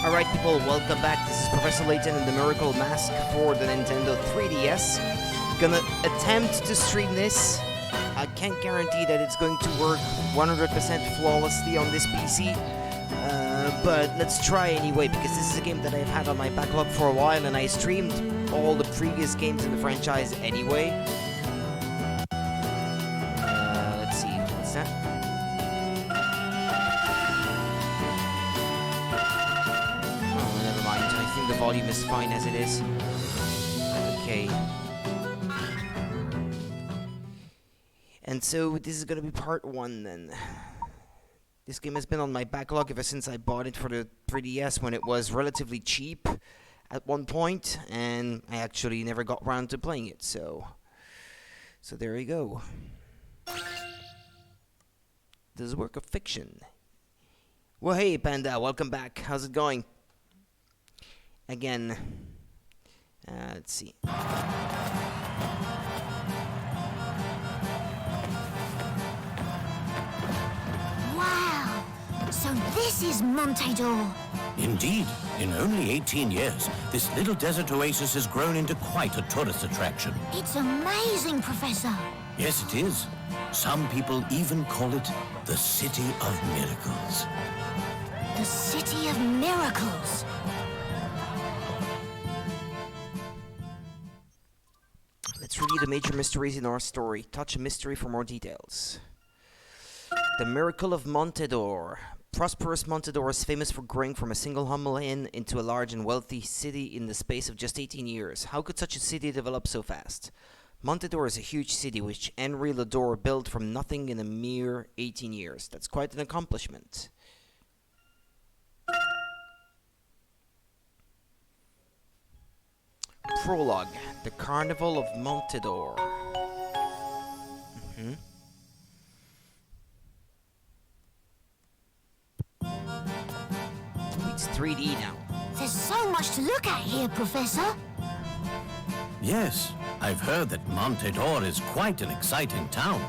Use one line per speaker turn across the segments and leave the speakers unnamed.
Alright people, welcome back. This is Professor Layton and the Miracle Mask for the Nintendo 3DS. Gonna attempt to stream this. I can't guarantee that it's going to work 100% flawlessly on this PC. But let's try anyway, because this is a game that I've had on my backlog for a while, and I streamed all the previous games in the franchise anyway. Let's see, what's that? Oh, never mind. I think the volume is fine as it is. Okay. And so this is gonna be part 1 then. This game has been on my backlog ever since I bought it for the 3DS when it was relatively cheap at one point, and I actually never got around to playing it, so there you go. This is a work of fiction. Well, hey Panda, welcome back. How's it going? Again, let's see.
So this is Montedor.
Indeed. In only 18 years, this little desert oasis has grown into quite a tourist attraction.
It's amazing, Professor.
Yes, it is. Some people even call it the City of Miracles.
The City of Miracles.
Let's review the major mysteries in our story. Touch a mystery for more details. The Miracle of Montedor. Prosperous Montedor is famous for growing from a single humble inn into a large and wealthy city in the space of just 18 years. How could such a city develop so fast? Montedor is a huge city which Henri Lador built from nothing in a mere 18 years. That's quite an accomplishment. Prologue. The Carnival of Montedor. It's 3D now.
There's so much to look at here, Professor.
Yes, I've heard that Montedor is quite an exciting town.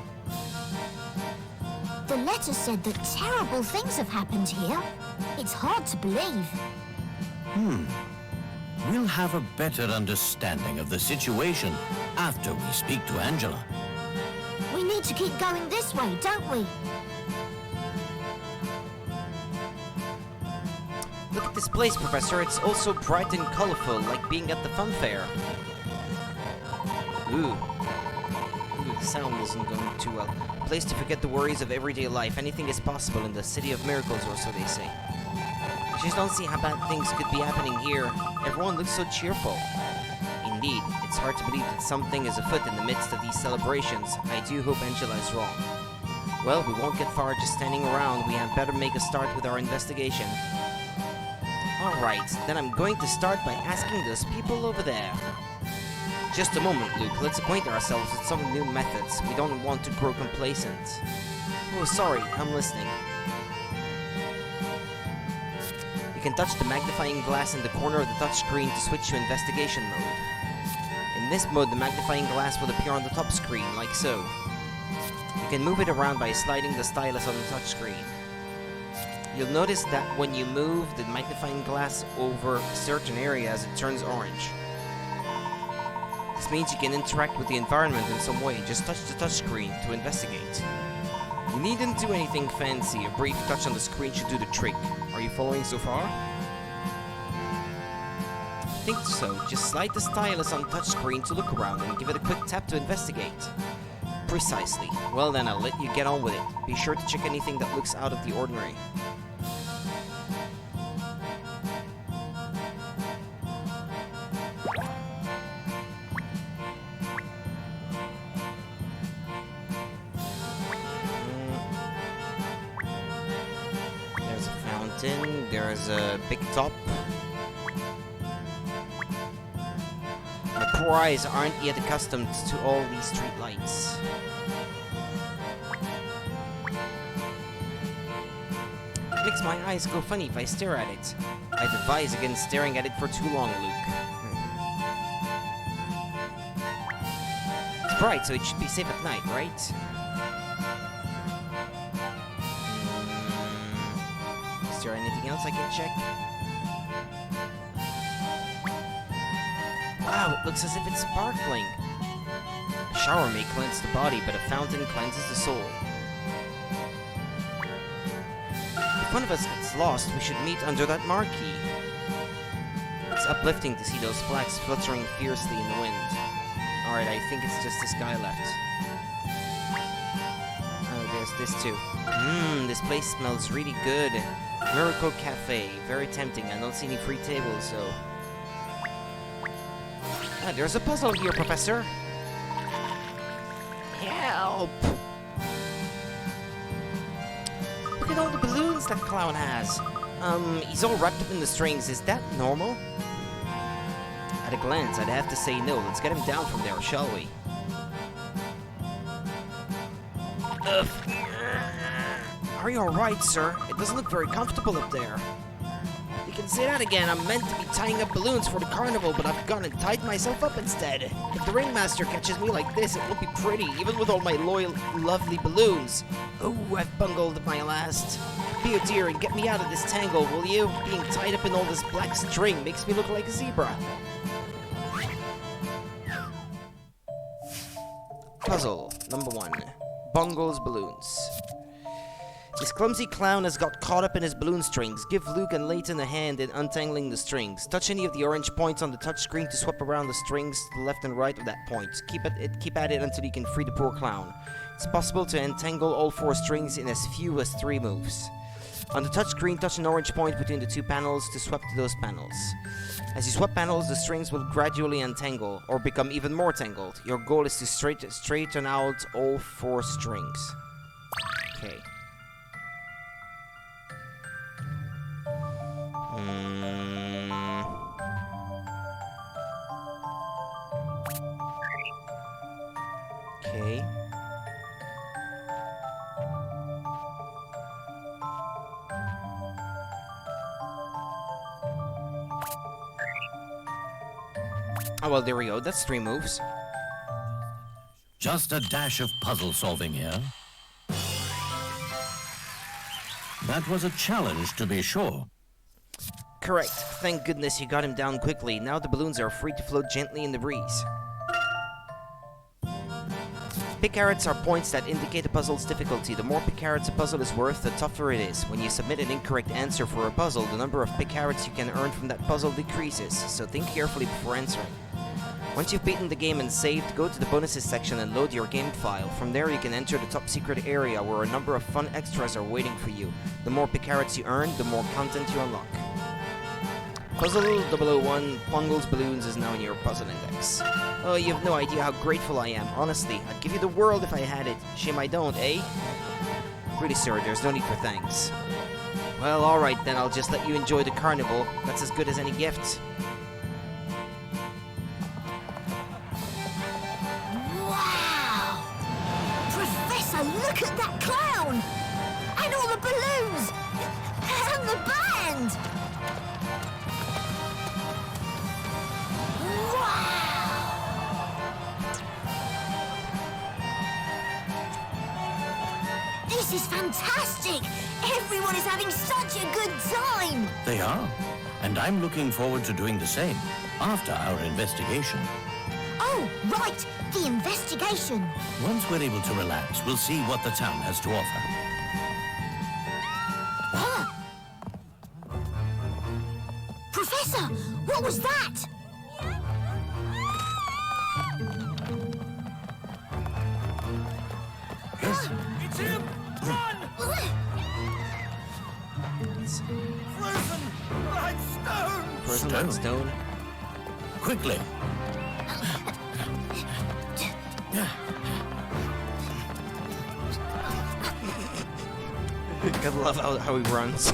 The letter said that terrible things have happened here. It's hard to believe.
We'll have a better understanding of the situation after we speak to Angela.
We need to keep going this way, don't we?
Look at this place, Professor. It's also bright and colorful, like being at the fun fair. Ooh, the sound isn't going too well. A place to forget the worries of everyday life. Anything is possible in the City of Miracles, or so they say. I just don't see how bad things could be happening here. Everyone looks so cheerful. Indeed, it's hard to believe that something is afoot in the midst of these celebrations. I do hope Angela is wrong. Well, we won't get far just standing around. We had better make a start with our investigation. Alright, then I'm going to start by asking those people over there. Just a moment, Luke. Let's acquaint ourselves with some new methods. We don't want to grow complacent. Oh, sorry. I'm listening. You can touch the magnifying glass in the corner of the touchscreen to switch to investigation mode. In this mode, the magnifying glass will appear on the top screen, like so. You can move it around by sliding the stylus on the touchscreen. You'll notice that when you move the magnifying glass over certain areas, it turns orange. This means you can interact with the environment in some way. Just touch the touchscreen to investigate. You needn't do anything fancy. A brief touch on the screen should do the trick. Are you following so far? I think so. Just slide the stylus on the touchscreen to look around and give it a quick tap to investigate. Precisely. Well then, I'll let you get on with it. Be sure to check anything that looks out of the ordinary. There's a fountain. There's a big top. My poor eyes aren't yet accustomed to all these street lights. It makes my eyes go funny if I stare at it. I'd advise against staring at it for too long, Luke. It's bright, so it should be safe at night, right? Is there anything else I can check? Wow, it looks as if it's sparkling. A shower may cleanse the body, but a fountain cleanses the soul. If one of us gets lost, we should meet under that marquee. It's uplifting to see those flags fluttering fiercely in the wind. Alright, I think it's just this guy left. Oh, there's this too. This place smells really good. Miracle Cafe. Very tempting. I don't see any free tables, so... Ah, there's a puzzle here, Professor. Help! Look at all the balloons that clown has. He's all wrapped up in the strings. Is that normal? At a glance, I'd have to say no. Let's get him down from there, shall we? Are you alright, sir? It doesn't look very comfortable up there. You can say that again. I'm meant to be tying up balloons for the carnival, but I've gone and tied myself up instead. If the ringmaster catches me like this, it won't be pretty, even with all my loyal, lovely balloons. Oh, I've bungled my last. Be a dear and get me out of this tangle, will you? Being tied up in all this black string makes me look like a zebra. Puzzle number 1. Bungles balloons. This clumsy clown has got caught up in his balloon strings. Give Luke and Layton a hand in untangling the strings. Touch any of the orange points on the touchscreen to swap around the strings to the left and right of that point. Keep at it until you can free the poor clown. It's possible to entangle all 4 strings in as few as 3 moves. On the touchscreen, touch an orange point between the 2 panels to swap to those panels. As you swap panels, the strings will gradually untangle, or become even more tangled. Your goal is to straighten out all 4 strings. Okay. Okay. Oh, well, there we go. That's 3 moves.
Just a dash of puzzle solving here. That was a challenge, to be sure.
Correct. Thank goodness you got him down quickly. Now the balloons are free to float gently in the breeze. Pick arrows are points that indicate a puzzle's difficulty. The more pick arrows a puzzle is worth, the tougher it is. When you submit an incorrect answer for a puzzle, the number of pick arrows you can earn from that puzzle decreases, so think carefully before answering. Once you've beaten the game and saved, go to the bonuses section and load your game file. From there you can enter the top secret area where a number of fun extras are waiting for you. The more pick arrows you earn, the more content you unlock. Puzzle 001, Bungles Balloons is now in your puzzle index. Oh, you have no idea how grateful I am. Honestly, I'd give you the world if I had it. Shame I don't, eh? Really, sir, there's no need for thanks. Well, alright then, I'll just let you enjoy the carnival. That's as good as any gift.
Wow! Professor, look at that clown! And all the balloons! And the band! This is fantastic! Everyone is having such a good time!
They are. And I'm looking forward to doing the same after our investigation.
Oh, right! The investigation!
Once we're able to relax, we'll see what the town has to offer.
Huh? Professor, what was that?
Yes?
It's him! Run! Frozen like stone!
Frozen like stone.
Quickly!
Gotta love how he runs.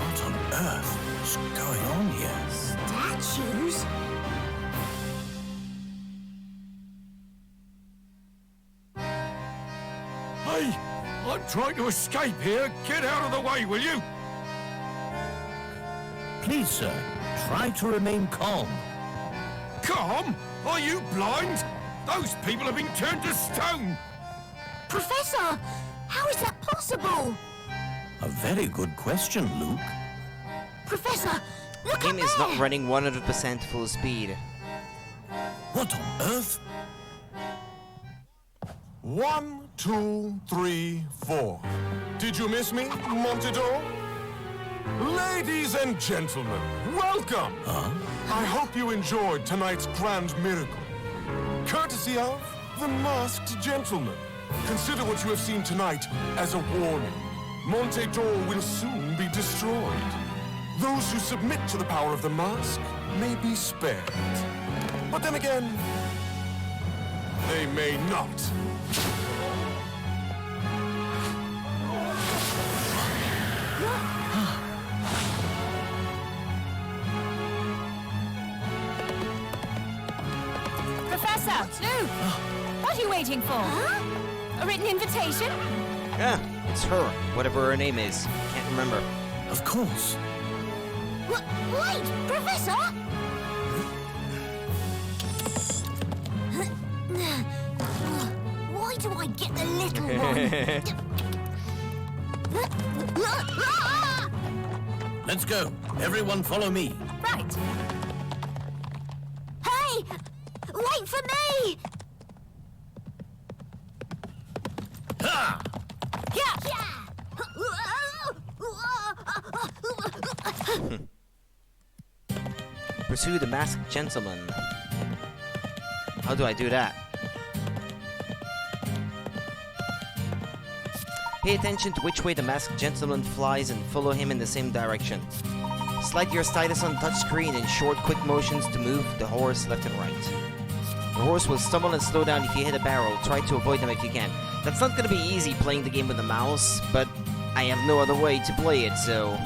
What on earth is going on here?
Statues?
I Hey! I'm trying to escape here. Get out of the way, will you?
Please, sir, try to remain calm.
Calm? Are you blind? Those people have been turned to stone.
Professor, how is that possible?
A very good question, Luke.
Professor, look
The
up
game is not
there.
running 100% full speed.
What on earth?
1, 2, 3, 4. Did you miss me, Montador? Ladies and gentlemen, welcome! I hope you enjoyed tonight's grand miracle. Courtesy of the Masked Gentleman. Consider what you have seen tonight as a warning. Montador will soon be destroyed. Those who submit to the power of the mask may be spared. But then again, they may not.
Professor! Luke! What are you waiting for? A written invitation?
Yeah, it's her, whatever her name is. Can't remember.
Of course.
Wait, Professor! Why do I get the little one?
Let's go. Everyone follow me.
Right.
Hey! Wait for me!
Ha!
Pursue the masked gentleman. How do I do that? Pay attention to which way the masked gentleman flies and follow him in the same direction. Slide your stylus on the touchscreen in short, quick motions to move the horse left and right. The horse will stumble and slow down if you hit a barrel. Try to avoid them if you can. That's not gonna be easy playing the game with a mouse, but I have no other way to play it, so...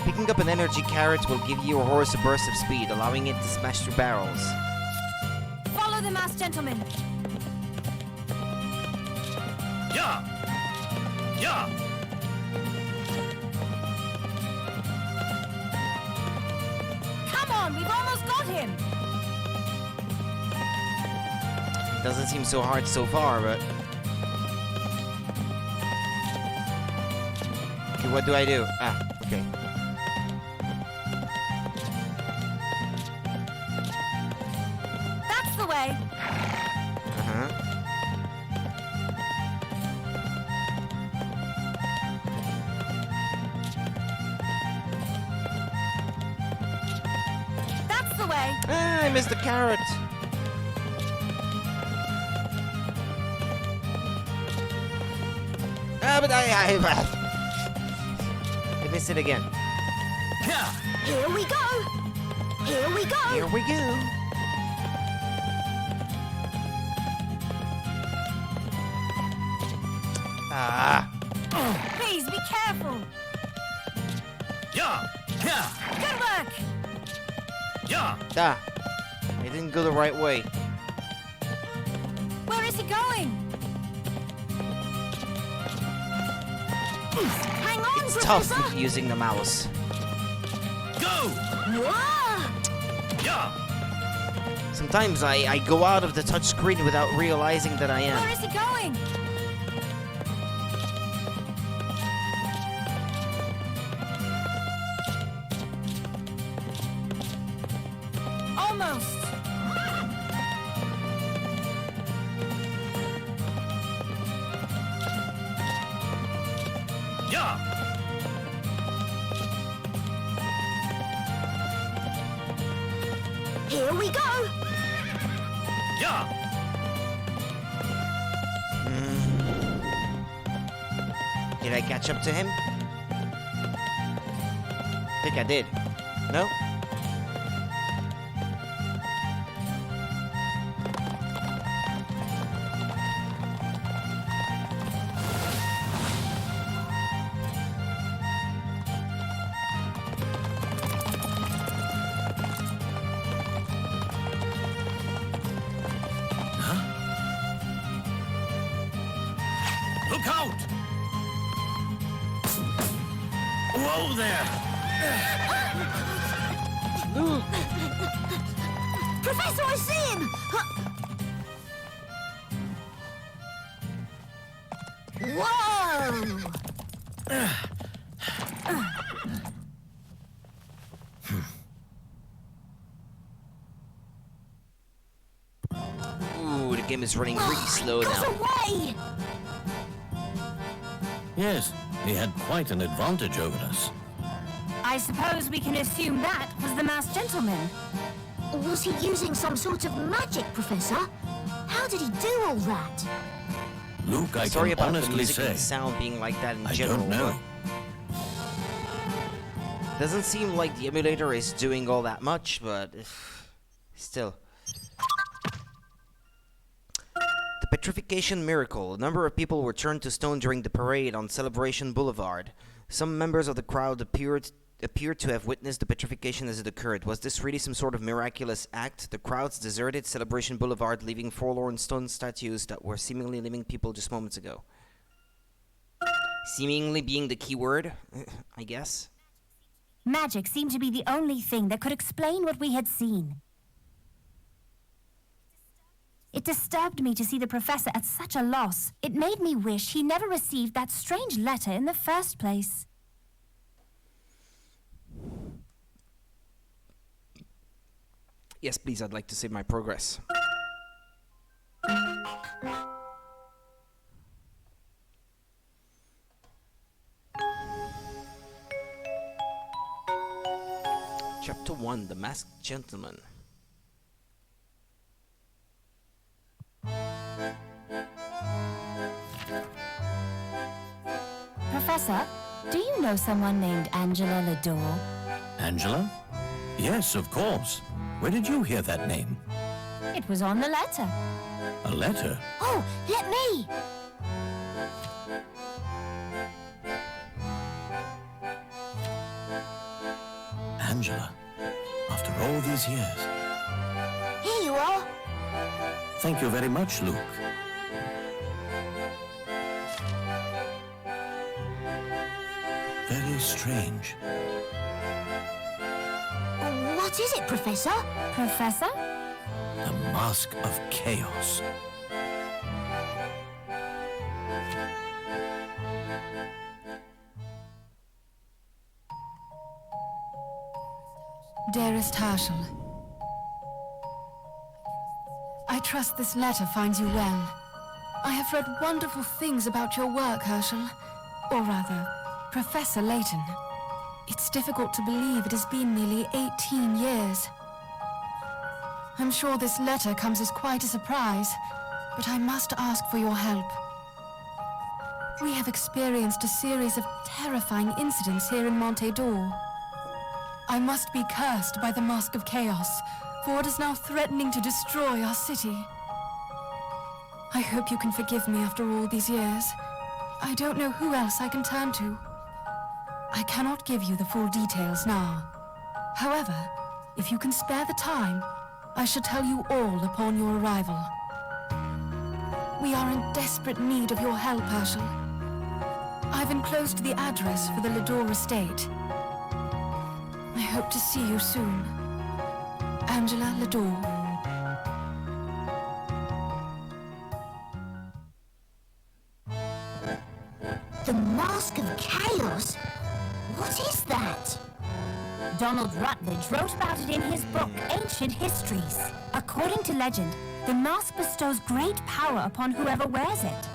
Picking up an energy carrot will give your horse a burst of speed, allowing it to smash through barrels.
Follow the masked gentleman.
Yeah! Yeah!
Come on, we've almost got him.
It doesn't seem so hard so far, but... Okay, what do I do? Ah, okay.
That's the way.
Uh-huh.
That's the way.
Ah, I missed the carrot! Ah, but I missed it again.
Yeah!
Here we go! Here we go!
Here we go. Ah,
Please be careful.
Yeah! Yeah!
Good work.
Yeah!
ah. I didn't go the right way.
Where is he going?
Hang on,
It's
Professor!
tough using the mouse.
Go!
Whoa!
Yeah!
Sometimes I go out of the touchscreen without realizing that I
Where
am.
is he going? Almost.
Yeah!
Here we go!
Yeah!
Did I catch up to him? I think I did. No?
out! Whoa there!
Luke!
Professor, I see him! Whoa!
Ooh, the game is running really slow
Got
now.
away!
Yes, he had quite an advantage over us.
I suppose we can assume that was the masked gentleman.
Was he using some sort of magic, Professor? How did he do all that?
Luke, I
Sorry
can
about the
honestly
music
say,
and sound being like that in
I
general.
don't know.
but Doesn't seem like the emulator is doing all that much, but still. The petrification miracle. A number of people were turned to stone during the parade on Celebration Boulevard. Some members of the crowd appeared to have witnessed the petrification as it occurred. Was this really some sort of miraculous act? The crowds deserted Celebration Boulevard, leaving forlorn stone statues that were seemingly living people just moments ago. Seemingly being the key word, I guess.
Magic seemed to be the only thing that could explain what we had seen. It disturbed me to see the professor at such a loss. It made me wish he never received that strange letter in the first place.
Yes, please, I'd like to save my progress. Chapter 1, The Masked Gentleman.
Professor, do you know someone named Angela Lador?
Angela? Yes, of course. Where did you hear that name?
It was on the letter.
A letter?
Oh, let me!
Angela, after all these years.
Here you are.
Thank you very much, Luke. Very strange.
What is it, Professor?
Professor?
The Mask of Chaos.
Dearest Herschel, I trust this letter finds you well. I have read wonderful things about your work, Herschel. Or rather, Professor Layton. It's difficult to believe it has been nearly 18 years. I'm sure this letter comes as quite a surprise, but I must ask for your help. We have experienced a series of terrifying incidents here in Monte d'Or. I must be cursed by the Mask of Chaos, for it is now threatening to destroy our city. I hope you can forgive me after all these years. I don't know who else I can turn to. I cannot give you the full details now. However, if you can spare the time, I shall tell you all upon your arrival. We are in desperate need of your help, Herschel. I've enclosed the address for the Lador estate. I hope to see you soon. Angela Lador.
The Mask of Chaos? What is that?
Donald Rutledge wrote about it in his book, Ancient Histories. According to legend, the mask bestows great power upon whoever wears it.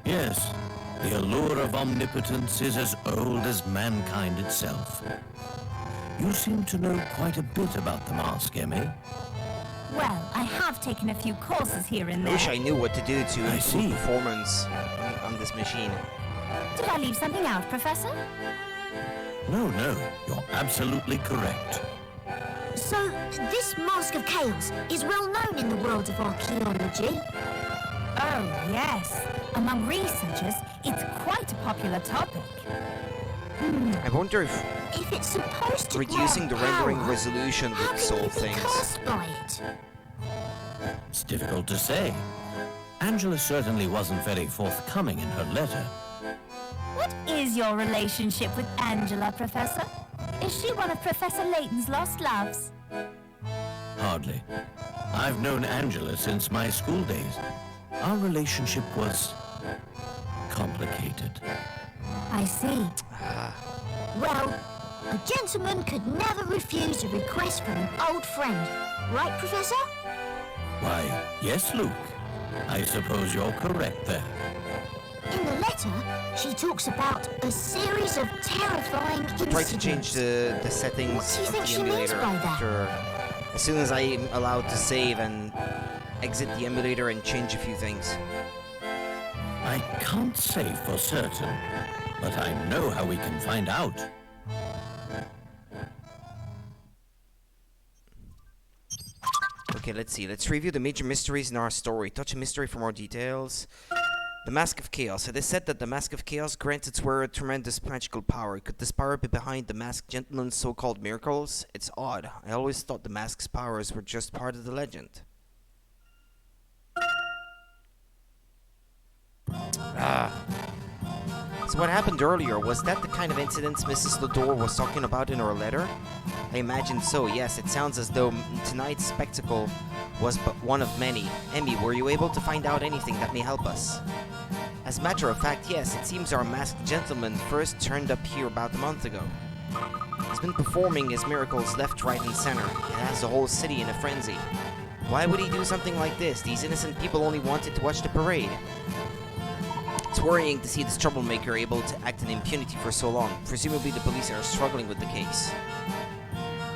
Yes, the allure of omnipotence is as old as mankind itself. You seem to know quite a bit about the mask, Emmy.
Well, I have taken a few courses here and
I
there.
wish I knew what to do to
I
improve
see.
performance on this machine.
Did I leave something out, Professor?
No, you're absolutely correct.
So, this Mask of Chaos is well known in the world of archaeology.
Oh, yes. Among researchers, it's quite a popular topic.
I wonder if
If it's supposed to
reducing the
grant
rendering
power,
resolution
how
would
can you
solve
be
things.
cursed by it?
It's difficult to say. Angela certainly wasn't very forthcoming in her letter.
What is your relationship with Angela, Professor? Is she one of Professor Layton's lost loves?
Hardly. I've known Angela since my school days. Our relationship was complicated.
I see.
Well, a gentleman could never refuse a request from an old friend. Right, Professor?
Why, yes, Luke. I suppose you're correct there.
In the letter, she talks about a series of terrifying incidents.
Try to change the settings
What do you
of
think
the
she means
emulator
by that?
after, as soon as I'm allowed to save and exit the emulator and change a few things.
I can't say for certain, but I know how we can find out.
Okay, let's see. Let's review the major mysteries in our story. Touch a mystery for more details. The Mask of Chaos. It is said that the Mask of Chaos grants its wearer tremendous magical power. Could this power be behind the Masked Gentleman's so-called miracles? It's odd. I always thought the Mask's powers were just part of the legend. So what happened earlier, was that the kind of incidents Mrs. Lador was talking about in her letter? I imagine so, yes. It sounds as though tonight's spectacle was but one of many. Emmy, were you able to find out anything that may help us? As a matter of fact, yes. It seems our masked gentleman first turned up here about a month ago. He's been performing his miracles left, right, and center. It has the whole city in a frenzy. Why would he do something like this? These innocent people only wanted to watch the parade. It's worrying to see this troublemaker able to act in impunity for so long. Presumably the police are struggling with the case.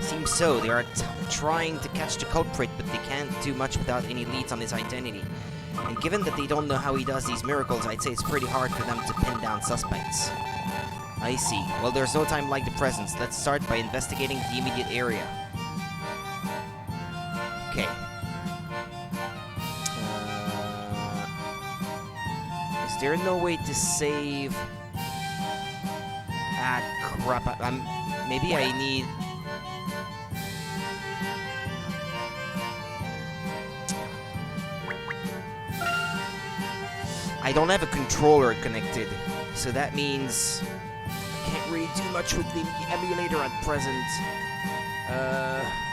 Seems so. They are trying to catch the culprit, but they can't do much without any leads on his identity. And given that they don't know how he does these miracles, I'd say it's pretty hard for them to pin down suspects. I see. Well, there's no time like the present. Let's start by investigating the immediate area. Okay. Is there no way to save? Ah, crap. Maybe I need... I don't have a controller connected, so that means I can't really do much with the emulator at present.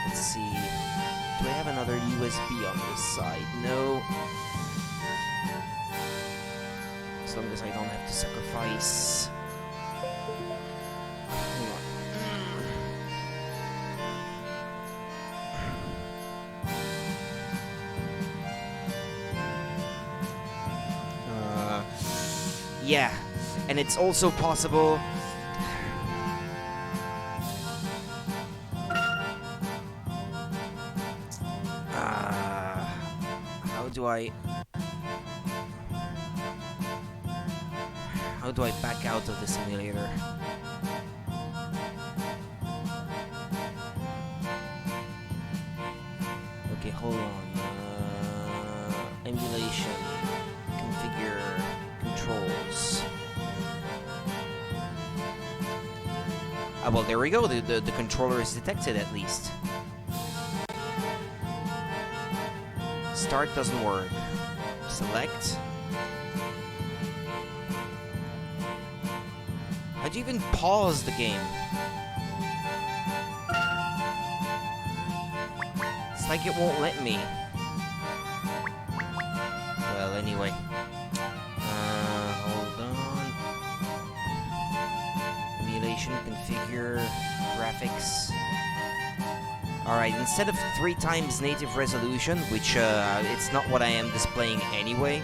Let's see. Do I have another USB on this side? No. As long as I don't have to sacrifice. Hang on. Yeah, and it's also possible. How do I back out of the simulator? Okay, hold on. Emulation. Configure controls. Ah, well, there we go. The controller is detected at least. Start doesn't work. Select. How'd you even pause the game? It's like it won't let me. Well, anyway. Hold on. Emulation, configure, graphics. Alright, instead of 3 times native resolution, which it's not what I am displaying anyway,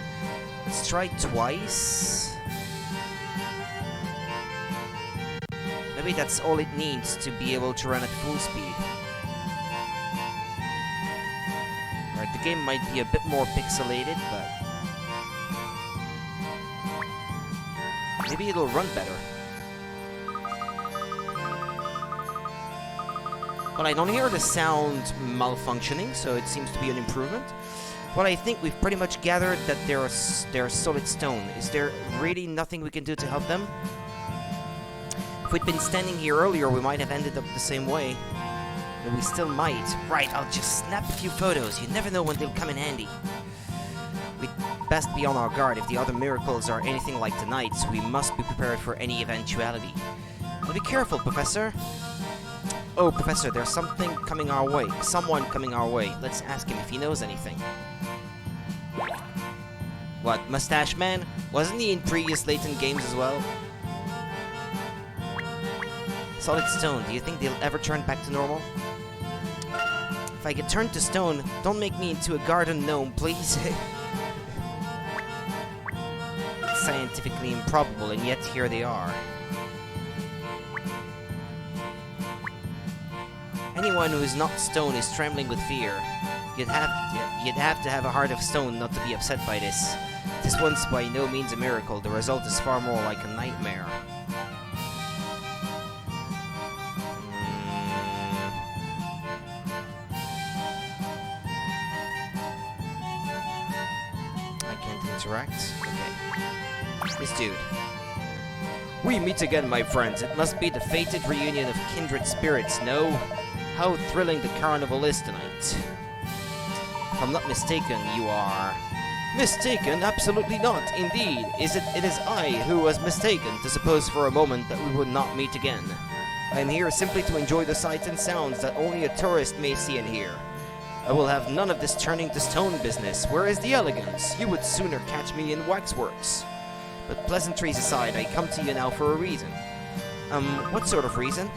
let's try twice. Maybe that's all it needs to be able to run at full speed. Alright, the game might be a bit more pixelated, but maybe it'll run better. Well, I don't hear the sound malfunctioning, so it seems to be an improvement. Well, I think we've pretty much gathered that they're solid stone. Is there really nothing we can do to help them? If we'd been standing here earlier, we might have ended up the same way. But we still might. Right, I'll just snap a few photos. You never know when they'll come in handy. We'd best be on our guard if the other miracles are anything like tonight, so we must be prepared for any eventuality. But be careful, Professor. Oh, Professor, there's something coming our way. Someone coming our way. Let's ask him if he knows anything. What, Mustache Man? Wasn't he in previous Layton games as well? Solid stone, do you think they'll ever turn back to normal? If I get turned to stone, don't make me into a garden gnome, please. It's scientifically improbable, and yet here they are. Anyone who is not stone is trembling with fear. You'd have to have a heart of stone not to be upset by this. This one's by no means a miracle. The result is far more like a nightmare. I can't interact? Okay. This dude. We meet again, my friends. It must be the fated reunion of kindred spirits, no? How thrilling the carnival is tonight. If I'm not mistaken, you are... Mistaken? Absolutely not. Indeed, it is I who was mistaken to suppose for a moment that we would not meet again. I am here simply to enjoy the sights and sounds that only a tourist may see and hear. I will have none of this turning to stone business. Where is the elegance? You would sooner catch me in waxworks. But pleasantries aside, I come to you now for a reason. What sort of reason?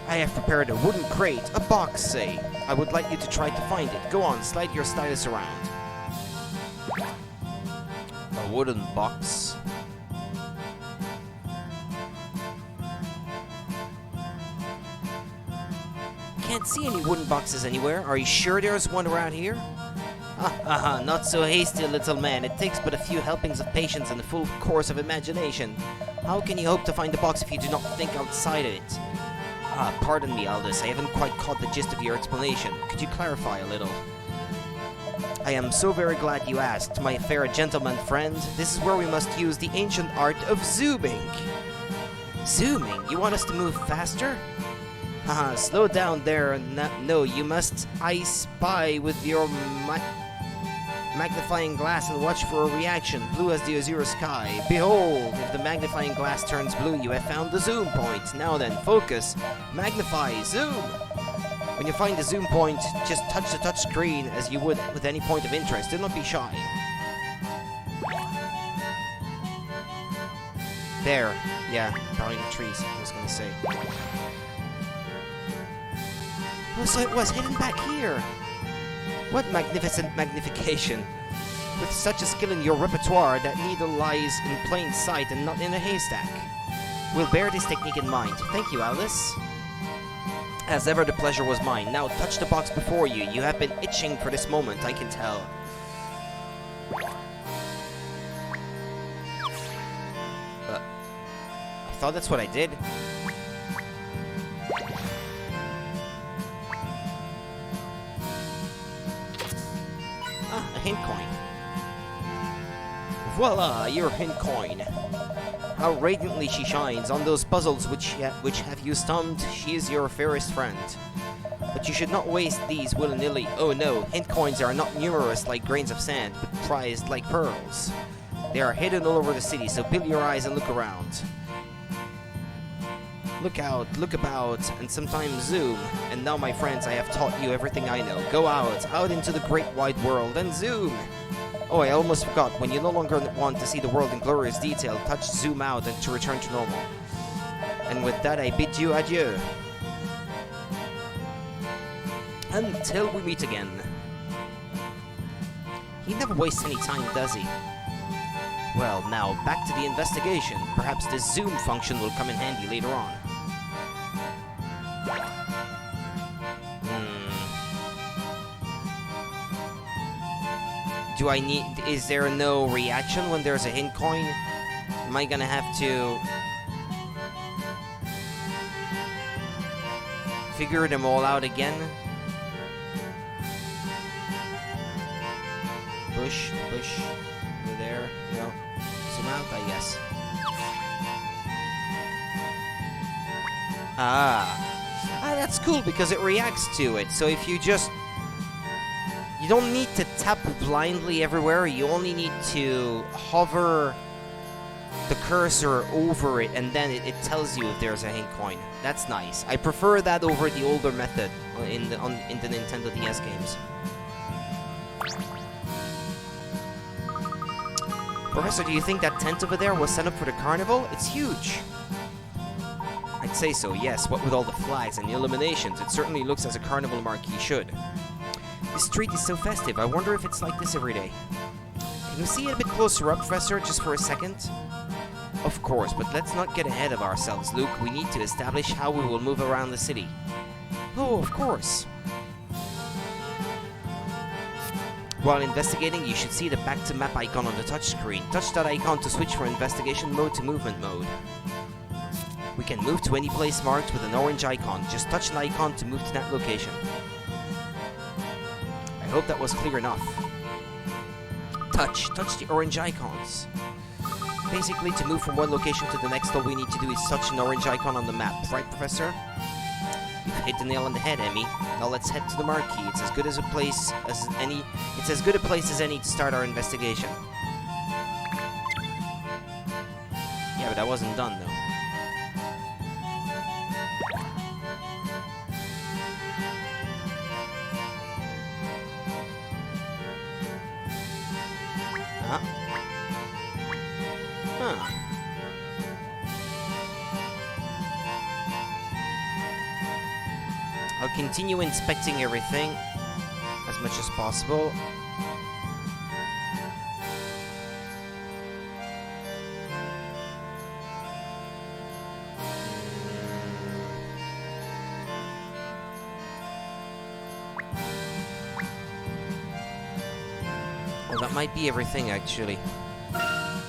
I have prepared a wooden crate, a box, say. I would like you to try to find it. Go on, slide your stylus around. A wooden box? Can't see any wooden boxes anywhere. Are you sure there's one around here? Not so hasty, little man. It takes but a few helpings of patience and a full course of imagination. How can you hope to find a box if you do not think outside of it? Pardon me, Aldous. I haven't quite caught the gist of your explanation. Could you clarify a little? I am so very glad you asked, my fair gentleman friend. This is where we must use the ancient art of zooming. Zooming? You want us to move faster? Slow down there. No, you must I spy with your magnifying glass and watch for a reaction, blue as the azure sky. Behold, if the magnifying glass turns blue, you have found the zoom point. Now then, focus, magnify, zoom. When you find the zoom point, just touch the touch screen as you would with any point of interest. Do not be shy. There. Yeah, behind the trees, I was gonna say. Oh, so it was hidden back here. What magnificent magnification. With such a skill in your repertoire, that needle lies in plain sight and not in a haystack. We'll bear this technique in mind. Thank you, Alice. As ever, the pleasure was mine. Now touch the box before you. You have been itching for this moment, I can tell. I thought that's what I did. A hint coin. Voila, your hint coin. How radiantly she shines on those puzzles which have you stumped. She is your fairest friend. But you should not waste these willy-nilly. Oh no, hint coins are not numerous like grains of sand, but prized like pearls. They are hidden all over the city, so peel your eyes and look around. Look out, look about, and sometimes zoom. And now, my friends, I have taught you everything I know. Go out into the great wide world, and zoom! Oh, I almost forgot. When you no longer want to see the world in glorious detail, touch zoom out and to return to normal. And with that, I bid you adieu. Until we meet again. He never wastes any time, does he? Well, now, back to the investigation. Perhaps this zoom function will come in handy later on. Do I need... Is there no reaction when there's a hint coin? Am I gonna have to... figure them all out again? Bush, over there, no. Zoom out, I guess. Ah, that's cool because it reacts to it. So if you just... You don't need to tap blindly everywhere. You only need to hover the cursor over it, and then it tells you if there's a hint coin. That's nice. I prefer that over the older method in the Nintendo DS games. Professor, do you think that tent over there was set up for the carnival? It's huge. I'd say so, yes. What with all the flags and the illuminations, it certainly looks as a carnival marquee should. This street is so festive. I wonder if it's like this every day. Can you see it a bit closer up, Professor, just for a second? Of course, but let's not get ahead of ourselves, Luke. We need to establish how we will move around the city. Oh, of course. While investigating, you should see the back-to-map icon on the touchscreen. Touch that icon to switch from investigation mode to movement mode. We can move to any place marked with an orange icon. Just touch an icon to move to that location. I hope that was clear enough. Touch the orange icons. Basically, to move from one location to the next, all we need to do is touch an orange icon on the map. Right, Professor? You've hit the nail on the head, Emmy. Now let's head to the marquee. It's as good as a place as any. It's as good a place as any to start our investigation. Yeah, but I wasn't done though. I'll continue inspecting everything as much as possible. Well, that might be everything, actually. It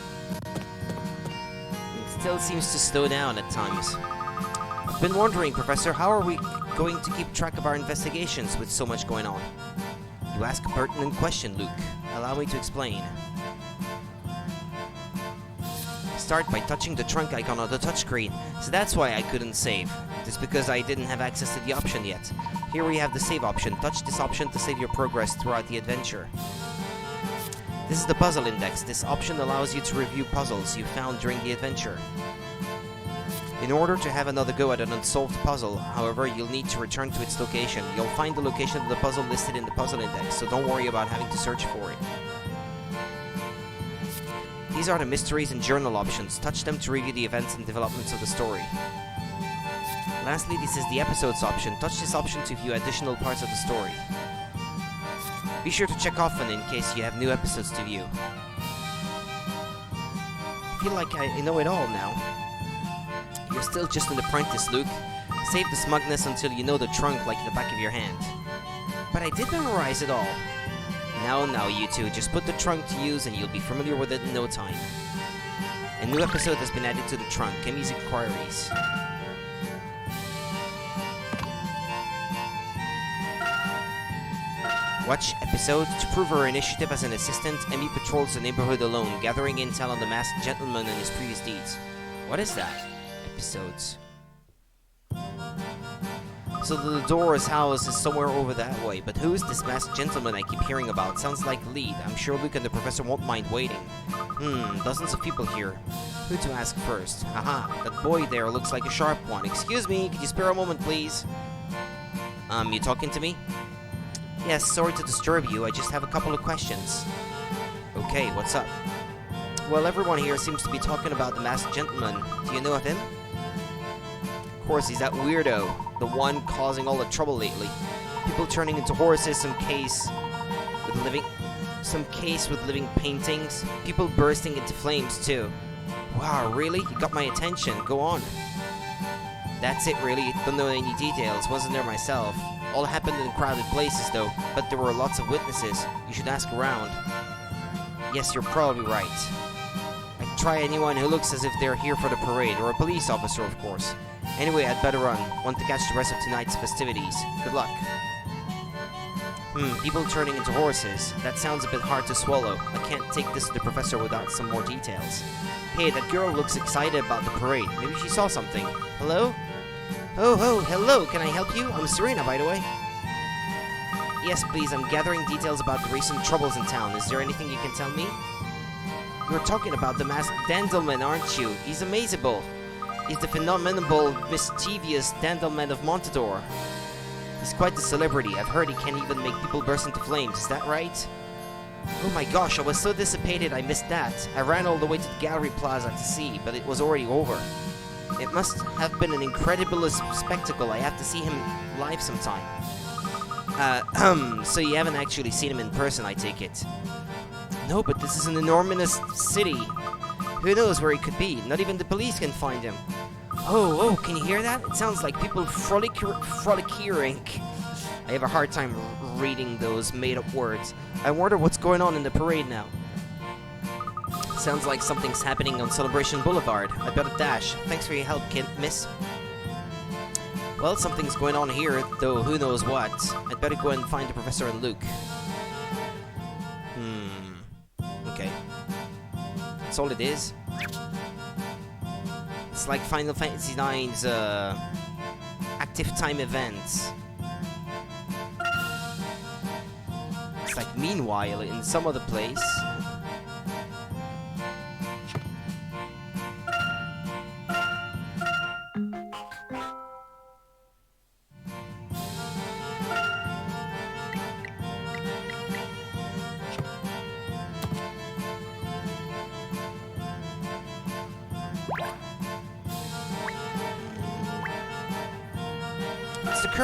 still seems to slow down at times. I've been wondering, Professor, how are we going to keep track of our investigations with so much going on? You ask a pertinent question, Luke. Allow me to explain. Start by touching the trunk icon on the touchscreen. So that's why I couldn't save. It's because I didn't have access to the option yet. Here we have the save option. Touch this option to save your progress throughout the adventure. This is the puzzle index. This option allows you to review puzzles you found during the adventure. In order to have another go at an unsolved puzzle, however, you'll need to return to its location. You'll find the location of the puzzle listed in the puzzle index, so don't worry about having to search for it. These are the mysteries and journal options. Touch them to review the events and developments of the story. Lastly, this is the episodes option. Touch this option to view additional parts of the story. Be sure to check often in case you have new episodes to view. I feel like I know it all now. You're still just an apprentice, Luke. Save the smugness until you know the trunk like the back of your hand. But I did memorize it all. Now, you two, just put the trunk to use and you'll be familiar with it in no time. A new episode has been added to the trunk, Emmy's Inquiries. Watch episode. To prove her initiative as an assistant, Emmy patrols the neighborhood alone, gathering intel on the masked gentleman and his previous deeds. What is that? Episodes. So the Dora's house is somewhere over that way, but who is this masked gentleman I keep hearing about? Sounds like Lead. I'm sure Luke and the professor won't mind waiting. Dozens of people here. Who to ask first? Haha, that boy there looks like a sharp one. Excuse me, could you spare a moment, please? You talking to me? Yes, sorry to disturb you, I just have a couple of questions. Okay, what's up? Well, everyone here seems to be talking about the masked gentleman. Do you know of him? Of course, he's that weirdo, the one causing all the trouble lately. People turning into horses, some case with living paintings, people bursting into flames too. Wow, really? You got my attention. Go on. That's it, really. Don't know any details. Wasn't there myself. All happened in crowded places, though. But there were lots of witnesses. You should ask around. Yes, you're probably right. I'd try anyone who looks as if they're here for the parade, or a police officer, of course. Anyway, I'd better run. Want to catch the rest of tonight's festivities. Good luck. People turning into horses. That sounds a bit hard to swallow. I can't take this to the professor without some more details. Hey, that girl looks excited about the parade. Maybe she saw something. Hello? Oh, hello. Can I help you? I'm Serena, by the way. Yes, please, I'm gathering details about the recent troubles in town. Is there anything you can tell me? You're talking about the masked Dandelman, aren't you? He's amazable. He's the phenomenal, mischievous Dandelman of Montador. He's quite the celebrity. I've heard he can even make people burst into flames. Is that right? Oh my gosh, I was so dissipated I missed that. I ran all the way to the gallery plaza to see, but it was already over. It must have been an incredible spectacle. I have to see him live sometime. So you haven't actually seen him in person, I take it? No, but this is an enormous city. Who knows where he could be? Not even the police can find him. Oh, can you hear that? It sounds like people frolicking. I have a hard time reading those made-up words. I wonder what's going on in the parade now. Sounds like something's happening on Celebration Boulevard. I better dash. Thanks for your help, miss. Well, something's going on here, though who knows what. I'd better go and find the professor and Luke. Okay. That's all it is. It's like Final Fantasy IX's, active time events. It's like meanwhile in some other place.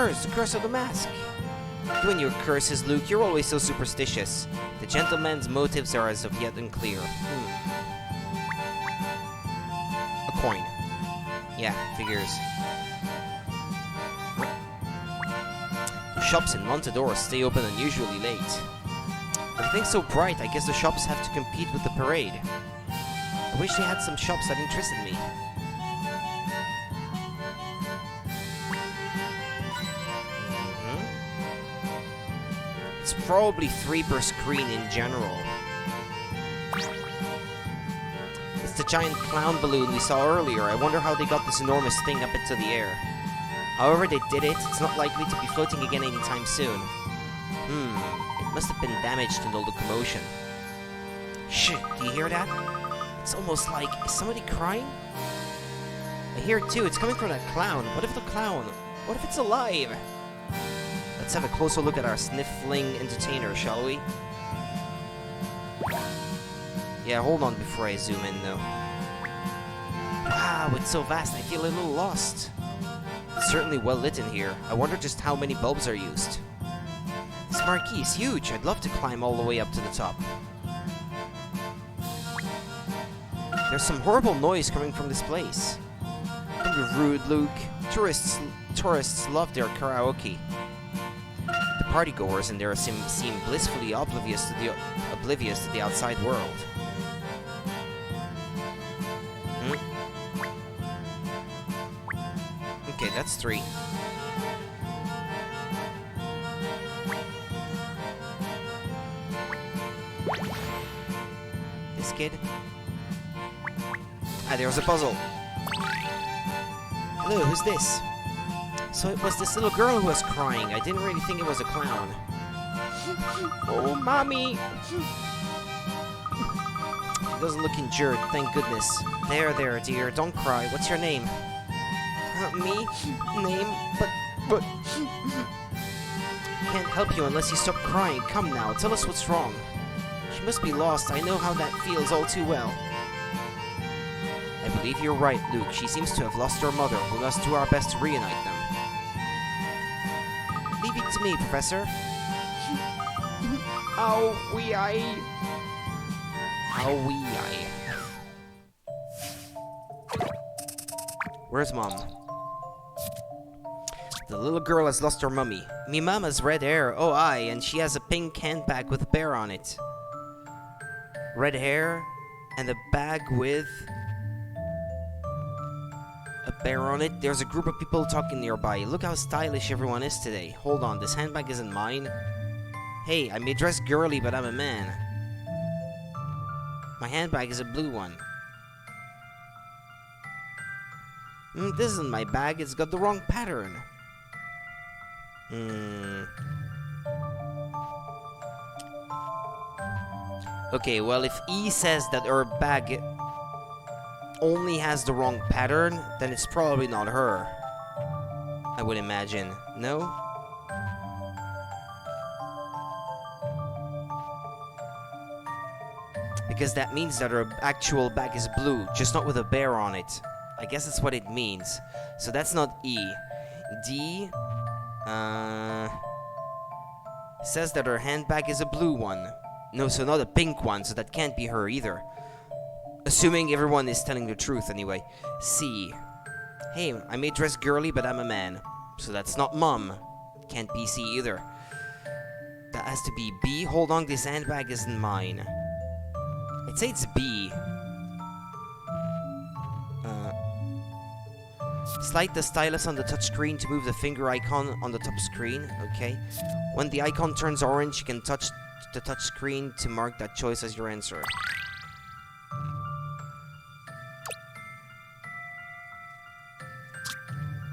It's the curse of the mask. You and your curses, Luke, you're always so superstitious. The gentleman's motives are as of yet unclear. A coin. Yeah, figures. The shops in Montador stay open unusually late. With things so bright, I guess the shops have to compete with the parade. I wish they had some shops that interested me. It's probably 3 per screen in general. It's the giant clown balloon we saw earlier. I wonder how they got this enormous thing up into the air. However they did it, it's not likely to be floating again anytime soon. It must have been damaged in all the commotion. Shh, do you hear that? It's almost like, is somebody crying? I hear it too, it's coming from that clown. What if it's alive? Let's have a closer look at our sniffling entertainer, shall we? Yeah, hold on before I zoom in, though. Wow, it's so vast, I feel a little lost. It's certainly well lit in here. I wonder just how many bulbs are used. This marquee is huge. I'd love to climb all the way up to the top. There's some horrible noise coming from this place. Don't be rude, Luke. Tourists love their karaoke. The partygoers in there seem blissfully oblivious to the outside world. Okay, that's 3. This kid. Ah, there's a puzzle. Hello, who's this? So it was this little girl who was crying. I didn't really think it was a clown. Oh, mommy! She doesn't look injured, thank goodness. There, dear, don't cry. What's your name? Me? Name? But... Can't help you unless you stop crying. Come now, tell us what's wrong. She must be lost. I know how that feels all too well. I believe you're right, Luke. She seems to have lost her mother. We must do our best to reunite them. Leave it to me, Professor. Owie-eye. Owie-eye. Where's Mom? The little girl has lost her mummy. Me mama's red hair, oh aye, and she has a pink handbag with a bear on it. Red hair, and a bag with a bear on it. There's a group of people talking nearby. Look how stylish everyone is today. Hold on, this handbag isn't mine. Hey, I may dress girly, but I'm a man. My handbag is a blue one. This isn't my bag, it's got the wrong pattern. Okay, well, if E says that her bag only has the wrong pattern, then it's probably not her. I would imagine. No? Because that means that her actual bag is blue, just not with a bear on it. I guess that's what it means. So that's not E. D says that her handbag is a blue one. No, so not a pink one, so that can't be her either. Assuming everyone is telling the truth anyway. C. Hey, I may dress girly, but I'm a man. So that's not Mom. Can't be C either. That has to be B. Hold on, this handbag isn't mine. I'd say it's B. Slide the stylus on the touchscreen to move the finger icon on the top screen. Okay. When the icon turns orange, you can touch the touchscreen to mark that choice as your answer.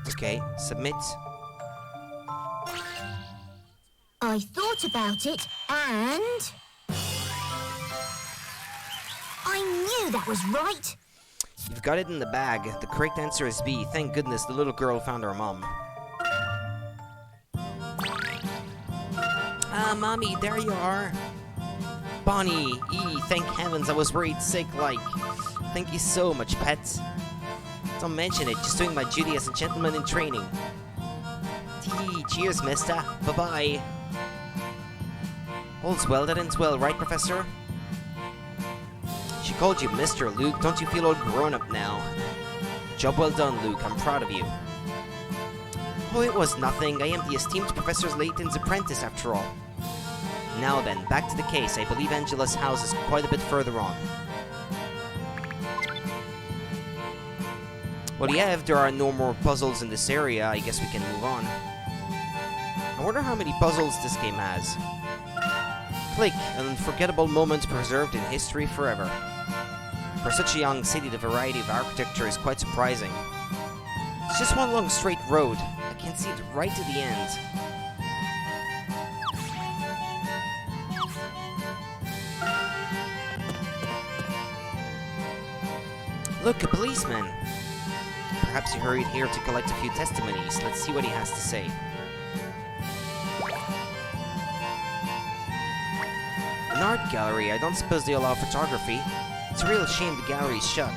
Okay, submit.
I thought about it, and I knew that was right.
You've got it in the bag. The correct answer is B. Thank goodness the little girl found her mom. Ah, Mommy, there you are. Bonnie, E, thank heavens, I was worried sick, like. Thank you so much, pet. Don't mention it, just doing my duty as a gentleman in training. Cheers, mister. Bye-bye. All's well that ends well, right, Professor? She called you Mr. Luke. Don't you feel all grown up now? Job well done, Luke. I'm proud of you. Oh, it was nothing. I am the esteemed Professor Layton's apprentice, after all. Now then, back to the case. I believe Angela's house is quite a bit further on. Well, yeah, if there are no more puzzles in this area, I guess we can move on. I wonder how many puzzles this game has. Click, an unforgettable moment preserved in history forever. For such a young city, the variety of architecture is quite surprising. It's just one long straight road. I can see it right to the end. Look, a policeman! Perhaps he hurried here to collect a few testimonies. Let's see what he has to say. An art gallery. I don't suppose they allow photography. It's a real shame the gallery's shut.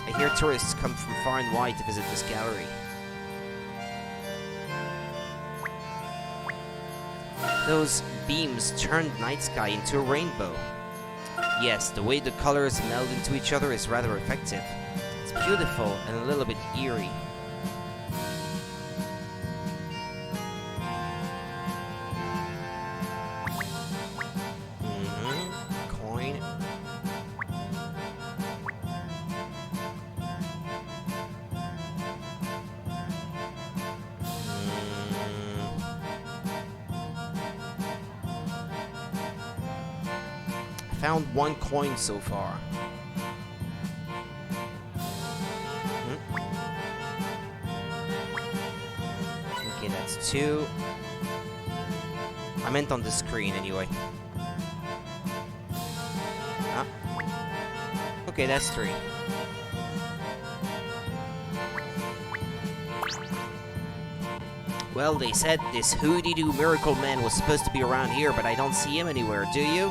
I hear tourists come from far and wide to visit this gallery. Those beams turned night sky into a rainbow. Yes, the way the colors meld into each other is rather effective. It's beautiful and a little bit eerie. Coin. Found one coin so far. Okay, that's 2. I meant on the screen anyway. Ah. Okay, that's 3. Well, they said this hoody-doo miracle man was supposed to be around here, but I don't see him anywhere, do you?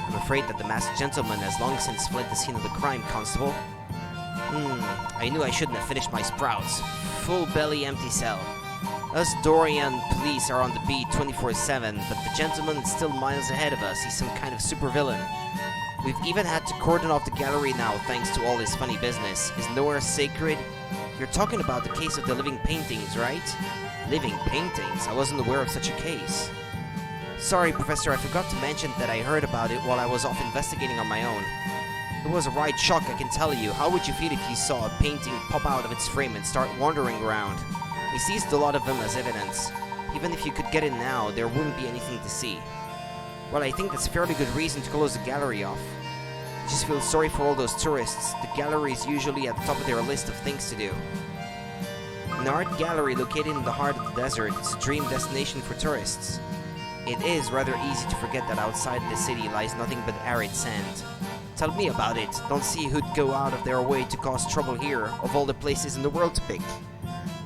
I'm afraid that the masked gentleman has long since fled the scene of the crime, Constable. I knew I shouldn't have finished my sprouts. Full belly, empty cell. Us Dorian police are on the beat 24/7, but the gentleman is still miles ahead of us. He's some kind of supervillain. We've even had to cordon off the gallery now, thanks to all this funny business. Is nowhere sacred? You're talking about the case of the living paintings, right? Living paintings? I wasn't aware of such a case. Sorry, Professor, I forgot to mention that I heard about it while I was off investigating on my own. It was a right shock, I can tell you. How would you feel if you saw a painting pop out of its frame and start wandering around? We seized a lot of them as evidence. Even if you could get in now, there wouldn't be anything to see. Well, I think that's a fairly good reason to close the gallery off. I just feel sorry for all those tourists. The gallery is usually at the top of their list of things to do. An art gallery located in the heart of the desert. It's a dream destination for tourists. It is rather easy to forget that outside the city lies nothing but arid sand. Tell me about it. Don't see who'd go out of their way to cause trouble here, of all the places in the world to pick.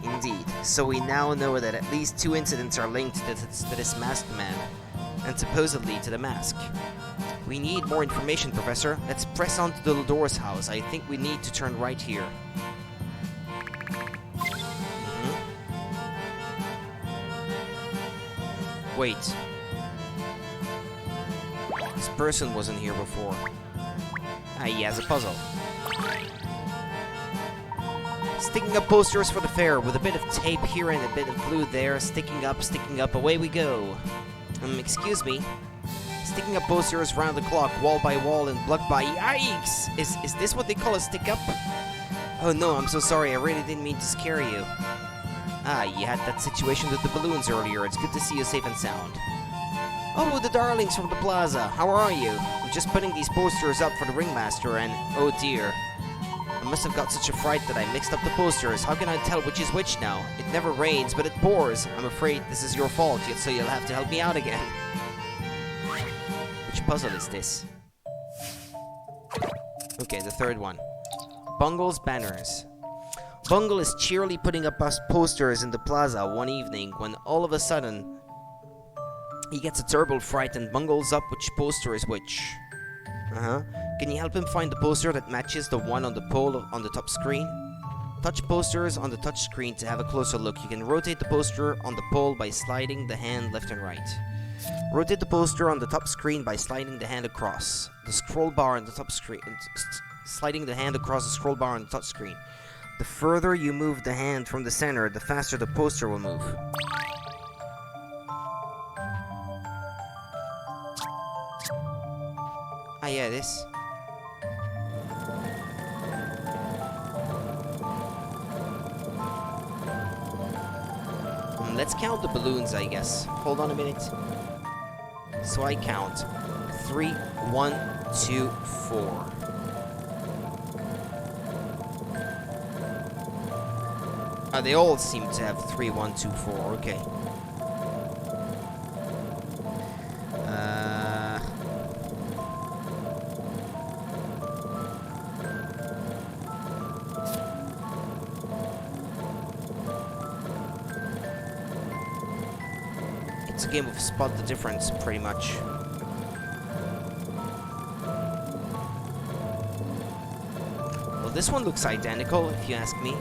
Indeed. So we now know that at least 2 incidents are linked to this masked man, and supposedly to the mask. We need more information, Professor. Let's press on to the Lodor's house. I think we need to turn right here. Wait. This person wasn't here before. Ah, he has a puzzle. Sticking up posters for the fair with a bit of tape here and a bit of glue there. Sticking up, away we go. Excuse me. Sticking up posters round the clock, wall by wall and block by... Yikes! Is this what they call a stick-up? Oh no, I'm so sorry, I really didn't mean to scare you. Ah, you had that situation with the balloons earlier. It's good to see you safe and sound. Oh, the darlings from the plaza. How are you? I'm just putting these posters up for the ringmaster and... Oh dear. I must have got such a fright that I mixed up the posters. How can I tell which is which now? It never rains, but it pours. I'm afraid this is your fault, so you'll have to help me out again. Which puzzle is this? Okay, the third one. Bungle's banners. Bungle is cheerily putting up posters in the plaza one evening when all of a sudden he gets a terrible fright and bungles up which poster is which. Can you help him find the poster that matches the one on the pole on the top screen? Touch posters on the touch screen to have a closer look. You can rotate the poster on the pole by sliding the hand left and right. Rotate the poster on the top screen by sliding the hand across the scroll bar on the top screen. Sliding the hand across the scroll bar on the touch screen. The further you move the hand from the center, the faster the poster will move. Ah, yeah, this. Let's count the balloons, I guess. Hold on a minute. So I count 3, 1, 2, 4. They all seem to have 3, 1, 2, 4. Okay. It's a game of spot the difference, pretty much. Well, this one looks identical, if you ask me.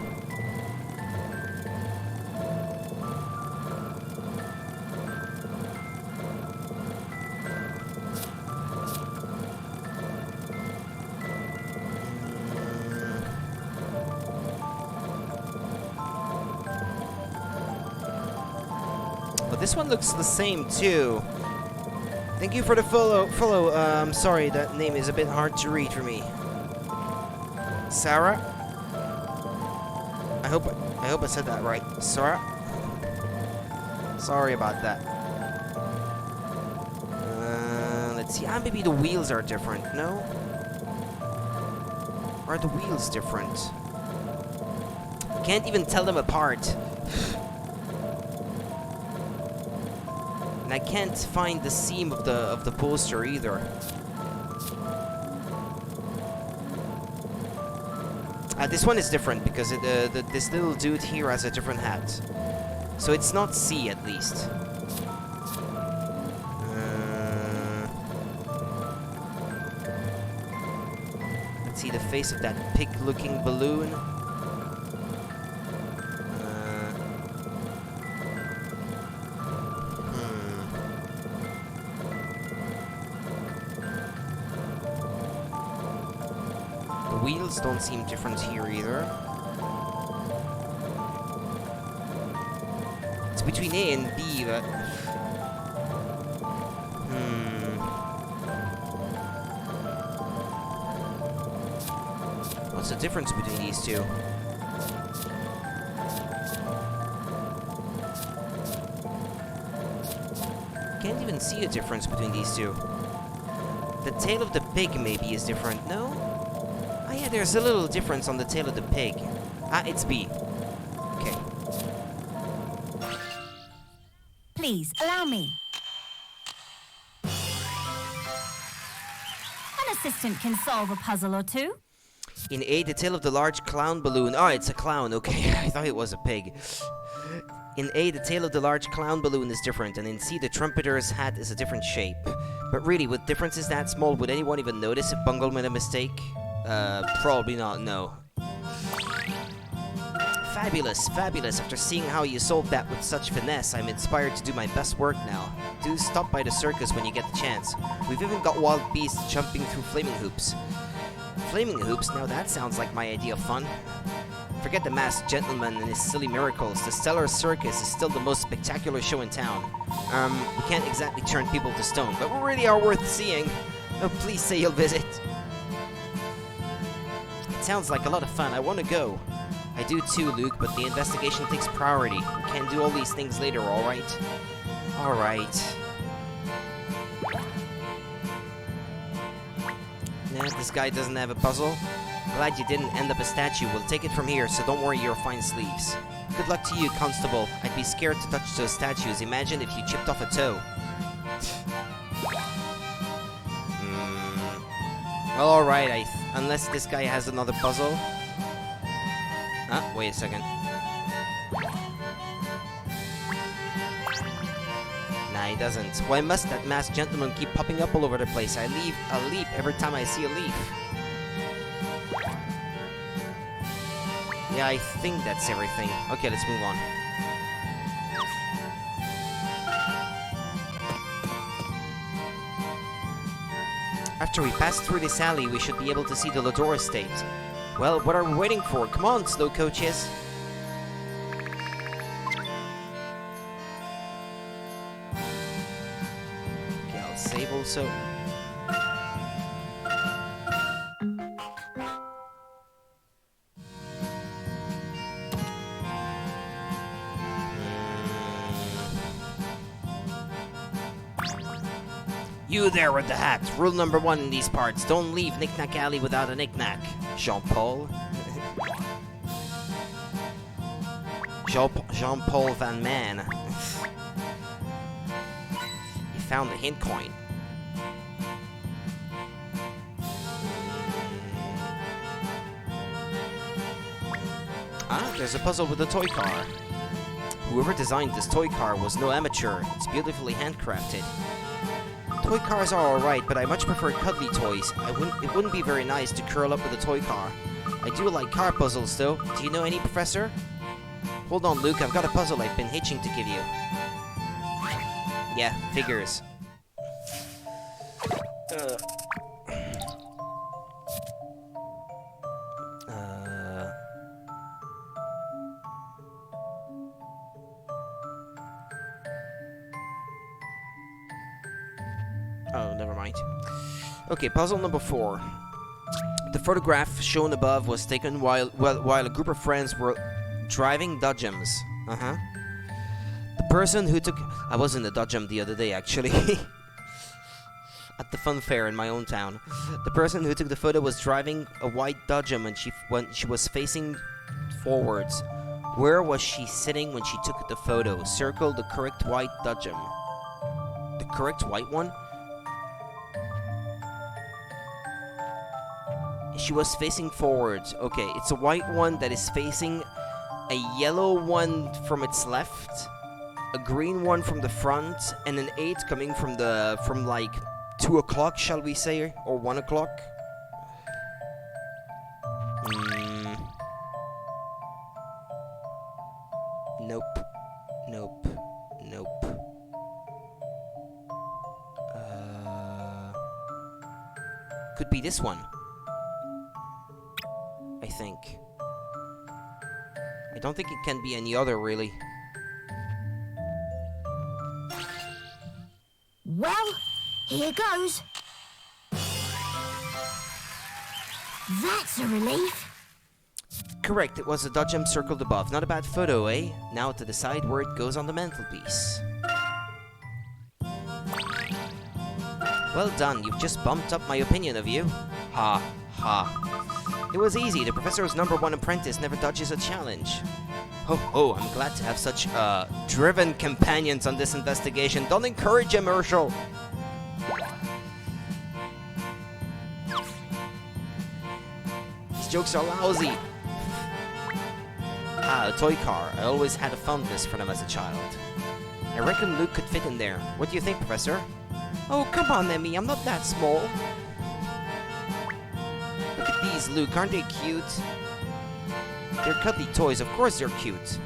This one looks the same too. Thank you for the follow. I'm sorry, that name is a bit hard to read for me. Sarah? I hope I said that right. Sarah? Sorry about that. Let's see. Maybe the wheels are different. No? Or are the wheels different? Can't even tell them apart. And I can't find the seam of the poster either. This one is different because this little dude here has a different hat. So it's not C at least. Let's see the face of that pig-looking balloon. Wheels don't seem different here either. It's between A and B, but... What's the difference between these two? Can't even see a difference between these two. The tail of the pig maybe is different, no? Ah, yeah, there's a little difference on the tail of the pig. Ah, it's B. Okay.
Please, allow me. assistant can solve a puzzle or two.
In A, the tail of the large clown balloon... Oh, it's a clown, okay. I thought it was a pig. In A, the tail of the large clown balloon is different, and in C, the trumpeter's hat is a different shape. But really, with differences that small, would anyone even notice if Bungle made a mistake? Probably not, no. Fabulous, fabulous. After seeing how you solved that with such finesse, I'm inspired to do my best work now. Do stop by the circus when you get the chance. We've even got wild beasts jumping through flaming hoops. Flaming hoops? Now that sounds like my idea of fun. Forget the masked gentleman and his silly miracles. The Stellar Circus is still the most spectacular show in town. We can't exactly turn people to stone, but we really are worth seeing. Oh, please say you'll visit. It sounds like a lot of fun. I want to go. I do too, Luke, but the investigation takes priority. We can't do all these things later, alright? Alright. Nah, this guy doesn't have a puzzle. Glad you didn't end up a statue. We'll take it from here, so don't worry your fine sleeves. Good luck to you, Constable. I'd be scared to touch those statues. Imagine if you chipped off a toe. Well, alright, unless this guy has another puzzle. Wait a second. Nah, he doesn't. Why must that masked gentleman keep popping up all over the place? I leap every time I see a leaf. Yeah, I think that's everything. Okay, let's move on. After we pass through this alley, we should be able to see the Lador estate. Well, what are we waiting for? Come on, slow coaches. Okay, I'll save also. You there with the hat. Rule number 1 in these parts. Don't leave Knick-Knack Alley without a knick-knack. Jean-Paul. Jean-Paul Van Man. You found the hint coin. Ah, there's a puzzle with a toy car. Whoever designed this toy car was no amateur. It's beautifully handcrafted. Toy cars are alright, but I much prefer cuddly toys. It wouldn't be very nice to curl up with a toy car. I do like car puzzles, though. Do you know any, Professor? Hold on, Luke. I've got a puzzle I've been itching to give you. Yeah, figures. Oh, never mind. Okay, puzzle number 4. The photograph shown above was taken while a group of friends were driving dodgems. The person who took... I was in the dodgem the other day, actually. At the fun fair in my own town. The person who took the photo was driving a white dodgem when she was facing forwards. Where was she sitting when she took the photo? Circle the correct white dodgem. The correct white one? She was facing forwards. Okay, it's a white one that is facing a yellow one from its left, a green one from the front, and an 8 coming from like 2 o'clock, shall we say, or 1 o'clock. Nope. Nope. Nope. Could be this one. I think. I don't think it can be any other, really.
Well, here goes. That's a relief.
Correct, it was a dodgem circled above. Not a bad photo, eh? Now to decide where it goes on the mantelpiece. Well done, you've just bumped up my opinion of you. Ha, ha. It was easy, the professor's #1 apprentice never dodges a challenge. Ho ho, I'm glad to have such, driven companions on this investigation. Don't encourage him, Herschel! jokes are lousy. Ah, a toy car. I always had a fondness for them as a child. I reckon Luke could fit in there. What do you think, Professor? Oh, come on, Emmy. I'm not that small. Look at these, Luke. Aren't they cute? They're cuddly toys. Of course they're cute.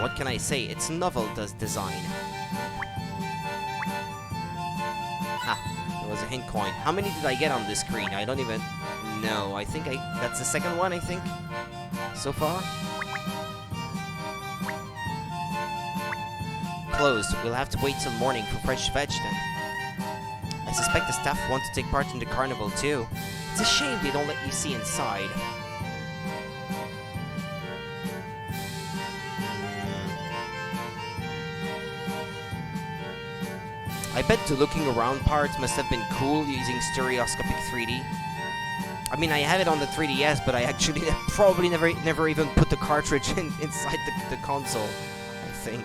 What can I say? It's novel design. Ah, there was a hint coin. How many did I get on this screen? I don't even know. I think that's the second one, I think. So far. Closed. We'll have to wait till morning for fresh veg then. I suspect the staff want to take part in the carnival too. It's a shame they don't let you see inside. I bet the looking around part must have been cool using stereoscopic 3D. I mean, I have it on the 3DS, but I actually probably never even put the cartridge inside the console, I think.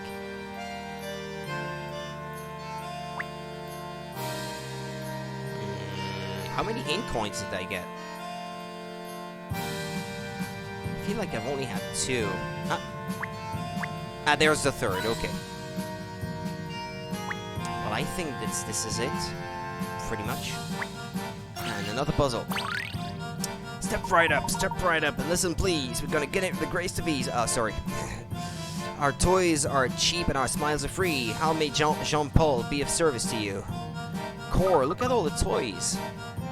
How many ink coins did I get? I feel like I've only had 2. Ah, there's the third, okay. Well, I think this is it. Pretty much. And another puzzle. Step right up, and listen please. We're gonna get it with the grace of ease. Sorry. Our toys are cheap and our smiles are free. How may Jean-Paul be of service to you? Core, look at all the toys.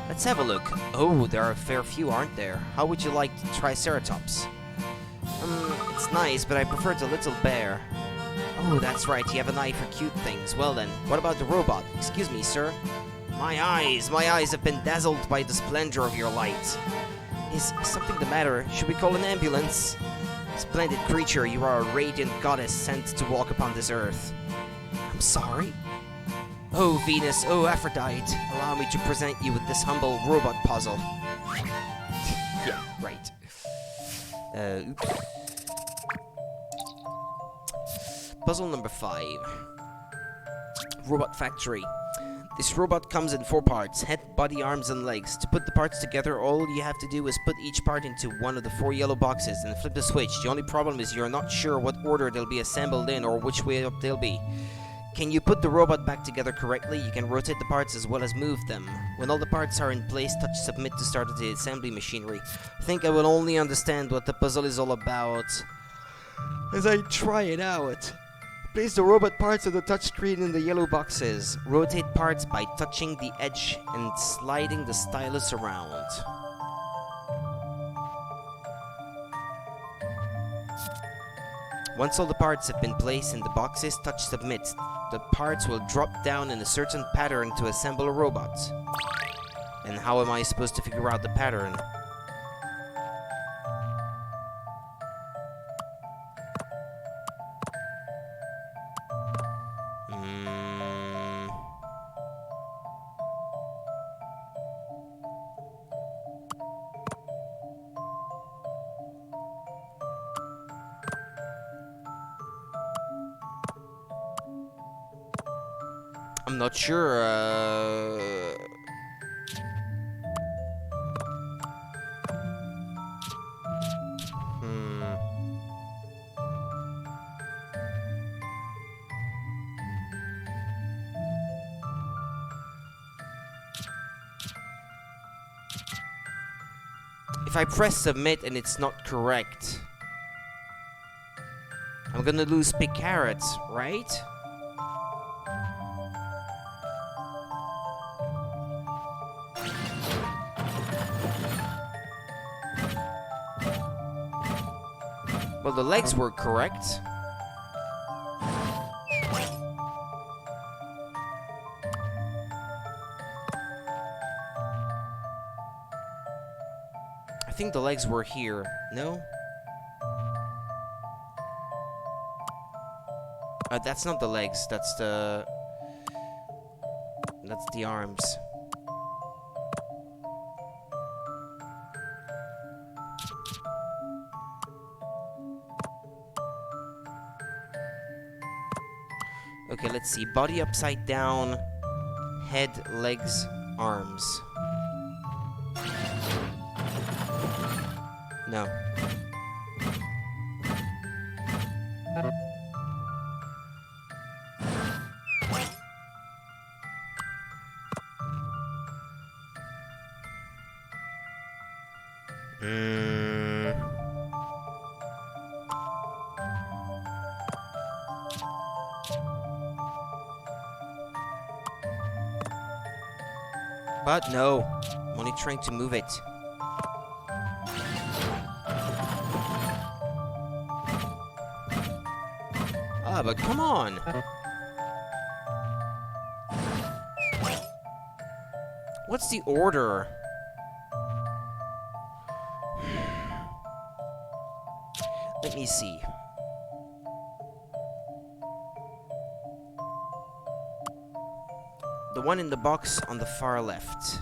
Let's have a look. Oh, there are a fair few, aren't there? How would you like the Triceratops? It's nice, but I prefer the little bear. Oh, that's right, you have an eye for cute things. Well then, what about the robot? Excuse me, sir. My eyes have been dazzled by the splendor of your light. Is something the matter? Should we call an ambulance? Splendid creature, you are a radiant goddess sent to walk upon this earth. I'm sorry? Oh, Venus, oh, Aphrodite, allow me to present you with this humble robot puzzle. Yeah, right. Oops. Puzzle number 5. Robot Factory. This robot comes in 4 parts, head, body, arms, and legs. To put the parts together, all you have to do is put each part into one of the 4 yellow boxes and flip the switch. The only problem is you're not sure what order they'll be assembled in or which way up they'll be. Can you put the robot back together correctly? You can rotate the parts as well as move them. When all the parts are in place, touch submit to start the assembly machinery. I think I will only understand what the puzzle is all about as I try it out. Place the robot parts on the touchscreen in the yellow boxes. Rotate parts by touching the edge and sliding the stylus around. Once all the parts have been placed in the boxes, touch submit. The parts will drop down in a certain pattern to assemble a robot. And how am I supposed to figure out the pattern? I'm not sure, If I press submit and it's not correct, I'm gonna lose big carrots, right? Well, the legs were correct. I think the legs were here. No? That's not the legs. That's the arms. Okay, let's see. Body upside down, head, legs, arms. No. But no, I'm only trying to move it. Ah, but come on! What's the order? Let me see. The one in the box on the far left.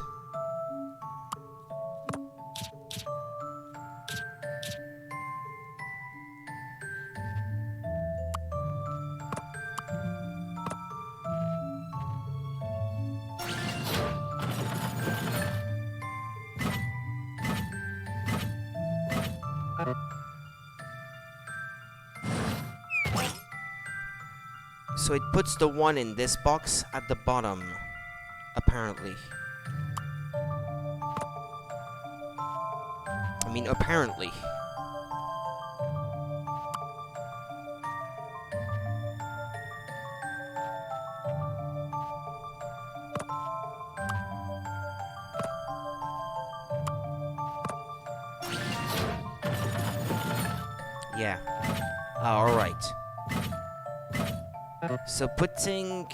So it puts the one in this box at the bottom, apparently. I mean, apparently. Yeah. All right. So putting...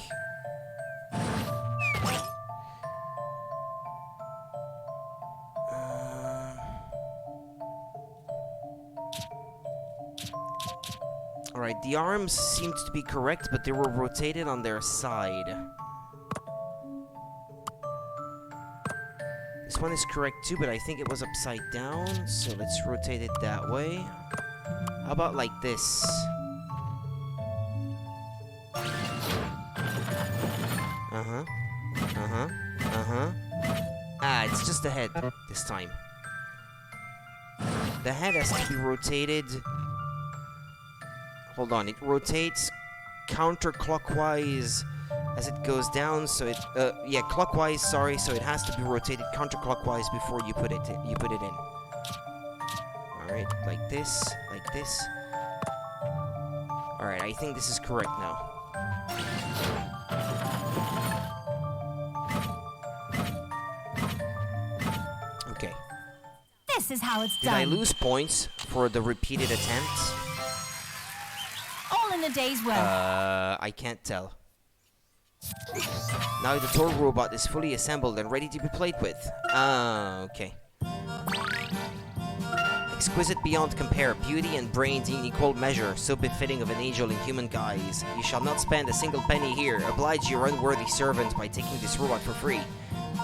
Alright, the arms seemed to be correct, but they were rotated on their side. This one is correct too, but I think it was upside down, so let's rotate it that way. How about like this? Ah, it's just the head this time. The head has to be rotated. Hold on, it rotates counterclockwise as it goes down, so it yeah, clockwise, sorry, so it has to be rotated counterclockwise before you put it in. Alright, like this, like this. Alright, I think this is correct now. Okay.
This is how it's
Did
done.
I lose points for the repeated attempts?
All in a day's work.
I can't tell. Now the toy robot is fully assembled and ready to be played with. Ah, okay. Exquisite beyond compare, beauty and brains in equal measure, so befitting of an angel in human guise. You shall not spend a single penny here. Oblige your unworthy servant by taking this robot for free.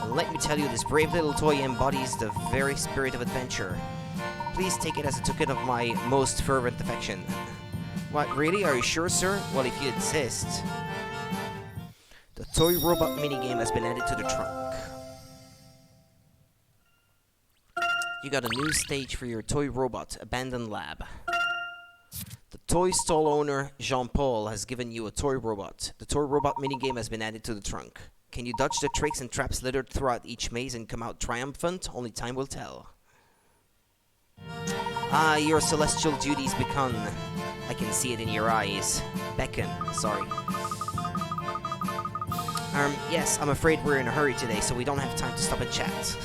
And let me tell you, this brave little toy embodies the very spirit of adventure. Please take it as a token of my most fervent affection. What, really? Are you sure, sir? Well, if you insist. The toy robot minigame has been added to the trunk. You got a new stage for your toy robot, Abandoned Lab. The toy stall owner, Jean-Paul, has given you a toy robot. The toy robot minigame has been added to the trunk. Can you dodge the tricks and traps littered throughout each maze and come out triumphant? Only time will tell. Ah, your celestial duties beckon. I can see it in your eyes. Beckon, sorry. Yes, I'm afraid we're in a hurry today, so we don't have time to stop and chat.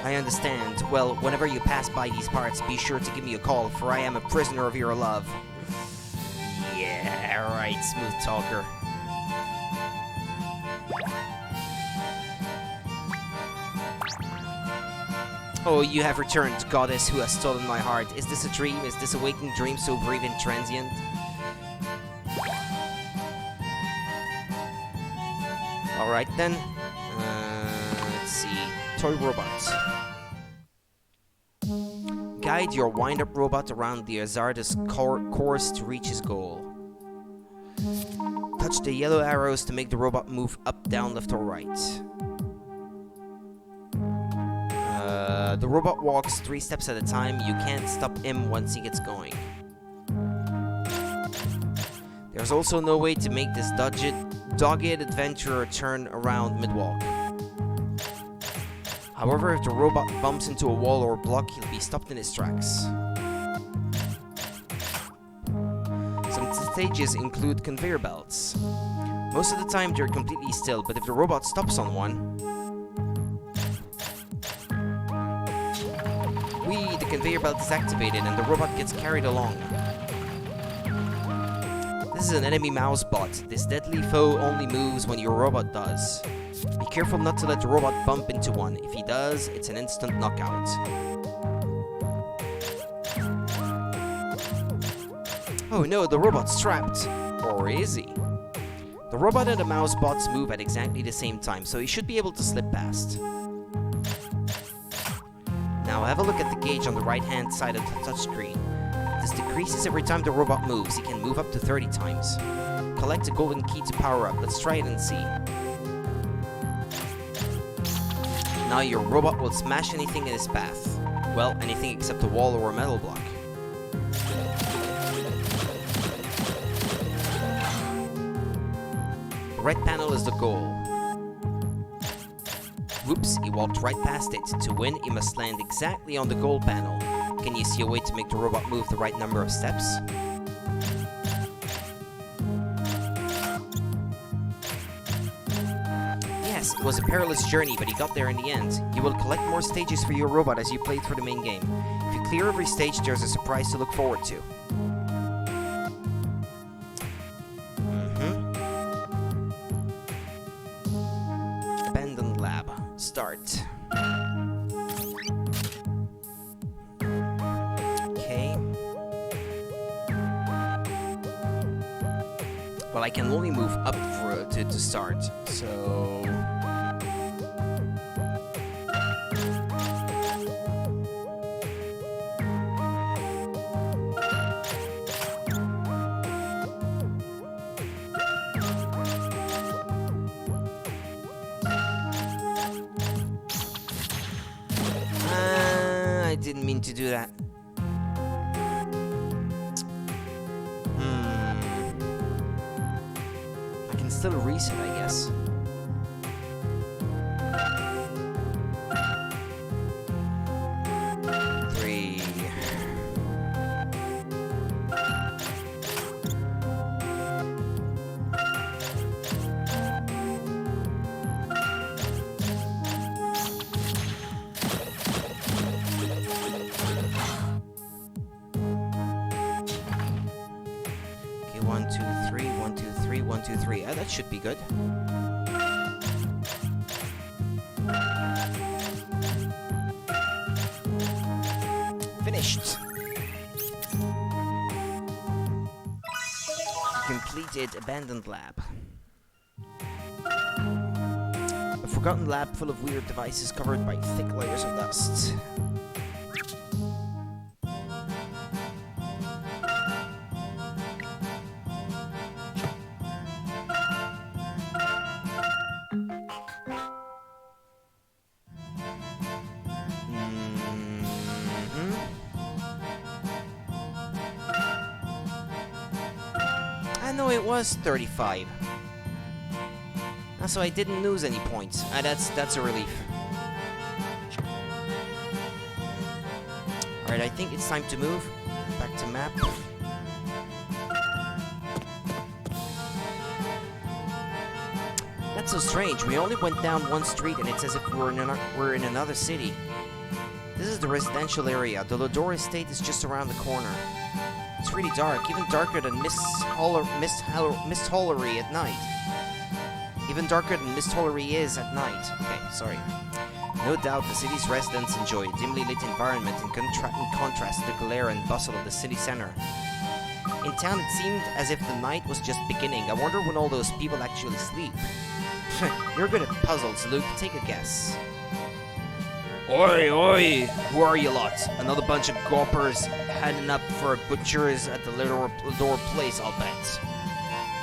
I understand. Well, whenever you pass by these parts, be sure to give me a call, for I am a prisoner of your love. Yeah, right, smooth talker. Oh, you have returned, goddess who has stolen my heart. Is this a dream? Is this a waking dream so brief and transient? Alright then. Let's see. Toy robots. Guide your wind-up robot around the hazardous course to reach his goal. Touch the yellow arrows to make the robot move up, down, left, or right. The robot walks 3 steps at a time. You can't stop him once he gets going. There's also no way to make this dogged adventurer turn around mid-walk. However, if the robot bumps into a wall or block, he'll be stopped in his tracks. Some stages include conveyor belts. Most of the time they're completely still, but if the robot stops on one, the conveyor belt is activated and the robot gets carried along. This is an enemy mouse bot. This deadly foe only moves when your robot does. Be careful not to let the robot bump into one. If he does, it's an instant knockout. Oh no, the robot's trapped. Or is he? The robot and the mouse bots move at exactly the same time, so he should be able to slip past. Now have a look at the gauge on the right-hand side of the touchscreen. This decreases every time the robot moves. He can move up to 30 times. Collect a golden key to power up. Let's try it and see. Now your robot will smash anything in his path. Well, anything except a wall or a metal block. The red panel is the goal. Whoops, he walked right past it. To win, he must land exactly on the goal panel. Can you see a way to make the robot move the right number of steps? Yes, it was a perilous journey, but he got there in the end. You will collect more stages for your robot as you play through the main game. If you clear every stage, there's a surprise to look forward to. Abandoned lab. Start. Well, I can only move up to start, so... I didn't mean to do that. Still reset, I guess. Three. Okay, 1, 2, 3, 1, 2, 3, 1, 2, 3. That should be good. Finished. Completed abandoned lab. A forgotten lab full of weird devices covered by thick layers of dust. No, it was 35. So I didn't lose any points. That's a relief. Alright, I think it's time to move. Back to map. That's so strange. We only went down one street and it's as if we're in another city. This is the residential area. The Lodor estate is just around the corner. It's really dark, even darker than Mist Hollery at night. Even darker than Mist Hollery is at night. Okay, sorry. No doubt the city's residents enjoy a dimly lit environment in contrast to the glare and bustle of the city center. In town, it seemed as if the night was just beginning. I wonder when all those people actually sleep. You're good at puzzles, Luke. Take a guess. Oi, oi! Who are you lot? Another bunch of gawpers heading up for a butcher's at the Lodor place, I'll bet.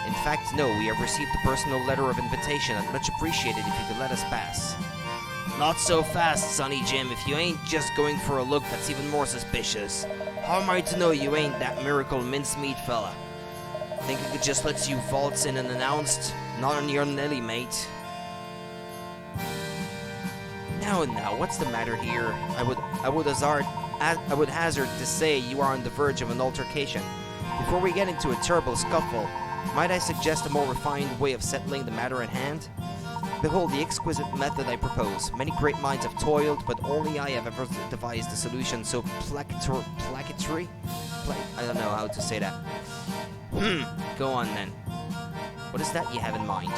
In fact, no, we have received a personal letter of invitation and much appreciated if you could let us pass. Not so fast, Sonny Jim. If you ain't just going for a look, that's even more suspicious. How am I to know you ain't that miracle mincemeat fella? Think I could just let you waltz in unannounced? Not on your Nelly, mate. Now, what's the matter here? I would hazard to say you are on the verge of an altercation. Before we get into a terrible scuffle, might I suggest a more refined way of settling the matter at hand? Behold the exquisite method I propose. Many great minds have toiled, but only I have ever devised a solution so placatory? I don't know how to say that. Go on then. What is that you have in mind?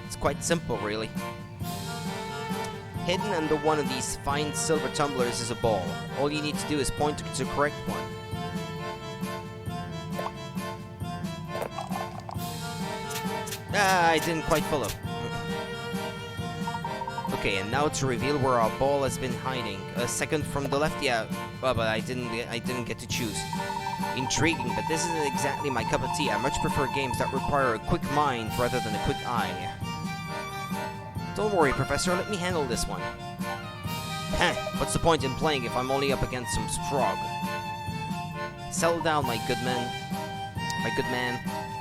It's quite simple, really. Hidden under one of these fine silver tumblers is a ball. All you need to do is point to the correct one. I didn't quite follow. Okay, and now to reveal where our ball has been hiding. A second from the left, yeah. Well, but I didn't get to choose. Intriguing, but this isn't exactly my cup of tea. I much prefer games that require a quick mind rather than a quick eye. Don't worry, Professor. Let me handle this one. Heh, what's the point in playing if I'm only up against some frog? Settle down, my good man.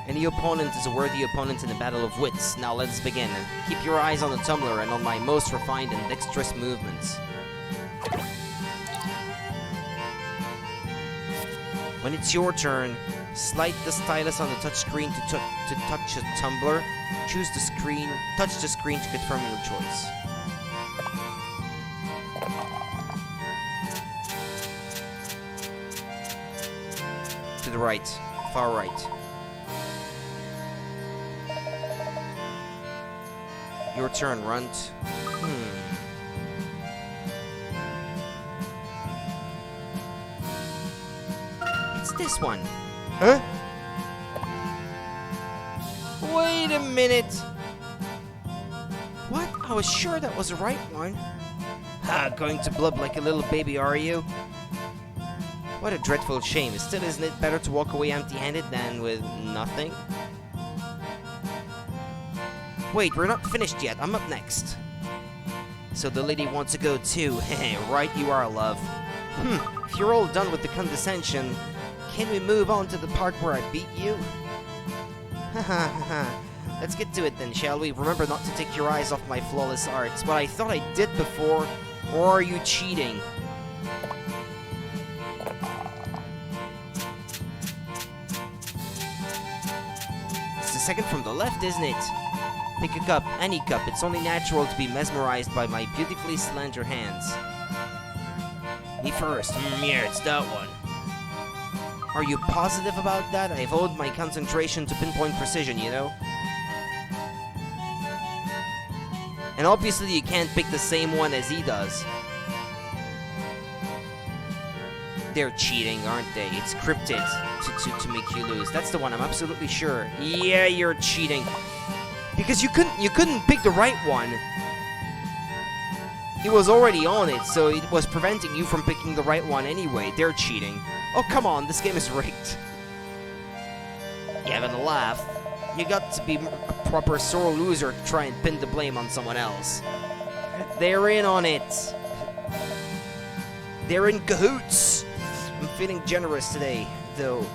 Any opponent is a worthy opponent in a battle of wits. Now let's begin. Keep your eyes on the tumbler and on my most refined and dexterous movements. When it's your turn, slide the stylus on the touchscreen to touch a tumbler. Choose the screen, touch the screen to confirm your choice. To the right, far right. Your turn, Runt. It's this one. Huh? Wait a minute. What? I was sure that was the right one. Going to blub like a little baby, are you? What a dreadful shame. Still, isn't it better to walk away empty-handed than with nothing? Wait, we're not finished yet. I'm up next. So the lady wants to go too. Right you are, love. If you're all done with the condescension, can we move on to the part where I beat you? Let's get to it then, shall we? Remember not to take your eyes off my flawless arts. But I thought I did before. Or are you cheating? It's the second from the left, isn't it? Pick a cup, any cup. It's only natural to be mesmerized by my beautifully slender hands. Me first. Yeah, it's that one. Are you positive about that? I've owed my concentration to pinpoint precision, you know? And obviously you can't pick the same one as he does. They're cheating, aren't they? It's scripted to make you lose. That's the one, I'm absolutely sure. Yeah, you're cheating. Because you couldn't pick the right one. He was already on it, so it was preventing you from picking the right one anyway. They're cheating. Oh, come on, this game is rigged. You having a laugh? You got to be a proper sore loser to try and pin the blame on someone else. They're in on it. They're in cahoots. I'm feeling generous today, though.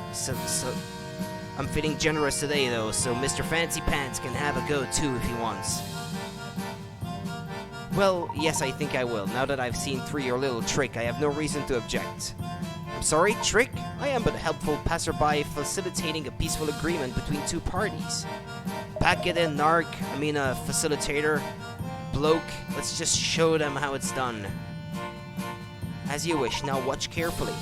I'm feeling generous today, though, so Mr. Fancy Pants can have a go, too, if he wants. Well, yes, I think I will. Now that I've seen through your little trick, I have no reason to object. I'm sorry, trick? I am but a helpful passerby facilitating a peaceful agreement between two parties. Pack it in, narc. I mean, a facilitator. Bloke, let's just show them how it's done. As you wish. Now watch carefully.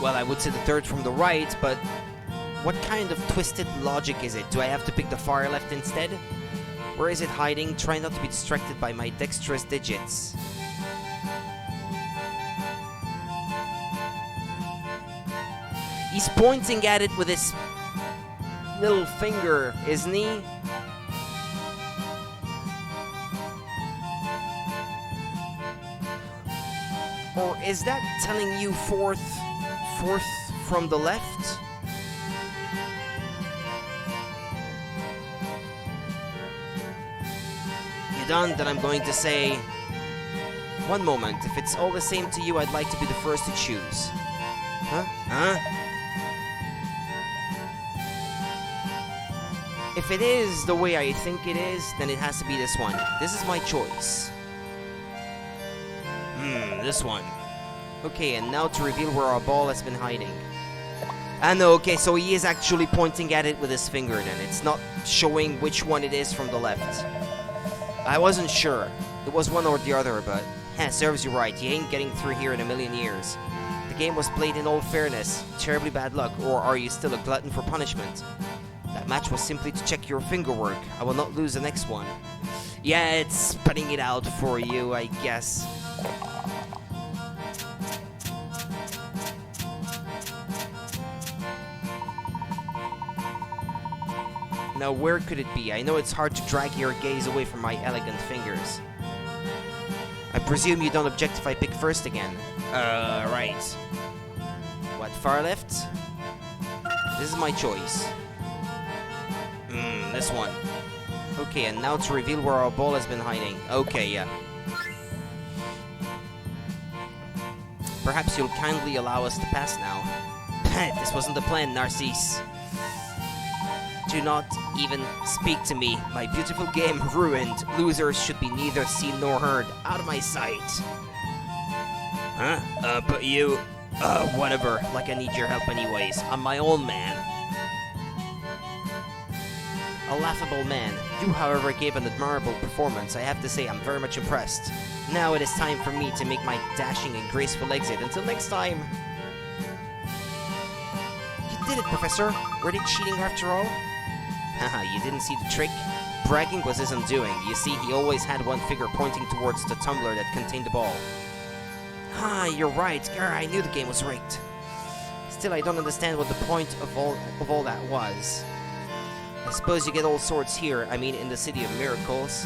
Well, I would say the third from the right, but what kind of twisted logic is it? Do I have to pick the far left instead? Where is it hiding? Try not to be distracted by my dexterous digits. He's pointing at it with his little finger, isn't he? Or is that telling you fourth from the left? You done? Then I'm going to say... One moment. If it's all the same to you, I'd like to be the first to choose. Huh? Huh? If it is the way I think it is, then it has to be this one. This is my choice. This one. Okay, and now to reveal where our ball has been hiding. And okay, so he is actually pointing at it with his finger then. It's not showing which one it is from the left. I wasn't sure. It was one or the other, but... serves you right. You ain't getting through here in a million years. The game was played in all fairness. Terribly bad luck, or are you still a glutton for punishment? That match was simply to check your finger work. I will not lose the next one. Yeah, it's spitting it out for you, I guess. Now, where could it be? I know it's hard to drag your gaze away from my elegant fingers. I presume you don't object if I pick first again. Right. What, far left? This is my choice. This one. Okay, and now to reveal where our ball has been hiding. Okay, yeah. Perhaps you'll kindly allow us to pass now. This wasn't the plan, Narcisse. Do not even speak to me. My beautiful game ruined. Losers should be neither seen nor heard. Out of my sight. Huh? But you... whatever. Like I need your help anyways. I'm my own man. A laughable man. You, however, gave an admirable performance. I have to say I'm very much impressed. Now it is time for me to make my dashing and graceful exit. Until next time. You did it, Professor. Were they cheating after all? Haha, you didn't see the trick? Bragging was his undoing. You see, he always had one finger pointing towards the tumbler that contained the ball. Ah, you're right. Grr, I knew the game was rigged. Still, I don't understand what the point of all that was. I suppose you get all sorts here, I mean in the City of Miracles.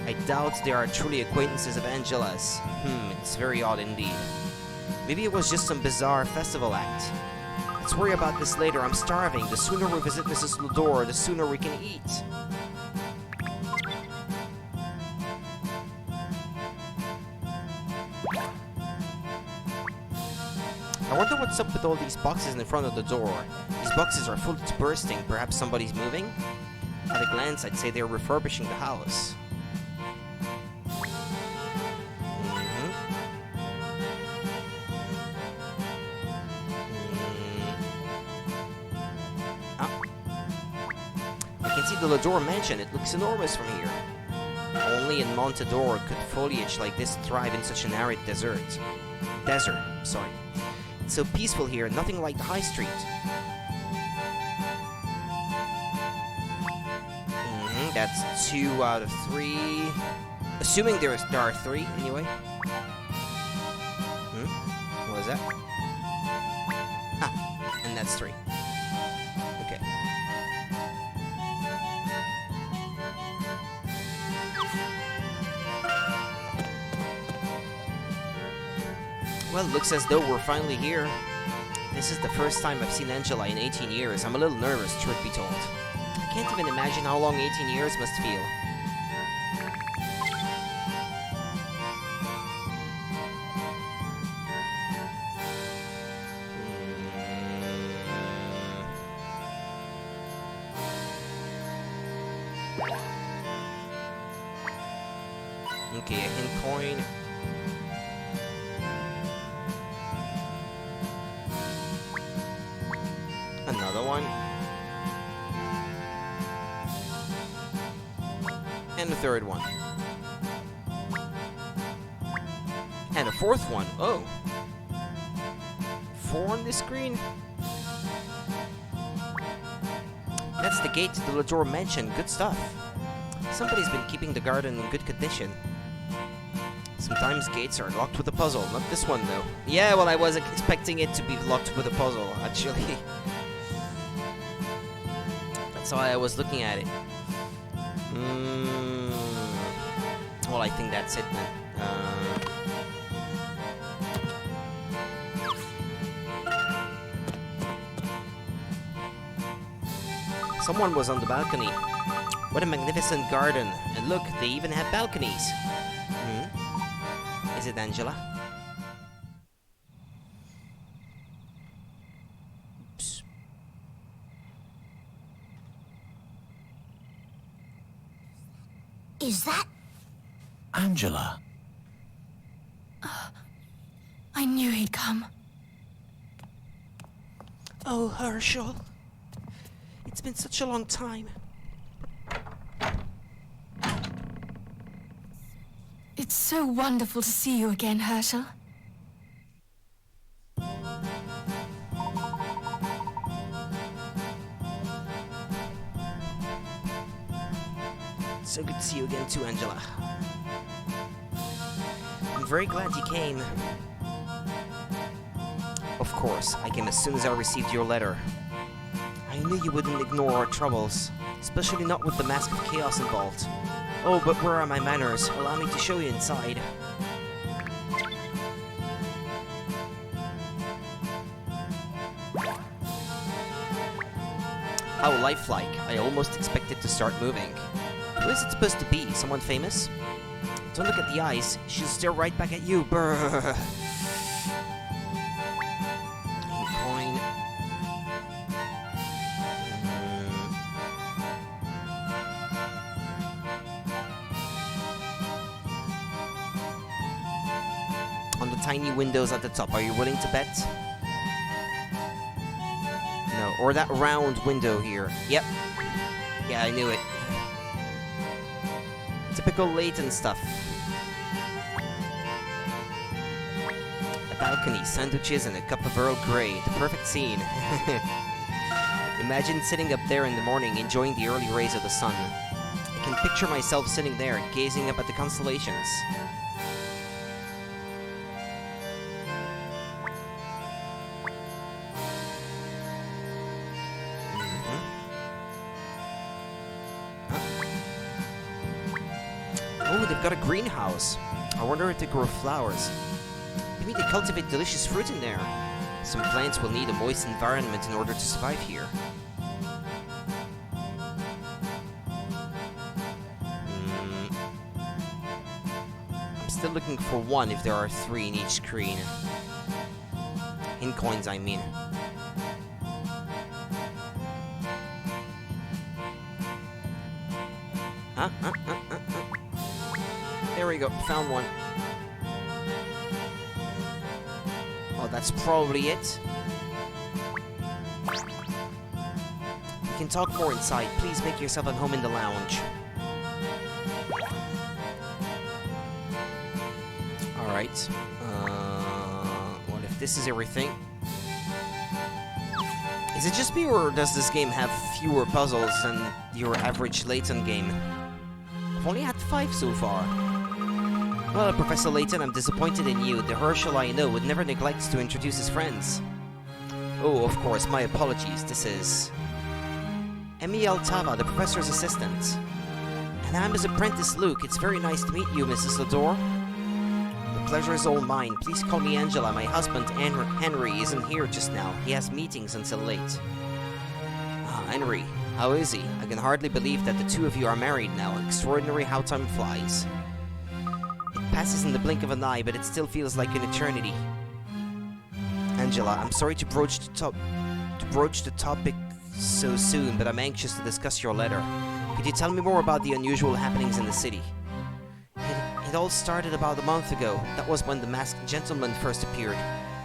I doubt there are truly acquaintances of Angela's. It's very odd indeed. Maybe it was just some bizarre festival act. Let's worry about this later, I'm starving. The sooner we visit Mrs. Lador, the sooner we can eat. I wonder what's up with all these boxes in front of the door. These boxes are full to bursting. Perhaps somebody's moving? At a glance, I'd say they're refurbishing the house. I can see the Lador mansion. It looks enormous from here. Only in Montador could foliage like this thrive in such an arid desert. Sorry. It's so peaceful here, nothing like the high street. That's 2 out of 3. Assuming there are 3, anyway. What was that? Ah, and that's 3. Okay. Well, looks as though we're finally here. This is the first time I've seen Angela in 18 years. I'm a little nervous, truth be told. I can't even imagine how long 18 years must feel. Okay, a hint coin. Another one. And a third one. And a fourth one. Oh. 4 on this screen? That's the gate to the Lador mansion. Good stuff. Somebody's been keeping the garden in good condition. Sometimes gates are locked with a puzzle. Not this one, though. Yeah, well, I was expecting it to be locked with a puzzle, actually. That's why I was looking at it. Well, I think that's it, then. Someone was on the balcony. What a magnificent garden. And look, they even have balconies. Is it Angela? Oops.
Is that...
Angela.
I knew he'd come.
Oh, Herschel. It's been such a long time.
It's so wonderful to see you again, Herschel.
So good to see you again too, Angela. I'm very glad you came. Of course, I came as soon as I received your letter. I knew you wouldn't ignore our troubles, especially not with the Mask of Chaos involved. Oh, but where are my manners? Allow me to show you inside. How lifelike. I almost expected to start moving. Who is it supposed to be? Someone famous? Don't look at the eyes. She'll stare right back at you. Brrr. Coin. On the tiny windows at the top, are you willing to bet? No, or that round window here. Yep. Yeah, I knew it. Typical Layton stuff. A balcony, sandwiches, and a cup of Earl Grey. The perfect scene. Imagine sitting up there in the morning, enjoying the early rays of the sun. I can picture myself sitting there, gazing up at the constellations. Oh, they've got a greenhouse. I wonder if they grow flowers. Maybe they cultivate delicious fruit in there. Some plants will need a moist environment in order to survive here. I'm still looking for one if there are 3 in each screen. In coins, I mean. There we go, found one. Oh, that's probably it. We can talk more inside. Please make yourself at home in the lounge. Alright. What if this is everything? Is it just me, or does this game have fewer puzzles than your average Layton game? I've only had 5 so far. Well, Professor Layton, I'm disappointed in you. The Herschel I know would never neglect to introduce his friends. Oh, of course, my apologies. This is... Emi Altava, the professor's assistant. And I'm his apprentice, Luke. It's very nice to meet you, Mrs. Lador. The pleasure is all mine. Please call me Angela. My husband, Henry, isn't here just now. He has meetings until late. Ah, Henry. How is he? I can hardly believe that the 2 of you are married now. Extraordinary how time flies. It passes in the blink of an eye, but it still feels like an eternity. Angela, I'm sorry to broach the topic so soon, but I'm anxious to discuss your letter. Could you tell me more about the unusual happenings in the city? It all started about a month ago. That was when the masked gentleman first appeared.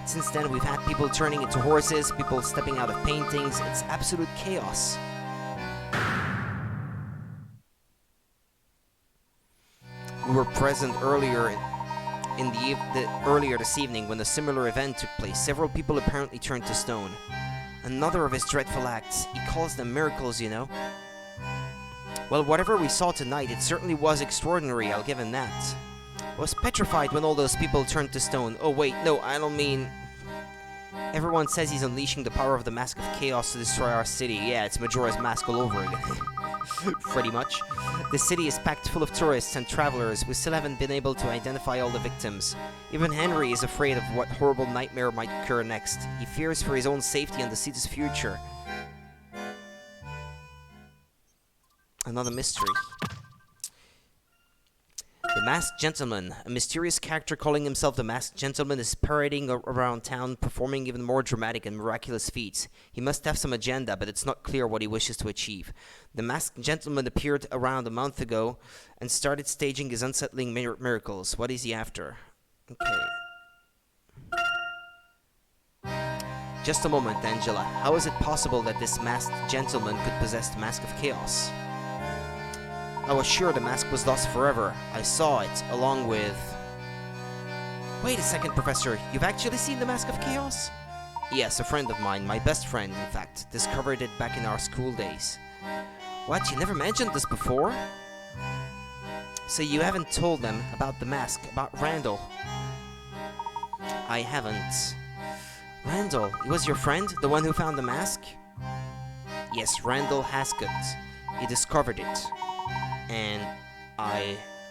Since then, we've had people turning into horses, people stepping out of paintings. It's absolute chaos. We were present earlier this evening when a similar event took place. Several people apparently turned to stone. Another of his dreadful acts. He calls them miracles, you know. Well, whatever we saw tonight, it certainly was extraordinary, I'll give him that. I was petrified when all those people turned to stone. Oh wait, no, I don't mean... Everyone says he's unleashing the power of the Mask of Chaos to destroy our city. Yeah, it's Majora's Mask all over again. Pretty much. The city is packed full of tourists and travelers. We still haven't been able to identify all the victims. Even Henry is afraid of what horrible nightmare might occur next. He fears for his own safety and the city's future. Another mystery. The Masked Gentleman. A mysterious character calling himself the Masked Gentleman is parading around town, performing even more dramatic and miraculous feats. He must have some agenda, but it's not clear what he wishes to achieve. The Masked Gentleman appeared around a month ago and started staging his unsettling miracles. What is he after? Okay. Just a moment, Angela. How is it possible that this Masked Gentleman could possess the Mask of Chaos? I was sure the mask was lost forever. I saw it, along with... Wait a second, Professor. You've actually seen the Mask of Chaos? Yes, a friend of mine, my best friend, in fact, discovered it back in our school days. What? You never mentioned this before? So you haven't told them about the mask, about Randall? I haven't. Randall, he was your friend? The one who found the mask? Yes, Randall Haskett. He discovered it. And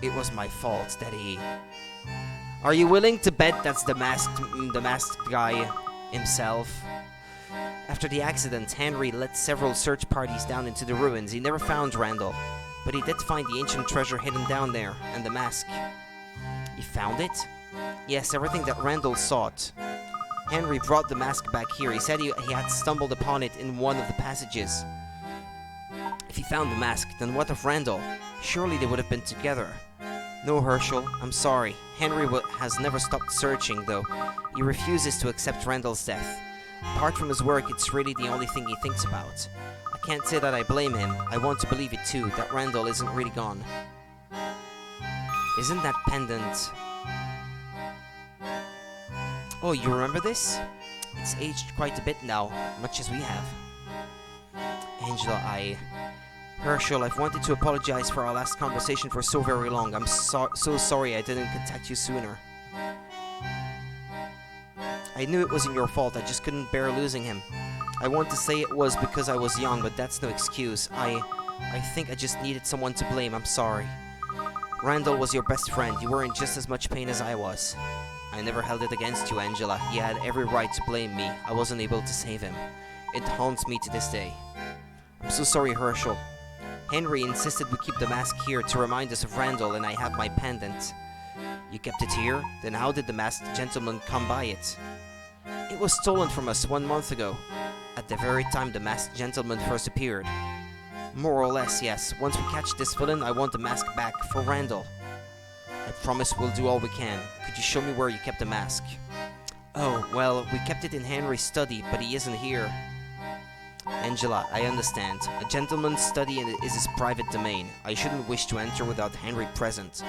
it was my fault that he... Are you willing to bet that's the masked guy himself? After the accident, Henry led several search parties down into the ruins. He never found Randall, but he did find the ancient treasure hidden down there, and the mask. He found it? Yes, everything that Randall sought. Henry brought the mask back here. He said he had stumbled upon it in one of the passages. If he found the mask, then what of Randall? Surely they would have been together. No, Herschel, I'm sorry. Henry has never stopped searching, though. He refuses to accept Randall's death. Apart from his work, it's really the only thing he thinks about. I can't say that I blame him. I want to believe it too, that Randall isn't really gone. Isn't that pendant... Oh, you remember this? It's aged quite a bit now, much as we have. Angela, Herschel, I've wanted to apologize for our last conversation for so very long. I'm so sorry I didn't contact you sooner. I knew it wasn't your fault, I just couldn't bear losing him. I want to say it was because I was young, but that's no excuse. I think I just needed someone to blame, I'm sorry. Randall was your best friend, you were in just as much pain as I was. I never held it against you, Angela. He had every right to blame me. I wasn't able to save him. It haunts me to this day. I'm so sorry, Herschel. Henry insisted we keep the mask here to remind us of Randall, and I have my pendant. You kept it here? Then how did the masked gentleman come by it? It was stolen from us 1 month ago, at the very time the masked gentleman first appeared. More or less, yes. Once we catch this villain, I want the mask back for Randall. I promise we'll do all we can. Could you show me where you kept the mask? Oh, well, we kept it in Henry's study, but he isn't here. Angela, I understand. A gentleman's study is his private domain. I shouldn't wish to enter without Henry present.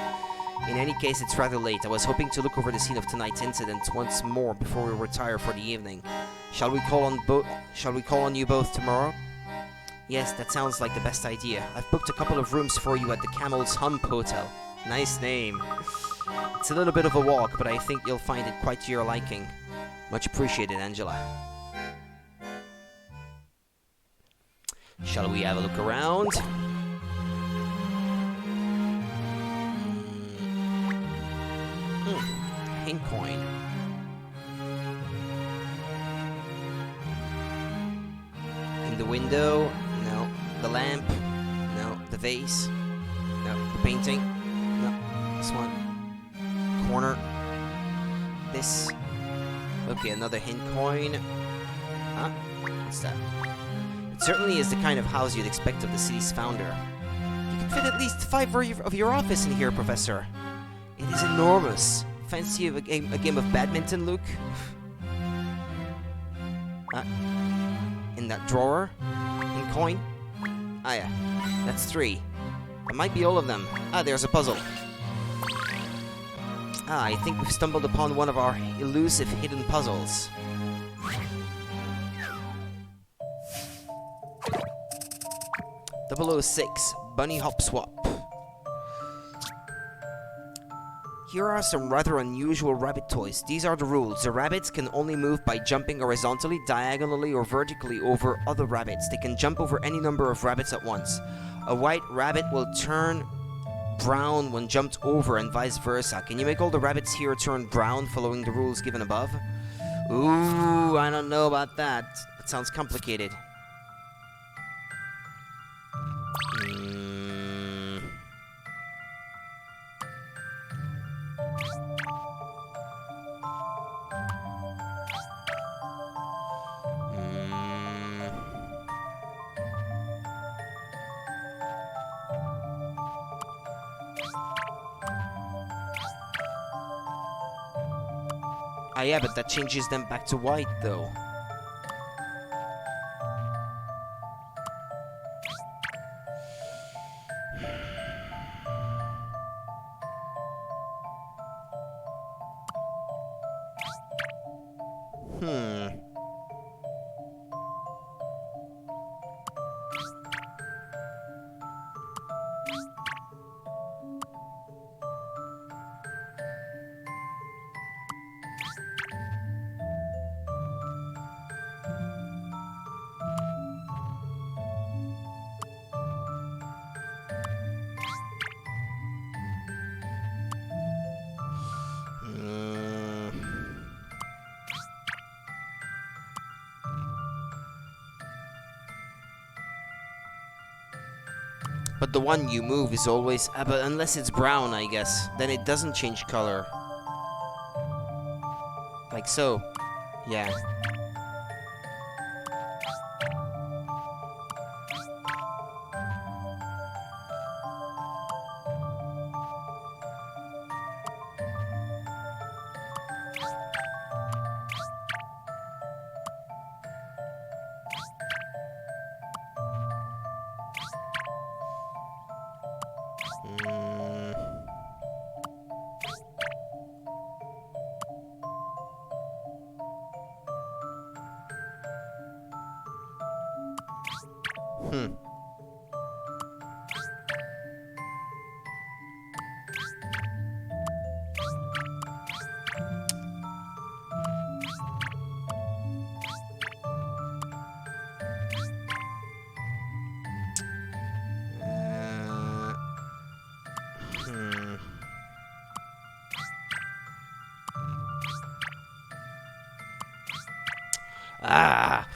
In any case, it's rather late. I was hoping to look over the scene of tonight's incident once more before we retire for the evening. Shall we call on you both tomorrow? Yes, that sounds like the best idea. I've booked a couple of rooms for you at the Camel's Hump Hotel. Nice name. It's a little bit of a walk, but I think you'll find it quite to your liking. Much appreciated, Angela. Shall we have a look around? Hint coin. In the window? No. The lamp? No. The vase? No. The painting? No. This one. Corner. This. Okay, another hint coin. Huh? What's that? It certainly is the kind of house you'd expect of the city's founder. You can fit at least 5 of your office in here, Professor. It is enormous. Fancy a game of badminton, Luke? In that drawer? In coin? Ah, yeah. That's 3. That might be all of them. Ah, there's a puzzle. Ah, I think we've stumbled upon one of our elusive hidden puzzles. .006, Bunny Hop Swap. Here are some rather unusual rabbit toys. These are the rules. The rabbits can only move by jumping horizontally, diagonally, or vertically over other rabbits. They can jump over any number of rabbits at once. A white rabbit will turn brown when jumped over and vice versa. Can you make all the rabbits here turn brown following the rules given above? Ooh, I don't know about that. That sounds complicated. Ah, yeah, but that changes them back to white, though. But the one you move is always... but unless it's brown, I guess. Then it doesn't change color. Like so. Yeah. Ah!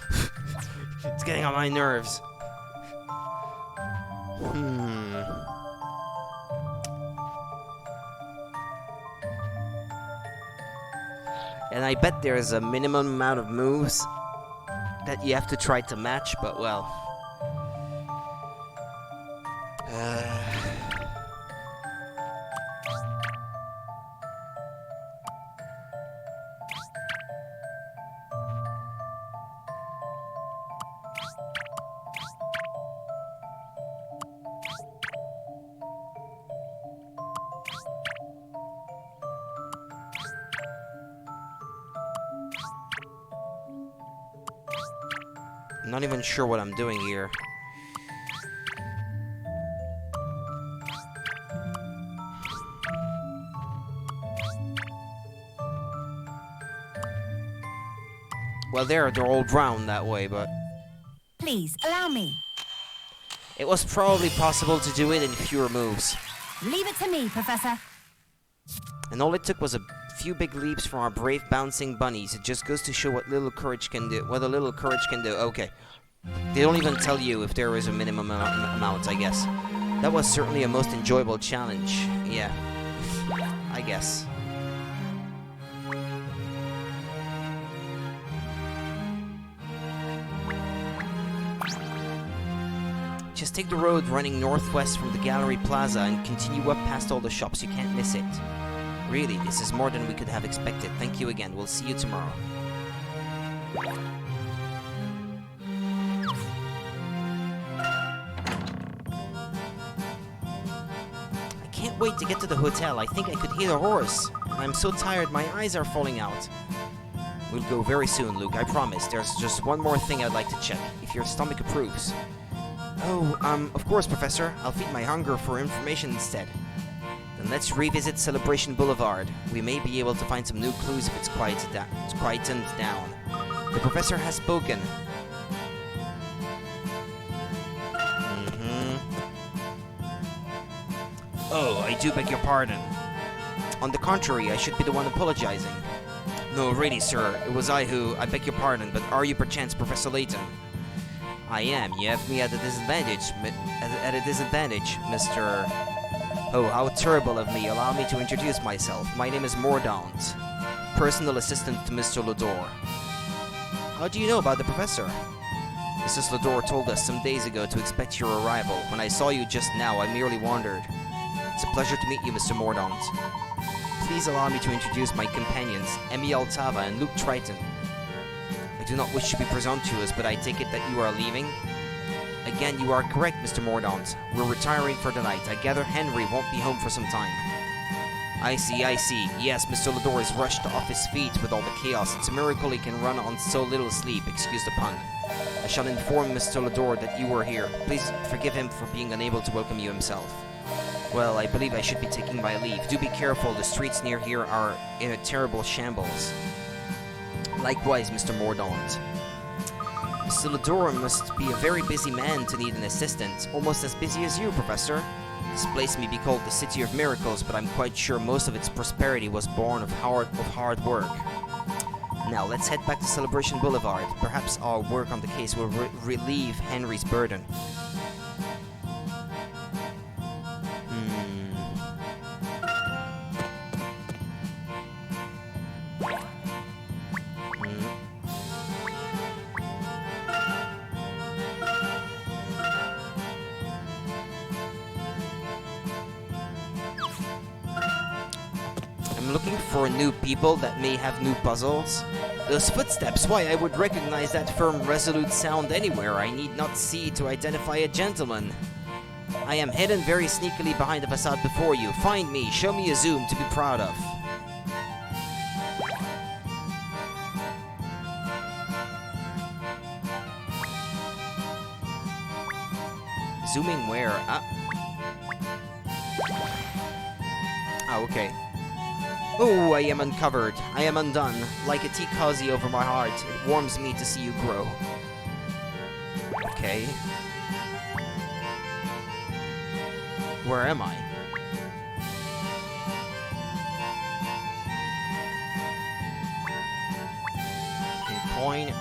It's getting on my nerves. And I bet there's a minimum amount of moves that you have to try to match, but well. I'm not even sure what I'm doing here. Well, they're all brown that way, but...
Please, allow me.
It was probably possible to do it in fewer moves.
Leave it to me, Professor.
And all it took was a few big leaps from our brave bouncing bunnies. It just goes to show what little courage can do. What a little courage can do. Okay. They don't even tell you if there is a minimum amount, I guess. That was certainly a most enjoyable challenge. Yeah. I guess. Just take the road running northwest from the Gallery Plaza and continue up past all the shops. You can't miss it. Really, this is more than we could have expected. Thank you again. We'll see you tomorrow. I can't wait to get to the hotel. I think I could hear a horse. I'm so tired, my eyes are falling out. We'll go very soon, Luke, I promise. There's just one more thing I'd like to check, if your stomach approves. Oh, of course, Professor. I'll feed my hunger for information instead. Then let's revisit Celebration Boulevard. We may be able to find some new clues if it's quietened down. The Professor has spoken. Oh, I do beg your pardon. On the contrary, I should be the one apologizing. No, really, sir. It was I beg your pardon, but are you perchance Professor Layton? I am. You have me at a disadvantage, Mr. Oh, how terrible of me. Allow me to introduce myself. My name is Mordaunt, personal assistant to Mr. Lador. How do you know about the Professor? Mrs. Lador told us some days ago to expect your arrival. When I saw you just now, I merely wondered. It's a pleasure to meet you, Mr. Mordaunt. please allow me to introduce my companions, Emiel Tava and Luke Triton. I do not wish to be presumptuous, but I take it that you are leaving? Again, you are correct, Mr. Mordaunt. We're retiring for the night. I gather Henry won't be home for some time. I see. Yes, Mr. Lador is rushed off his feet with all the chaos. It's a miracle he can run on so little sleep, excuse the pun. I shall inform Mr. Lador that you are here. Please forgive him for being unable to welcome you himself. Well, I believe I should be taking my leave. Do be careful, the streets near here are in a terrible shambles. Likewise, Mr. Mordaunt. Mr. Lador must be a very busy man to need an assistant. Almost as busy as you, Professor. This place may be called the City of Miracles, but I'm quite sure most of its prosperity was born of hard work. Now, let's head back to Celebration Boulevard. Perhaps our work on the case will relieve Henry's burden. I'm looking for new people that may have new puzzles. Those footsteps, why, I would recognize that firm, resolute sound anywhere. I need not see to identify a gentleman. I am hidden very sneakily behind the facade before you. Find me, show me a zoom to be proud of. Zooming where? Oh, okay. Oh, I am uncovered. I am undone. Like a tea cozy over my heart, it warms me to see you grow. Okay. Where am I? Okay, coin.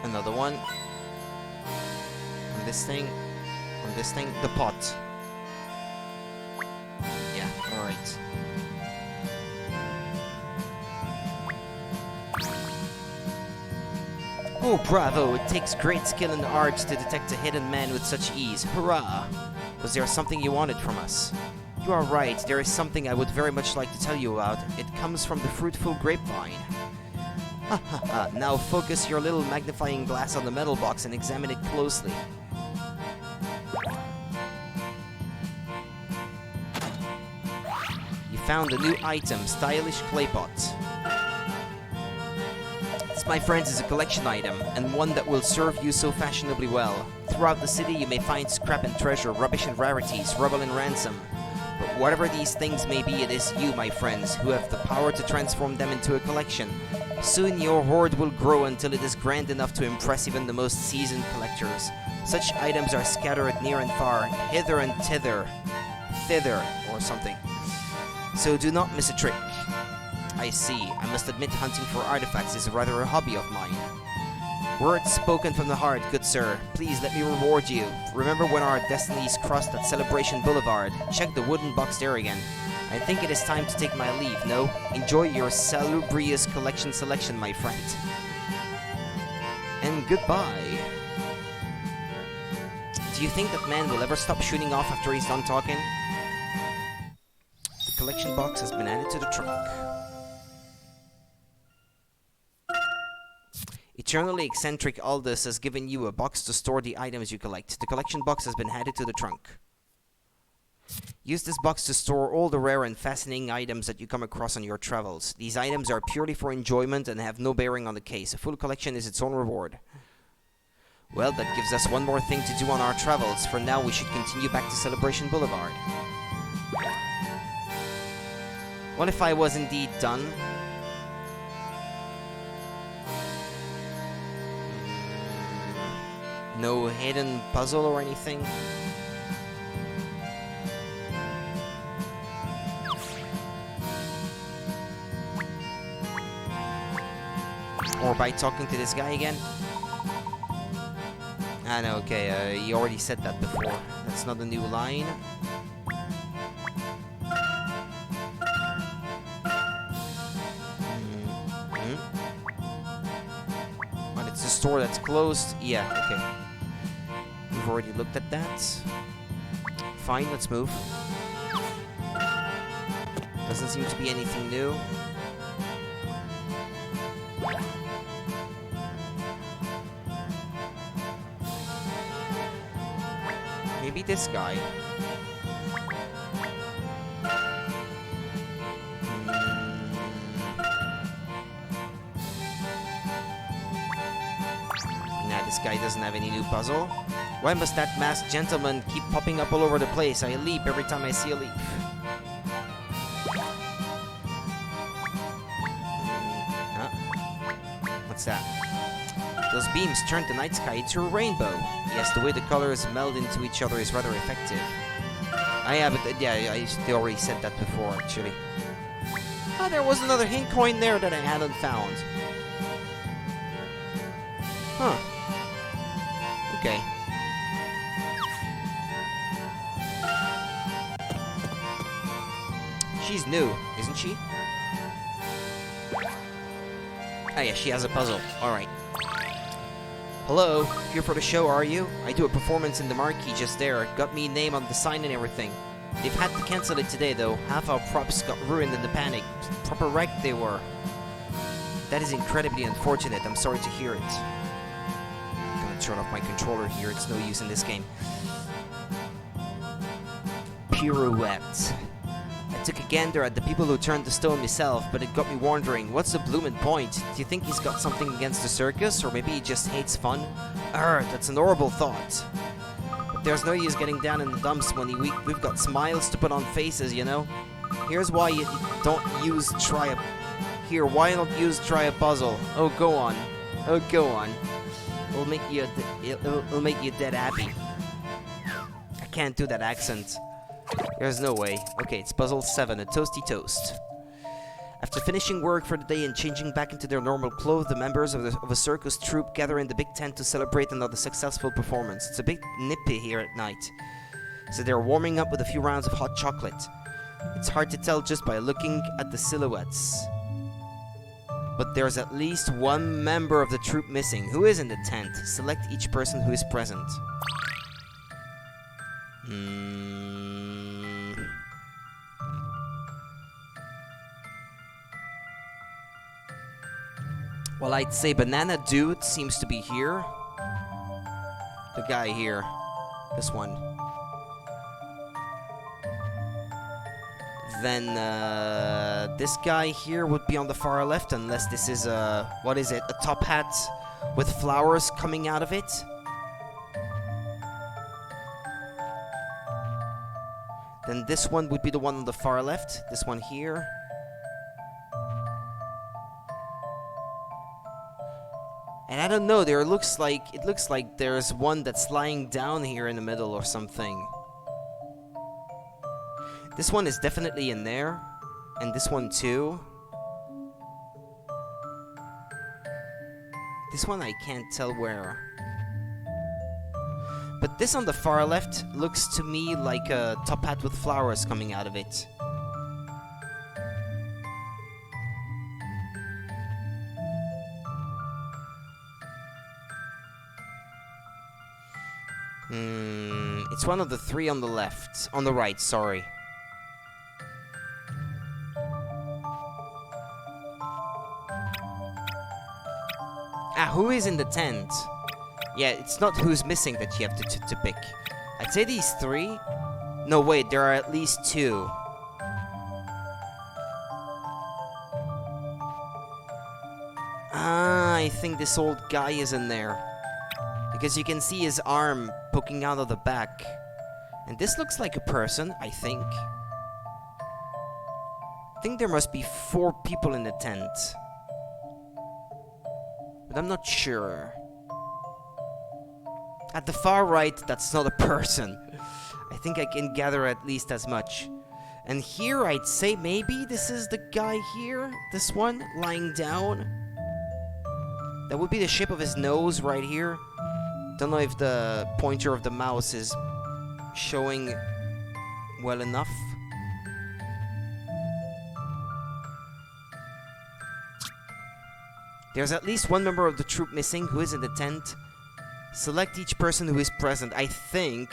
Another one. On this thing, the pot. Yeah, alright. Oh, bravo! It takes great skill and art to detect a hidden man with such ease. Hurrah! Was there something you wanted from us? You are right, there is something I would very much like to tell you about. It comes from the fruitful grapevine. Ha ha ha, now focus your little magnifying glass on the metal box and examine it closely. You found a new item, stylish clay pot. This, my friends, is a collection item, and one that will serve you so fashionably well. Throughout the city you may find scrap and treasure, rubbish and rarities, rubble and ransom. But whatever these things may be, it is you, my friends, who have the power to transform them into a collection. Soon your hoard will grow until it is grand enough to impress even the most seasoned collectors. Such items are scattered near and far, hither and thither, or something. So do not miss a trick. I see. I must admit hunting for artifacts is rather a hobby of mine. Words spoken from the heart, good sir. Please let me reward you. Remember when our destinies crossed at Celebration Boulevard? Check the wooden box there again. I think it is time to take my leave, no? Enjoy your salubrious collection selection, my friend. And goodbye. Do you think that man will ever stop shooting off after he's done talking? The collection box has been added to the trunk. Eternally eccentric Aldous has given you a box to store the items you collect. The collection box has been added to the trunk. Use this box to store all the rare and fascinating items that you come across on your travels. These items are purely for enjoyment and have no bearing on the case. A full collection is its own reward. Well, that gives us one more thing to do on our travels. For now, we should continue back to Celebration Boulevard. What if I was indeed done? No hidden puzzle or anything? Or by talking to this guy again? Ah, no, okay, you already said that before. That's not a new line. But it's a store that's closed? Yeah, okay. we've already looked at that. Fine, let's move. Doesn't seem to be anything new. Maybe this guy. Nah, this guy doesn't have any new puzzle. Why must that masked gentleman keep popping up all over the place? I leap every time I see a leaf. Huh? What's that? Those beams turn the night sky into a rainbow. Yes, the way the colors meld into each other is rather effective. They already said that before, actually. Oh, there was another hint coin there that I hadn't found. Huh. Okay. She's new, isn't she? Oh yeah, she has a puzzle. Alright. Hello, here for the show, are you? I do a performance in the marquee just there. Got me name on the sign and everything. They've had to cancel it today though. Half our props got ruined in the panic. Proper wreck they were. That is incredibly unfortunate. I'm sorry to hear it. I'm gonna turn off my controller here. It's no use in this game. Pirouette. I took a gander at the people who turned the stone myself, but it got me wondering, what's the bloomin' point? Do you think he's got something against the circus, or maybe he just hates fun? That's an horrible thought. But there's no use getting down in the dumps when we've got smiles to put on faces, you know? Here's why you don't use try a puzzle? Oh, go on. Oh, go on. It'll make you dead happy. I can't do that accent. There's no way. Okay, it's puzzle 7, a toasty toast. After finishing work for the day and changing back into their normal clothes, the members of a circus troupe gather in the big tent to celebrate another successful performance. It's a bit nippy here at night, so they're warming up with a few rounds of hot chocolate. It's hard to tell just by looking at the silhouettes. But there's at least one member of the troupe missing. Who is in the tent? Select each person who is present. Well, I'd say Banana Dude seems to be here. The guy here. This one. Then, this guy here would be on the far left, unless this is a... what is it? A top hat with flowers coming out of it? Then this one would be the one on the far left. This one here. And I don't know, it looks like there's one that's lying down here in the middle or something. This one is definitely in there. And this one too. This one I can't tell where. But this on the far left looks to me like a top hat with flowers coming out of it. It's one of the three on the left. On the right, sorry. Who is in the tent? Yeah, it's not who's missing that you have to pick. I'd say these three. No, wait, there are at least two. I think this old guy is in there. Because you can see his arm poking out of the back. And this looks like a person, I think. I think there must be 4 people in the tent. But I'm not sure. At the far right, that's not a person. I think I can gather at least as much. And here, I'd say maybe this is the guy here. This one, lying down. That would be the shape of his nose right here. Don't know if the pointer of the mouse is showing well enough. There's at least one member of the troupe missing who is in the tent. Select each person who is present. I think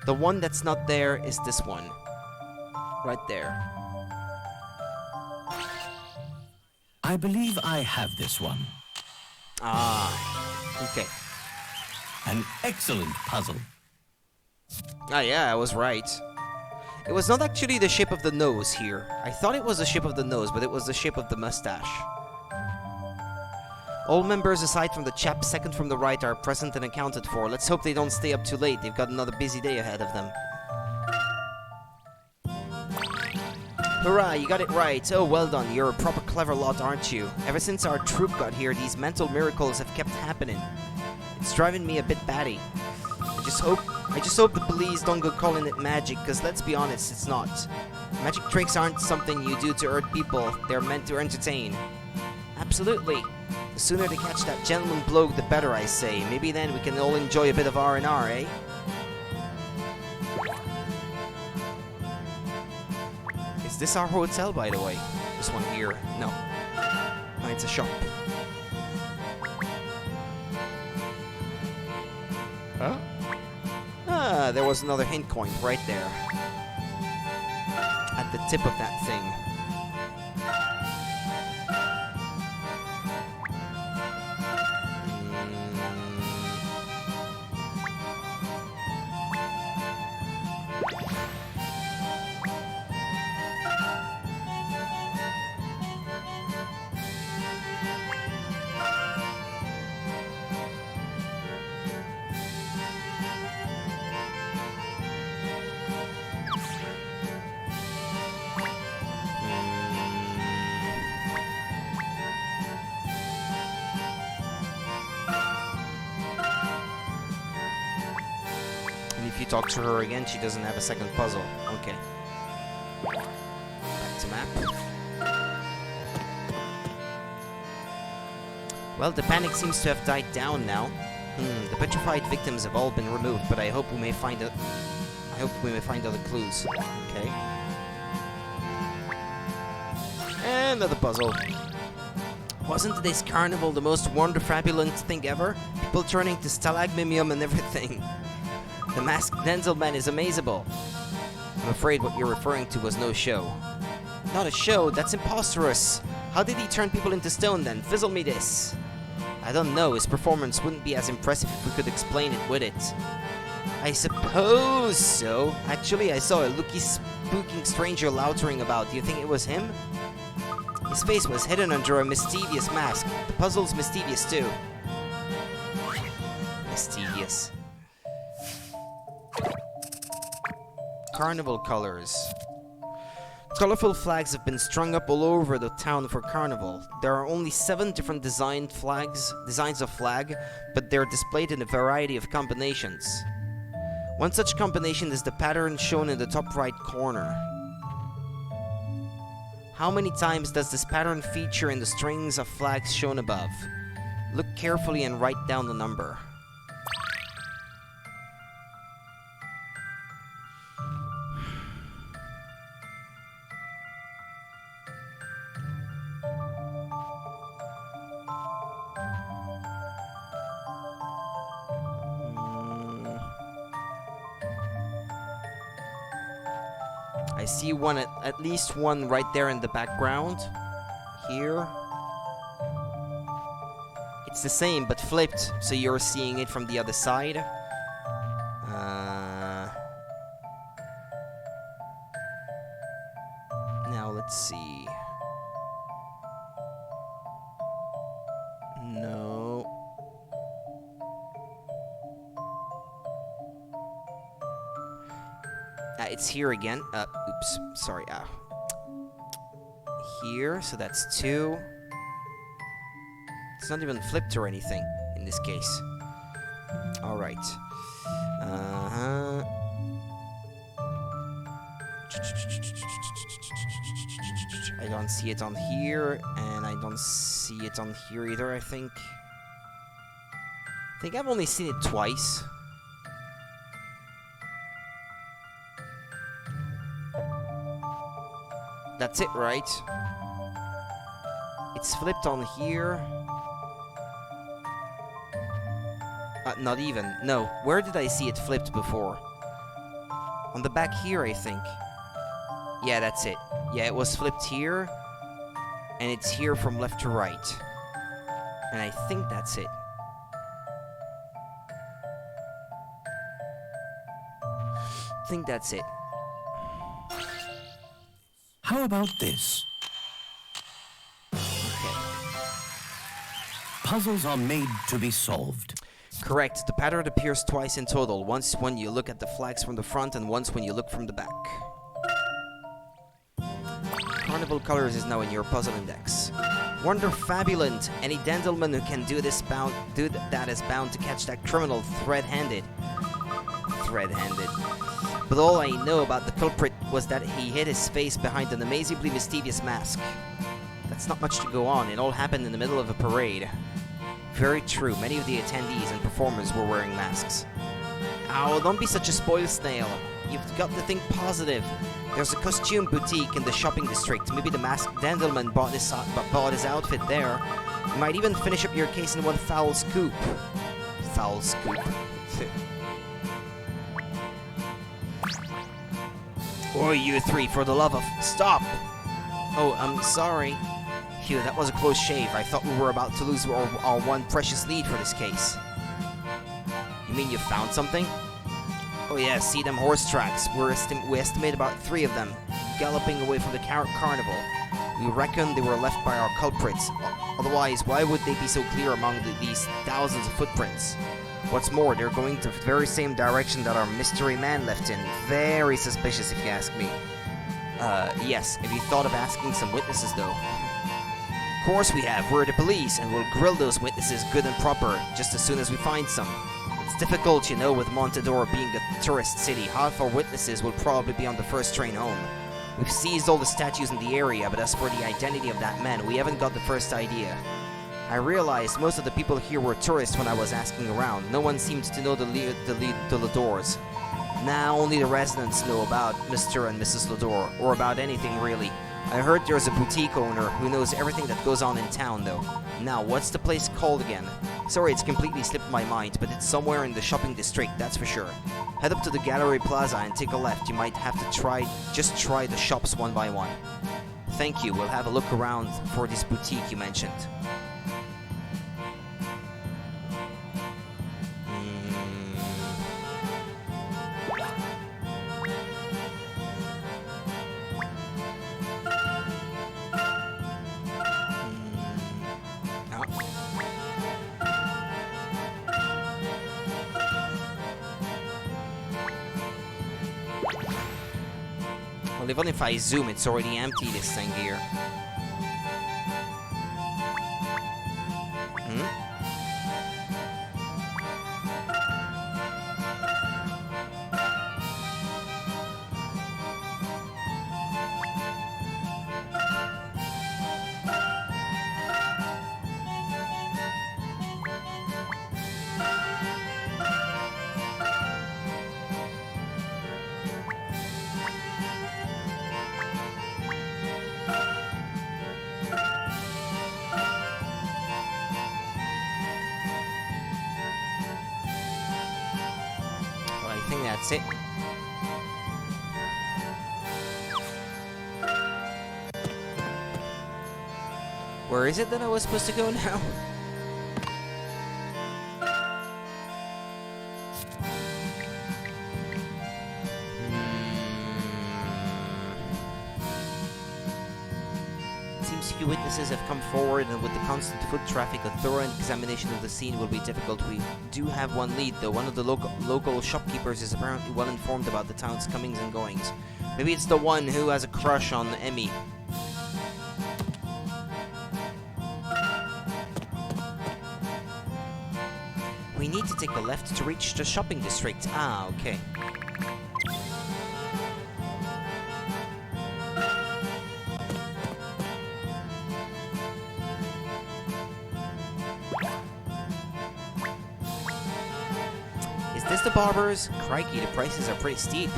the one that's not there is this one. Right there.
I believe I have this one.
Ah. Okay.
An excellent puzzle.
Ah, yeah, I was right. It was not actually the shape of the nose here. I thought it was the shape of the nose, but it was the shape of the mustache. All members aside from the chap second from the right are present and accounted for. Let's hope they don't stay up too late. They've got another busy day ahead of them. Hurrah, you got it right. Oh, well done. You're a proper clever lot, aren't you? Ever since our troop got here, these mental miracles have kept happening. It's driving me a bit batty. I just hope the police don't go calling it magic, because let's be honest, it's not. Magic tricks aren't something you do to hurt people. They're meant to entertain. Absolutely. The sooner they catch that gentleman bloke, the better, I say. Maybe then we can all enjoy a bit of R&R, eh? Is this our hotel, by the way? This one here? No. No, it's a shop. Huh? Ah, there was another hint coin right there. At the tip of that thing. If you talk to her again, she doesn't have a second puzzle. Okay. Back to map. Well, the panic seems to have died down now. The petrified victims have all been removed, but I hope we may find other clues. Okay. And another puzzle. Wasn't this carnival the most wonderfabulous thing ever? People turning to stalagminium and everything. The masked gentleman is amazable. I'm afraid what you're referring to was no show. Not a show? That's imposterous. How did he turn people into stone then? Fizzle me this. I don't know. His performance wouldn't be as impressive if we could explain it, would it? I suppose so. Actually, I saw a looky spooking stranger loutering about. Do you think it was him? His face was hidden under a mischievous mask. The puzzle's mischievous too. Mischievous. Carnival colors. Colorful flags have been strung up all over the town for carnival. There are only 7 different designs of flag, but they're displayed in a variety of combinations. One such combination is the pattern shown in the top right corner. How many times does this pattern feature in the strings of flags shown above? Look carefully and write down the number. I see one, at least one right there in the background. Here. It's the same, but flipped, so you're seeing it from the other side. Now let's see. No. It's here again. Oops. Sorry. Here, so that's 2. It's not even flipped or anything in this case. Alright. I don't see it on here, and I don't see it on here either, I think. I think I've only seen it twice. That's it, right? It's flipped on here. not even. No, where did I see it flipped before? On the back here, I think. Yeah, that's it. Yeah, it was flipped here. And it's here from left to right. And I think that's it. I think that's it.
How about this?
Okay.
Puzzles are made to be solved.
Correct. The pattern appears twice in total. Once when you look at the flags from the front and once when you look from the back. Carnival Colors is now in your puzzle index. Wonderfabulent! Any gentleman who can do that is bound to catch that criminal red-handed. But all I know about the culprit was that he hid his face behind an amazingly mischievous mask. That's not much to go on. It all happened in the middle of a parade. Very true. Many of the attendees and performers were wearing masks. Ow, don't be such a spoil snail. You've got to think positive. There's a costume boutique in the shopping district. Maybe the masked gentleman bought his outfit there. You might even finish up your case in one foul scoop. Foul scoop. Or you three, for the love of... Stop! Oh, I'm sorry. Phew, that was a close shave. I thought we were about to lose our one precious lead for this case. You mean you found something? Oh yeah, see them horse tracks. We estimate about 3 of them, galloping away from the carnival. We reckon they were left by our culprits. Otherwise, why would they be so clear among these thousands of footprints? What's more, they're going to the very same direction that our mystery man left in. Very suspicious, if you ask me. Yes. Have you thought of asking some witnesses, though? Of course we have. We're the police, and we'll grill those witnesses good and proper, just as soon as we find some. It's difficult, you know, with Montador being a tourist city. Half our witnesses will probably be on the first train home. We've seized all the statues in the area, but as for the identity of that man, we haven't got the first idea. I realized most of the people here were tourists when I was asking around. No one seemed to know the Ladors. Now only the residents know about Mr. and Mrs. Lador, or about anything really. I heard there's a boutique owner who knows everything that goes on in town though. Now, what's the place called again? Sorry, it's completely slipped my mind, but it's somewhere in the shopping district, that's for sure. Head up to the Gallery Plaza and take a left. You might have to just try the shops one by one. Thank you, we'll have a look around for this boutique you mentioned. Well, even if I zoom, it's already empty, this thing here. I think that's it. Where is it that I was supposed to go now? Seems few witnesses have come forward, and with the constant foot traffic, a thorough examination of the scene will be difficult. We do have one lead, though. One of the local shopkeepers is apparently well informed about the town's comings and goings. Maybe it's the one who has a crush on Emmy. We need to take a left to reach the shopping district. Ah, okay. Is this the barber's? Crikey, the prices are pretty steep.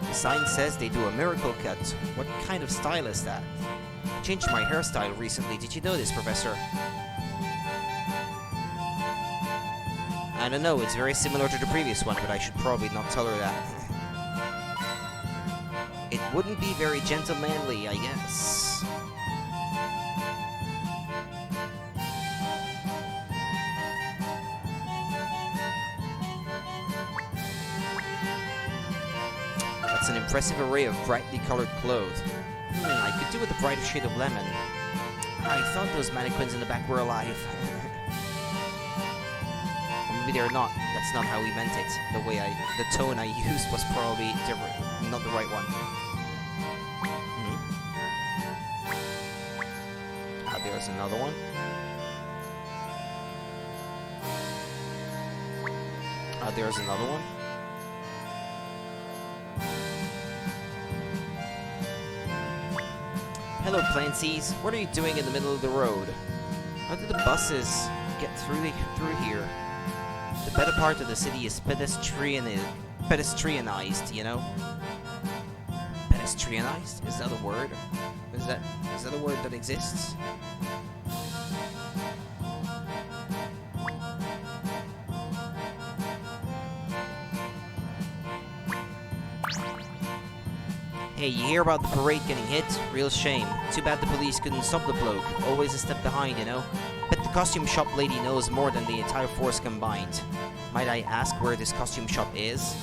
The sign says they do a miracle cut. What kind of style is that? I changed my hairstyle recently. Did you know this, Professor? I don't know, it's very similar to the previous one, but I should probably not tell her that. It wouldn't be very gentlemanly, I guess. That's an impressive array of brightly colored clothes. I could do with a brighter shade of lemon. I thought those mannequins in the back were alive. Maybe they're not. That's not how we meant it. The tone I used was probably different, not the right one. There's another one. There's another one. Hello, Plancies. What are you doing in the middle of the road? How did the buses get through here? The better part of the city is pedestrianized, you know? Pedestrianized? Is that a word? Is that a word that exists? Hey, you hear about the parade getting hit? Real shame. Too bad the police couldn't stop the bloke. Always a step behind, you know? Bet the costume shop lady knows more than the entire force combined. Might I ask where this costume shop is?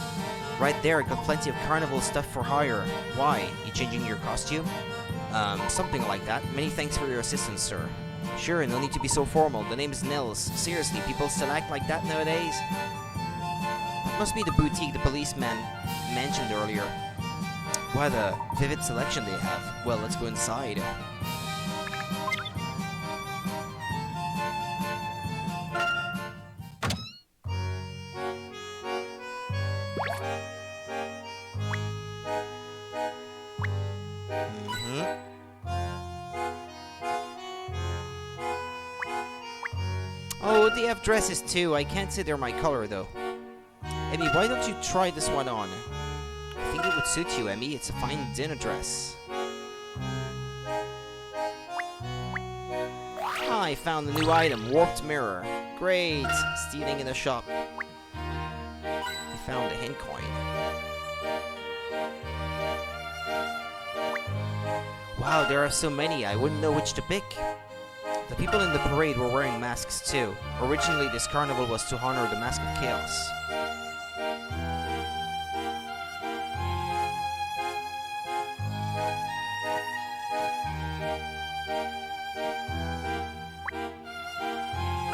Right there, got plenty of carnival stuff for hire. Why? You changing your costume? Something like that. Many thanks for your assistance, sir. Sure, no need to be so formal. The name is Nils. Seriously, people still act like that nowadays? That must be the boutique the policeman mentioned earlier. What a vivid selection they have. Well, let's go inside. Oh, they have dresses too. I can't say they're my color though. Emmy, why don't you try this one on? I think it would suit you, Emmy. It's a fine dinner dress. Ah, I found a new item, warped mirror. Great, stealing in a shop. I found a hint coin. Wow, there are so many, I wouldn't know which to pick. The people in the parade were wearing masks too. Originally, this carnival was to honor the Mask of Chaos.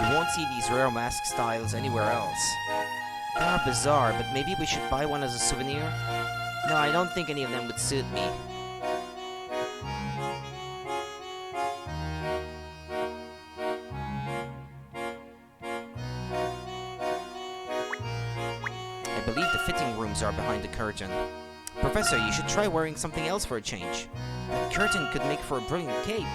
You won't see these rare mask styles anywhere else. They are bizarre, but maybe we should buy one as a souvenir? No, I don't think any of them would suit me. I believe the fitting rooms are behind the curtain. Professor, you should try wearing something else for a change. That curtain could make for a brilliant cape.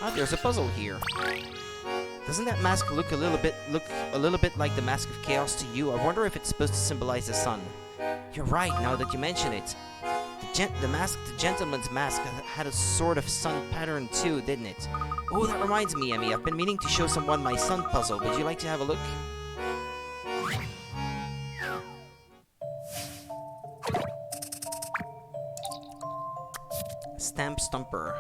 Ah, there's a puzzle here. Doesn't that mask look a little bit like the Mask of Chaos to you? I wonder if it's supposed to symbolize the sun. You're right, now that you mention it. The gentleman's mask had a sort of sun pattern too, didn't it? Oh, that reminds me, Emmy. I've been meaning to show someone my sun puzzle. Would you like to have a look? Stamp Stumper.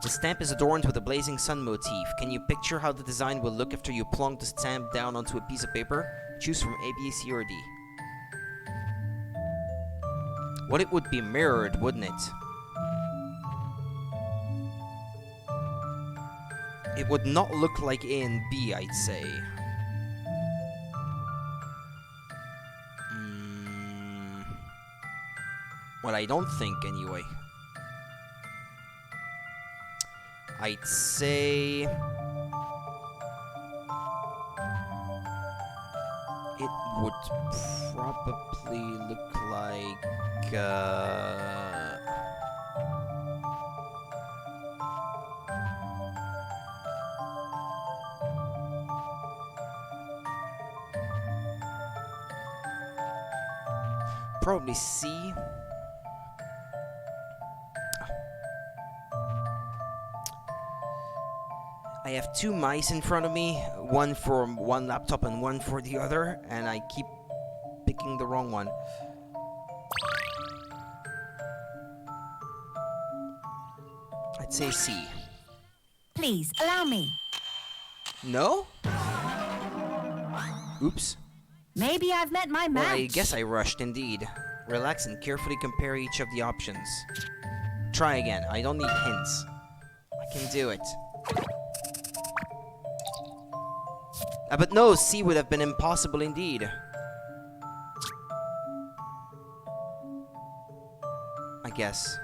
The stamp is adorned with a blazing sun motif. Can you picture how the design will look after you plonk the stamp down onto a piece of paper? Choose from A, B, C, or D. Well, it would be mirrored, wouldn't it? It would not look like A and B, I'd say. Well, I don't think, anyway. I'd say... it would probably look like... Probably C. I have two mice in front of me, one for one laptop and one for the other, and I keep picking the wrong one. I'd say C.
Please, allow me.
No? Oops.
Maybe I've met my match.
Well, I guess I rushed indeed. Relax and carefully compare each of the options. Try again. I don't need hints. I can do it. But no, C would have been impossible indeed. I guess.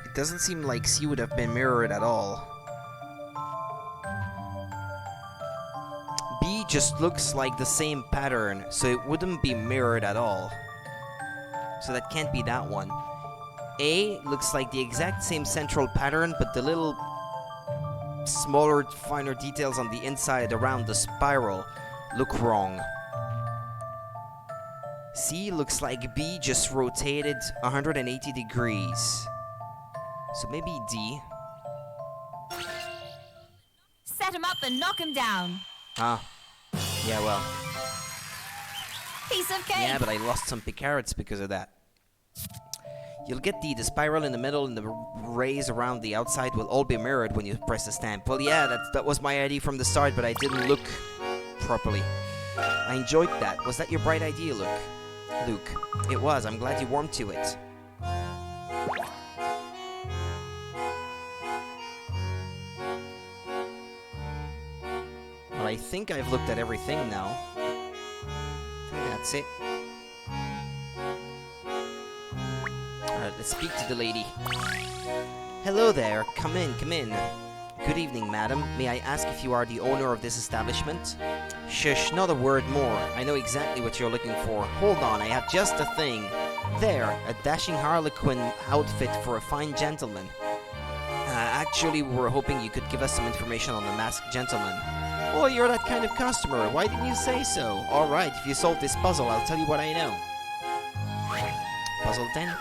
It doesn't seem like C would have been mirrored at all. B just looks like the same pattern, so it wouldn't be mirrored at all. So that can't be that one. A looks like the exact same central pattern, but the little smaller, finer details on the inside around the spiral look wrong. C looks like B just rotated 180 degrees. So maybe D.
Set him up and knock him down.
Ah. Yeah, well.
Piece of cake.
Yeah, but I lost some picarets because of that. You'll get the spiral in the middle and the rays around the outside will all be mirrored when you press the stamp. Well, yeah, that was my idea from the start, but I didn't look properly. I enjoyed that. Was that your bright idea, Luke? Luke. It was. I'm glad you warmed to it. Well, I think I've looked at everything now. I think that's it. Alright, let's speak to the lady. Hello there. Come in, come in. Good evening, madam. May I ask if you are the owner of this establishment? Shush, not a word more. I know exactly what you're looking for. Hold on, I have just the thing. There, a dashing harlequin outfit for a fine gentleman. Actually, we were hoping you could give us some information on the masked gentleman. Oh, you're that kind of customer. Why didn't you say so? Alright, if you solve this puzzle, I'll tell you what I know. Puzzle 10.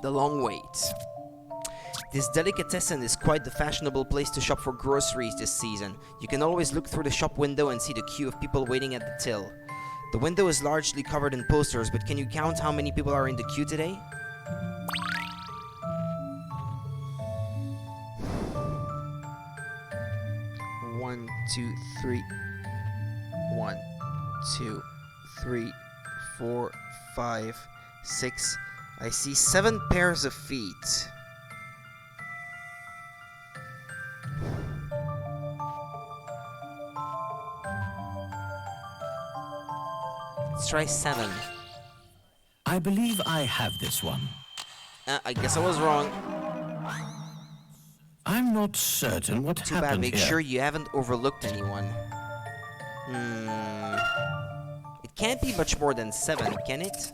The long wait. This delicatessen is quite the fashionable place to shop for groceries this season. You can always look through the shop window and see the queue of people waiting at the till. The window is largely covered in posters, but can you count how many people are in the queue today? One, two, three. 1, 2, 3, 4, 5, 6. I see 7 pairs of feet. Let's try 7.
I believe I have this one.
I guess I was wrong.
I'm not certain what
Too bad.
happened
Make
here.
sure you haven't overlooked anyone. It can't be much more than 7, can it?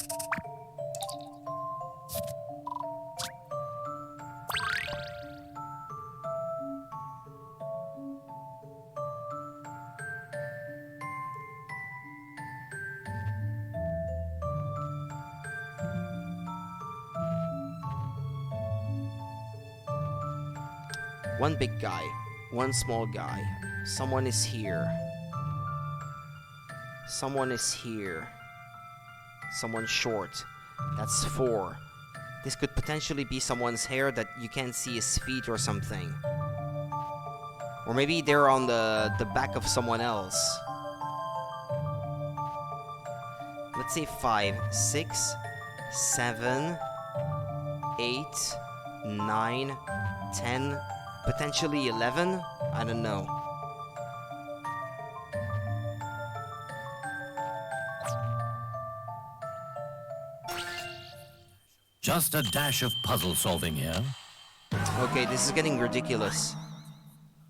One big guy, one small guy. Someone is here. Someone is here. Someone short. That's 4. This could potentially be someone's hair that you can't see his feet or something. Or maybe they're on the back of someone else. Let's say 5, 6, 7, 8, 9, 10, potentially 11? I don't know.
Just a dash of puzzle solving here.
Okay, this is getting ridiculous.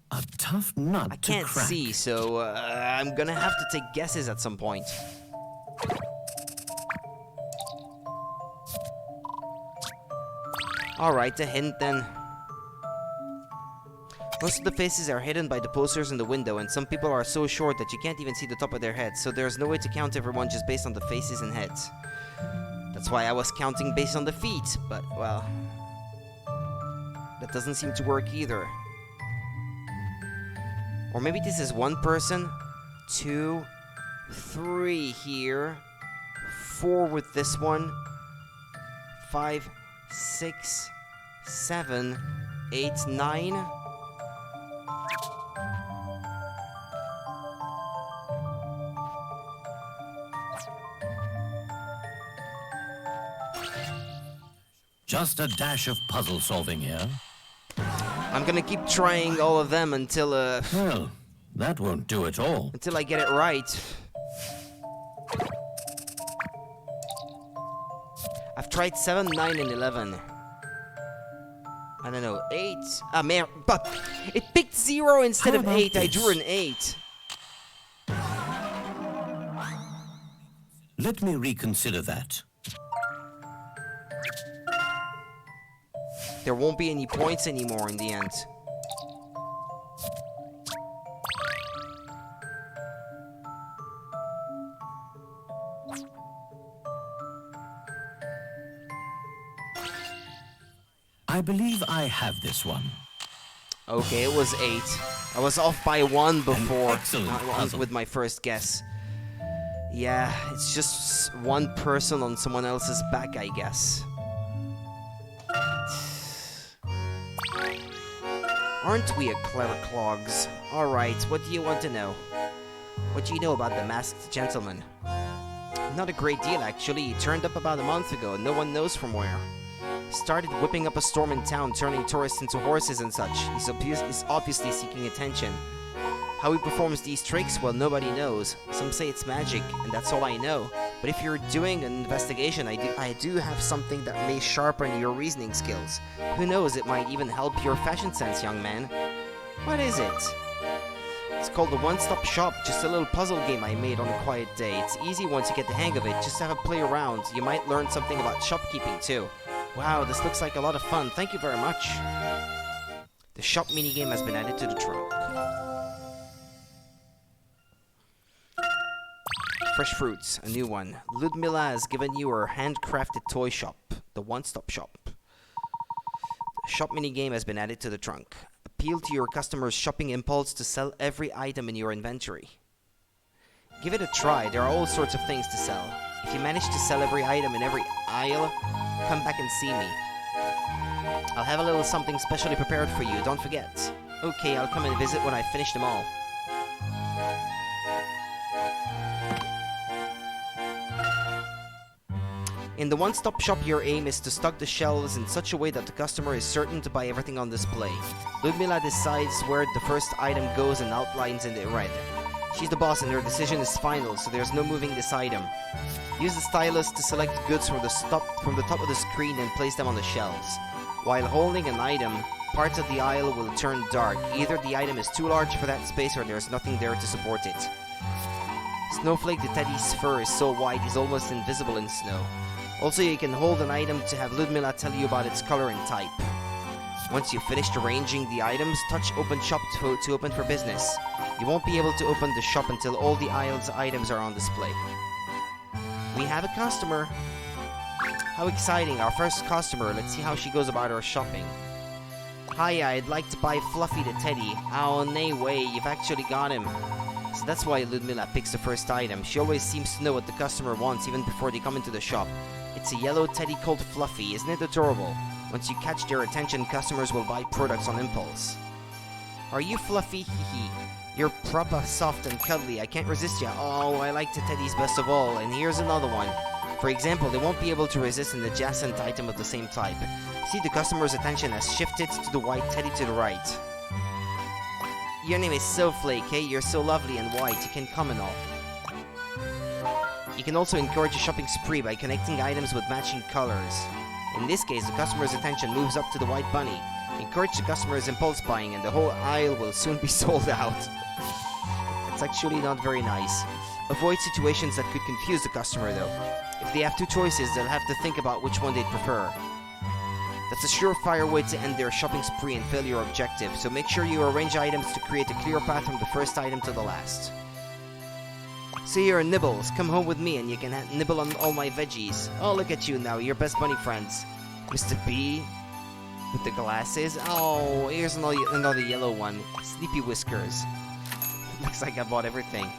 A tough nut
I
to
can't
crack.
see, so I'm gonna have to take guesses at some point. Alright, a hint then. Most of the faces are hidden by the posters in the window, and some people are so short that you can't even see the top of their heads, so there's no way to count everyone just based on the faces and heads. That's why I was counting based on the feet, but, well... that doesn't seem to work either. Or maybe this is one person, 2, 3 here, 4 with this one, 5, 6, 7, 8, 9.
Just a dash of puzzle solving here.
I'm gonna keep trying all of them until
Well, that won't do at all.
until I get it right. I've tried 7, 9, and 11. I don't know, 8. Ah, man, but it picked 0 instead
How
of
about
8. I
this?
drew an 8.
Let me reconsider that.
There won't be any points anymore in the end.
I believe I have this one.
Okay, it was 8. I was off by 1 before
excellent puzzle.
with my first guess. Yeah, it's just one person on someone else's back, I guess. Aren't we a clever clogs? Alright, what do you want to know? What do you know about the masked gentleman? Not a great deal, actually. He turned up about a month ago, no one knows from where. Started whipping up a storm in town, turning tourists into horses and such. He's obviously seeking attention. How he performs these tricks, well, nobody knows. Some say it's magic, and that's all I know. But if you're doing an investigation, I do have something that may sharpen your reasoning skills. Who knows, it might even help your fashion sense, young man. What is it? It's called the One-Stop Shop, just a little puzzle game I made on a quiet day. It's easy once you get the hang of it, just have a play around. You might learn something about shopkeeping, too. Wow, this looks like a lot of fun. Thank you very much. The shop minigame has been added to the trunk. Fresh fruits, a new one. Ludmilla has given you her handcrafted toy shop, the One-Stop Shop. The shop minigame has been added to the trunk. Appeal to your customers' shopping impulse to sell every item in your inventory. Give it a try, there are all sorts of things to sell. If you manage to sell every item in every aisle, come back and see me. I'll have a little something specially prepared for you, don't forget. Okay, I'll come and visit when I finish them all. In the One-Stop Shop, your aim is to stock the shelves in such a way that the customer is certain to buy everything on display. Ludmilla decides where the first item goes and outlines it in red. She's the boss and her decision is final, so there's no moving this item. Use the stylus to select goods from the top of the screen and place them on the shelves. While holding an item, parts of the aisle will turn dark. Either the item is too large for that space or there's nothing there to support it. Snowflake the teddy's fur is so white he's almost invisible in snow. Also, you can hold an item to have Ludmilla tell you about its color and type. Once you've finished arranging the items, touch Open Shop to open for business. You won't be able to open the shop until all the aisle's items are on display. We have a customer. How exciting, our first customer. Let's see how she goes about her shopping. Hi, I'd like to buy Fluffy the teddy. Oh, nay way, you've actually got him. So that's why Ludmilla picks the first item. She always seems to know what the customer wants even before they come into the shop. It's a yellow teddy called Fluffy, isn't it adorable? Once you catch their attention, customers will buy products on impulse. Are you Fluffy? Hehe. You're proper soft and cuddly, I can't resist ya. Oh, I like the teddies best of all, and here's another one. For example, they won't be able to resist an adjacent item of the same type. See, the customer's attention has shifted to the white teddy to the right. Your name is Snowflake, hey? You're so lovely and white, you can come and all. You can also encourage a shopping spree by connecting items with matching colors. In this case, the customer's attention moves up to the white bunny. Encourage the customer's impulse buying and the whole aisle will soon be sold out. It's actually not very nice. Avoid situations that could confuse the customer though. If they have two choices, they'll have to think about which one they'd prefer. That's a surefire way to end their shopping spree and fail your objective, so make sure you arrange items to create a clear path from the first item to the last. So here are Nibbles. Come home with me and you can nibble on all my veggies. Oh, look at you now, your best bunny friends. Mr. B with the glasses. Oh, here's another yellow one. Sleepy Whiskers. Looks like I bought everything.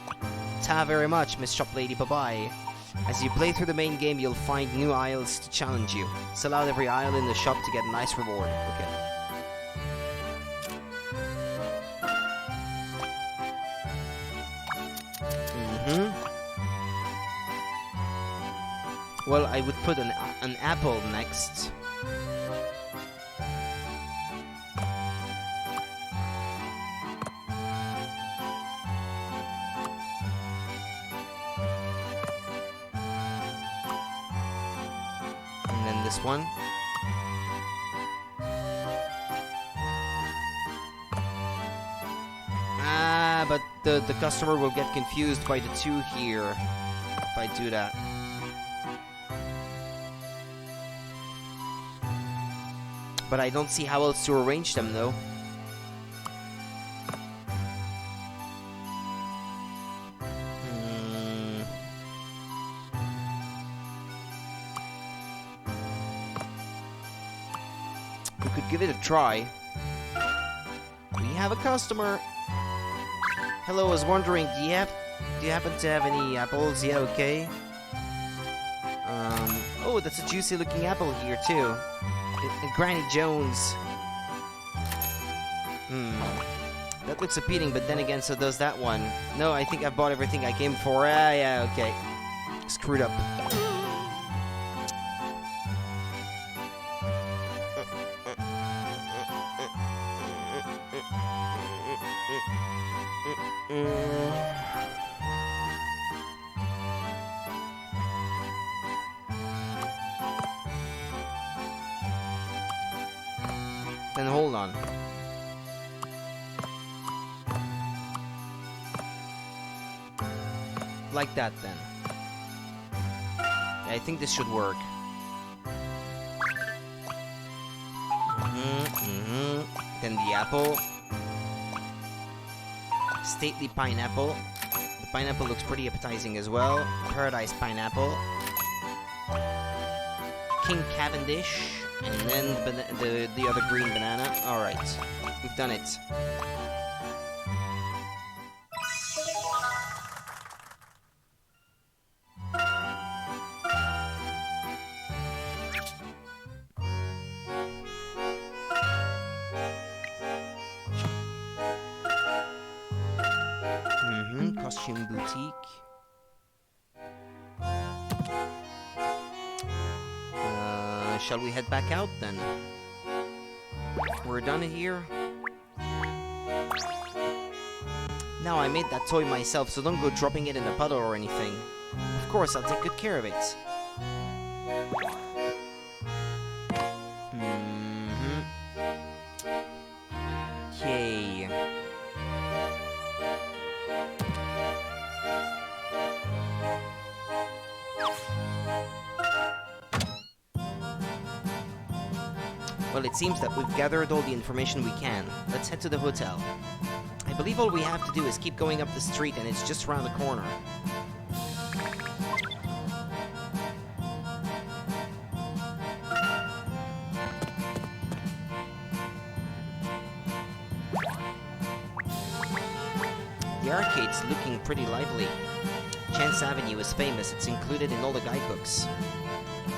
Ta very much, Miss Shop Lady. Bye-bye. As you play through the main game, you'll find new aisles to challenge you. Sell out every aisle in the shop to get a nice reward. Okay. Well, I would put an apple next. And then this one. Ah, but the customer will get confused by the two here if I do that. But I don't see how else to arrange them, though. We could give it a try. We have a customer. Hello, I was wondering, do you happen to have any apples? Yeah, okay. Oh, that's a juicy looking apple here, too. Granny Jones. That looks appealing, but then again, so does that one. No, I think I bought everything I came for. Ah, yeah, okay. Screwed up. Then hold on. Like that, then. Yeah, I think this should work. Then the apple. Stately pineapple. The pineapple looks pretty appetizing as well. Paradise pineapple. King Cavendish. And then the other green banana. Alright. We've done it. Costume boutique. Shall we head back out then? We're done here. Now I made that toy myself, so don't go dropping it in a puddle or anything. Of course, I'll take good care of it. Okay. Well, it seems that we've gathered all the information we can. Let's head to the hotel. I believe all we have to do is keep going up the street and it's just around the corner. The arcade's looking pretty lively. Chance Avenue is famous, it's included in all the guidebooks.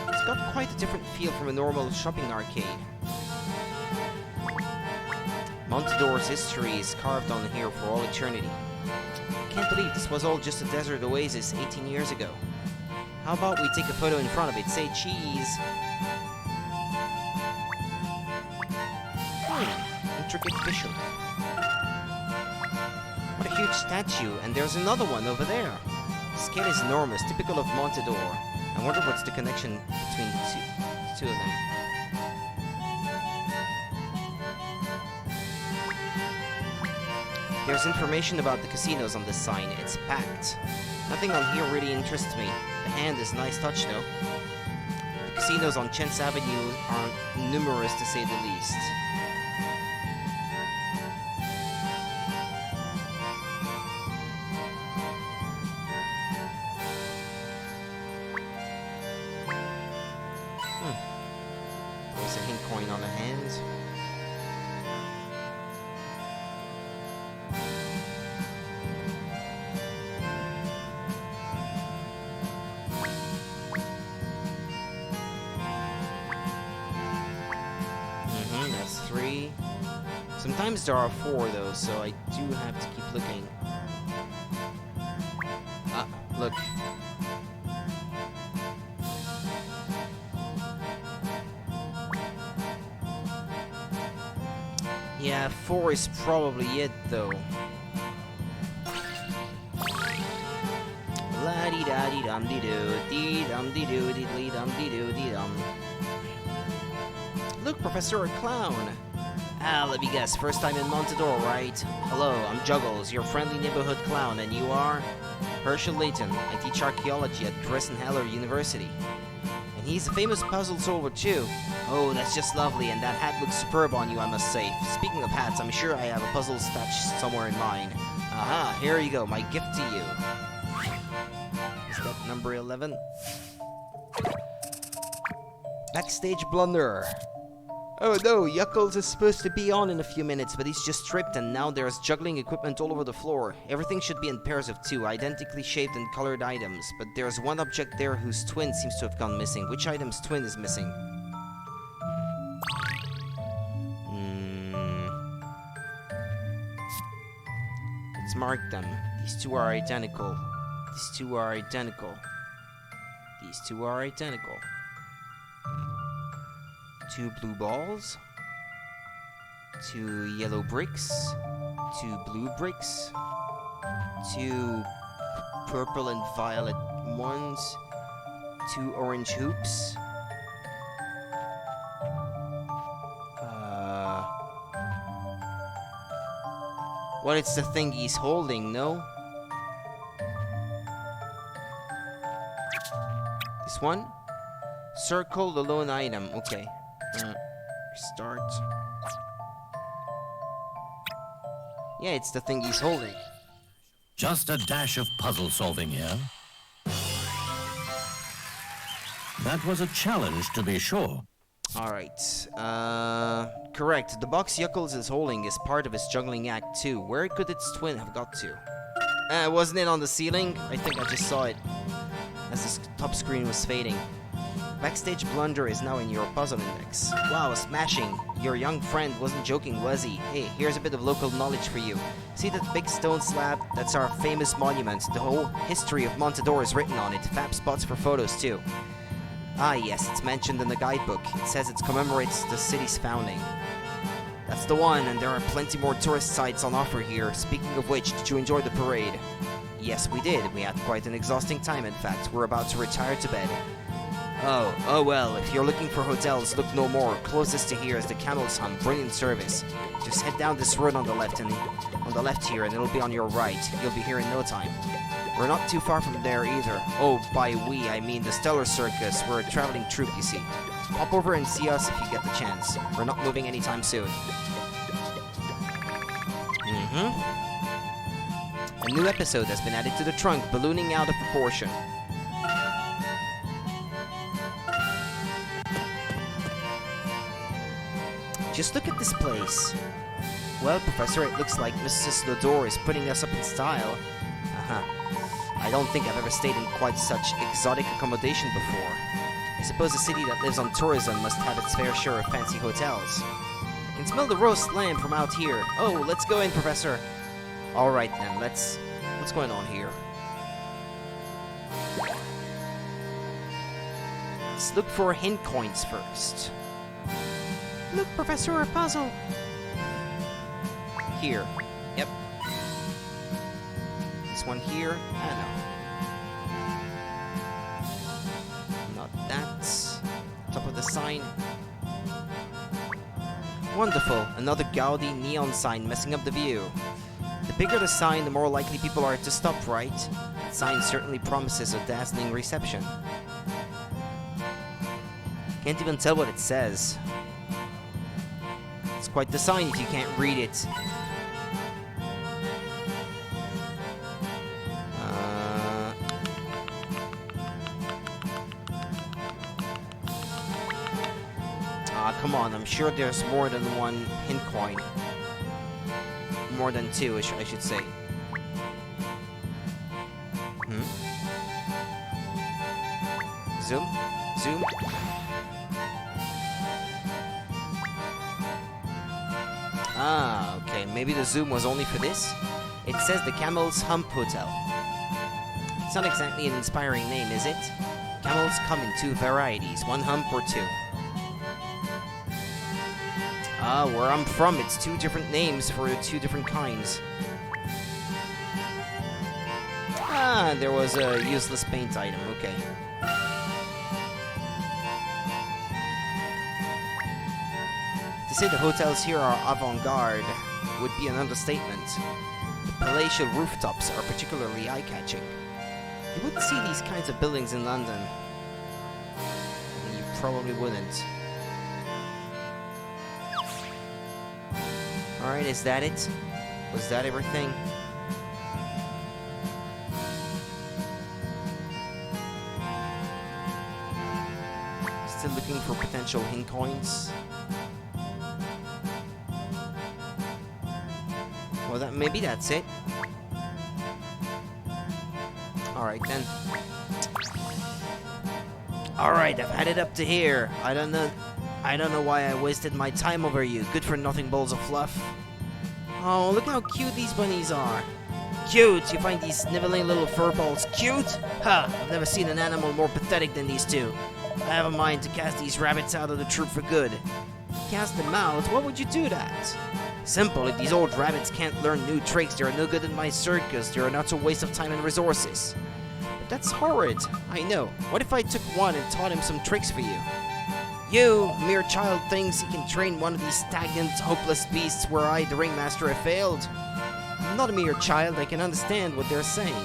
It's got quite a different feel from a normal shopping arcade. Montador's history is carved on here for all eternity. Can't believe this was all just a desert oasis 18 years ago. How about we take a photo in front of it? Say cheese! Intricate bishop. What a huge statue, and there's another one over there. The scale is enormous, typical of Montador. I wonder what's the connection between the 2 of them. There's information about the casinos on this sign. It's packed. Nothing on here really interests me. The hand is a nice touch, though. The casinos on Chance Avenue are numerous, to say the least. There's a hint coin on the hand. That's 3. Sometimes there are 4 though, so I do have to keep looking. Ah, look. Yeah, 4 is probably it though. La dee da dee dum dee doo dee dum dee doo dee dee dum dee doo dee dum. Look, Professor, a clown. Ah, let me guess, first time in Montador, right? Hello, I'm Juggles, your friendly neighborhood clown, and you are? Herschel Layton. I teach archaeology at Heller University. And he's a famous puzzle solver too. Oh, that's just lovely, and that hat looks superb on you, I must say. Speaking of hats, I'm sure I have a puzzle stashed somewhere in mine. Aha, here you go, my gift to you. Is that number 11? Backstage blunder. Oh no, Yuckles is supposed to be on in a few minutes, but he's just tripped and now there's juggling equipment all over the floor. Everything should be in pairs of 2, identically shaped and colored items, but there's one object there whose twin seems to have gone missing. Which item's twin is missing? Let's mark them. These 2 are identical. These 2 are identical. These 2 are identical. 2 blue balls, 2 yellow bricks, 2 blue bricks, 2 purple and violet ones, 2 orange hoops. What is the thing he's holding, no? This one? Circle the lone item, okay. Start. Yeah, it's the thing he's holding.
Just a dash of puzzle solving here. That was a challenge, to be sure.
Alright, correct. The box Yuckles is holding is part of his juggling act too. Where could its twin have got to? Wasn't it on the ceiling? I think I just saw it as this top screen was fading. Backstage blunder is now in your puzzle index. Wow, smashing. Your young friend wasn't joking, was he? Hey, here's a bit of local knowledge for you. See that big stone slab? That's our famous monument. The whole history of Montador is written on it. Fab spots for photos too. Ah yes, it's mentioned in the guidebook. It says it commemorates the city's founding. That's the one, and there are plenty more tourist sites on offer here. Speaking of which, did you enjoy the parade? Yes, we did. We had quite an exhausting time, in fact. We're about to retire to bed. Oh well, if you're looking for hotels, look no more. Closest to here is the Camel's Hump, brilliant service. Just head down this road on the left here, and it'll be on your right. You'll be here in no time. We're not too far from there either. Oh, by we, I mean the Stellar Circus. We're a traveling troupe, you see. Pop over and see us if you get the chance. We're not moving anytime soon. A new episode has been added to the trunk, ballooning out of proportion. Just look at this place. Well, Professor, it looks like Mrs. Lodore is putting us up in style. I don't think I've ever stayed in quite such exotic accommodation before. I suppose a city that lives on tourism must have its fair share of fancy hotels. I can smell the roast lamb from out here. Oh, let's go in, Professor. Alright then, what's going on here? Let's look for hint coins first. Look, Professor, a puzzle. Here. Yep. This one here. No. Not that. Top of the the sign. Wonderful, another gaudy neon sign messing up the view. The bigger the sign, the more likely people are to stop, right? The sign certainly promises a dazzling reception. Can't even tell what it says. It's quite the sign if you can't read it. Come on, I'm sure there's more than one hint coin. More than two, I should say. Zoom? Zoom? Ah, okay, maybe the zoom was only for this? It says the Camel's Hump Hotel. It's not exactly an inspiring name, is it? Camels come in two varieties, one hump or two. Ah, where I'm from, it's two different names for the two different kinds. Ah, there was a useless paint item, okay. To say the hotels here are avant-garde would be an understatement. The palatial rooftops are particularly eye-catching. You wouldn't see these kinds of buildings in London. And you probably wouldn't. Alright, is that it? Was that everything? Still looking for potential hint coins. Well, maybe that's it. Alright then. Alright, I've had it up to here. I don't know why I wasted my time over you. Good for nothing balls of fluff. Oh, look how cute these bunnies are. Cute! You find these sniveling little furballs cute? Ha! I've never seen an animal more pathetic than these two. I have a mind to cast these rabbits out of the troop for good. Cast them out? What would you do that? Simple. If these old rabbits can't learn new tricks, they are no good in my circus. They are an utter waste of time and resources. But that's horrid. I know. What if I took one and taught him some tricks for you? You, mere child, thinks he can train one of these stagnant, hopeless beasts where I, the ringmaster, have failed. I'm not a mere child. I can understand what they're saying.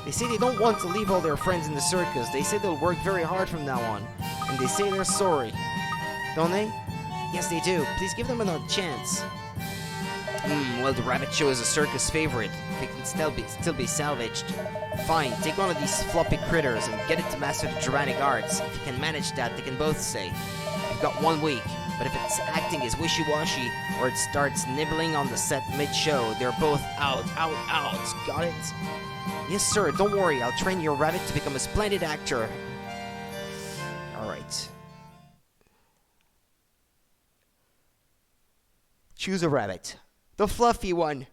They say they don't want to leave all their friends in the circus. They say they'll work very hard from now on. And they say they're sorry. Don't they? Yes, they do. Please give them another chance. Well, the rabbit show is a circus favorite. It can still be salvaged. Fine, take one of these floppy critters and get it to master the Germanic arts. If you can manage that, they can both say. You've got 1 week, but if its acting is wishy-washy or it starts nibbling on the set mid-show, they're both out. Got it? Yes, sir, don't worry. I'll train your rabbit to become a splendid actor. Alright. Choose a rabbit. The fluffy one.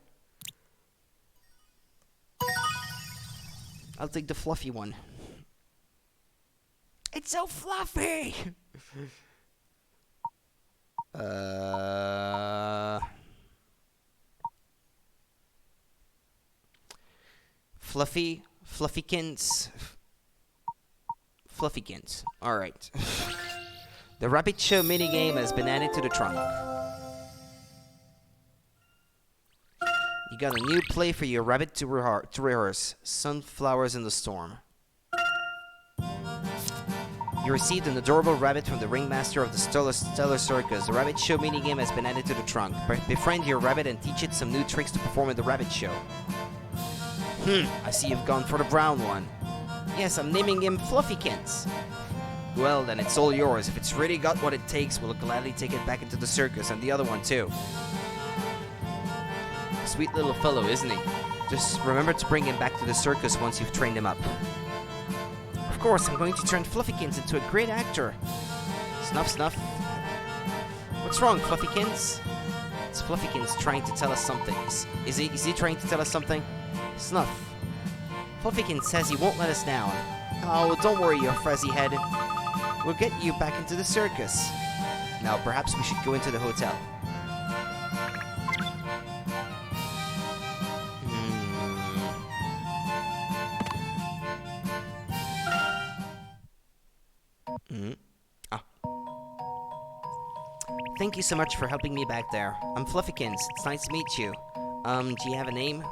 I'll take the fluffy one. It's so fluffy! Fluffykins. Alright. The Rabbit Show minigame has been added to the trunk. You got a new play for your rabbit to rehearse. Sunflowers in the Storm. You received an adorable rabbit from the ringmaster of the Stellar Circus. The Rabbit Show minigame has been added to the trunk. Befriend your rabbit and teach it some new tricks to perform at the Rabbit Show. I see you've gone for the brown one. Yes, I'm naming him Fluffykins. Well, then it's all yours. If it's really got what it takes, we'll gladly take it back into the circus, and the other one too. Sweet little fellow, isn't he? Just remember to bring him back to the circus once you've trained him up. Of course, I'm going to turn Fluffykins into a great actor. Snuff, snuff. What's wrong, Fluffykins? It's Fluffykins trying to tell us something. Is he trying to tell us something? Snuff. Fluffykins says he won't let us down. Oh, don't worry, you fuzzy head. We'll get you back into the circus. Now, perhaps we should go into the hotel. Thank you so much for helping me back there. I'm Fluffykins. It's nice to meet you. Do you have a name?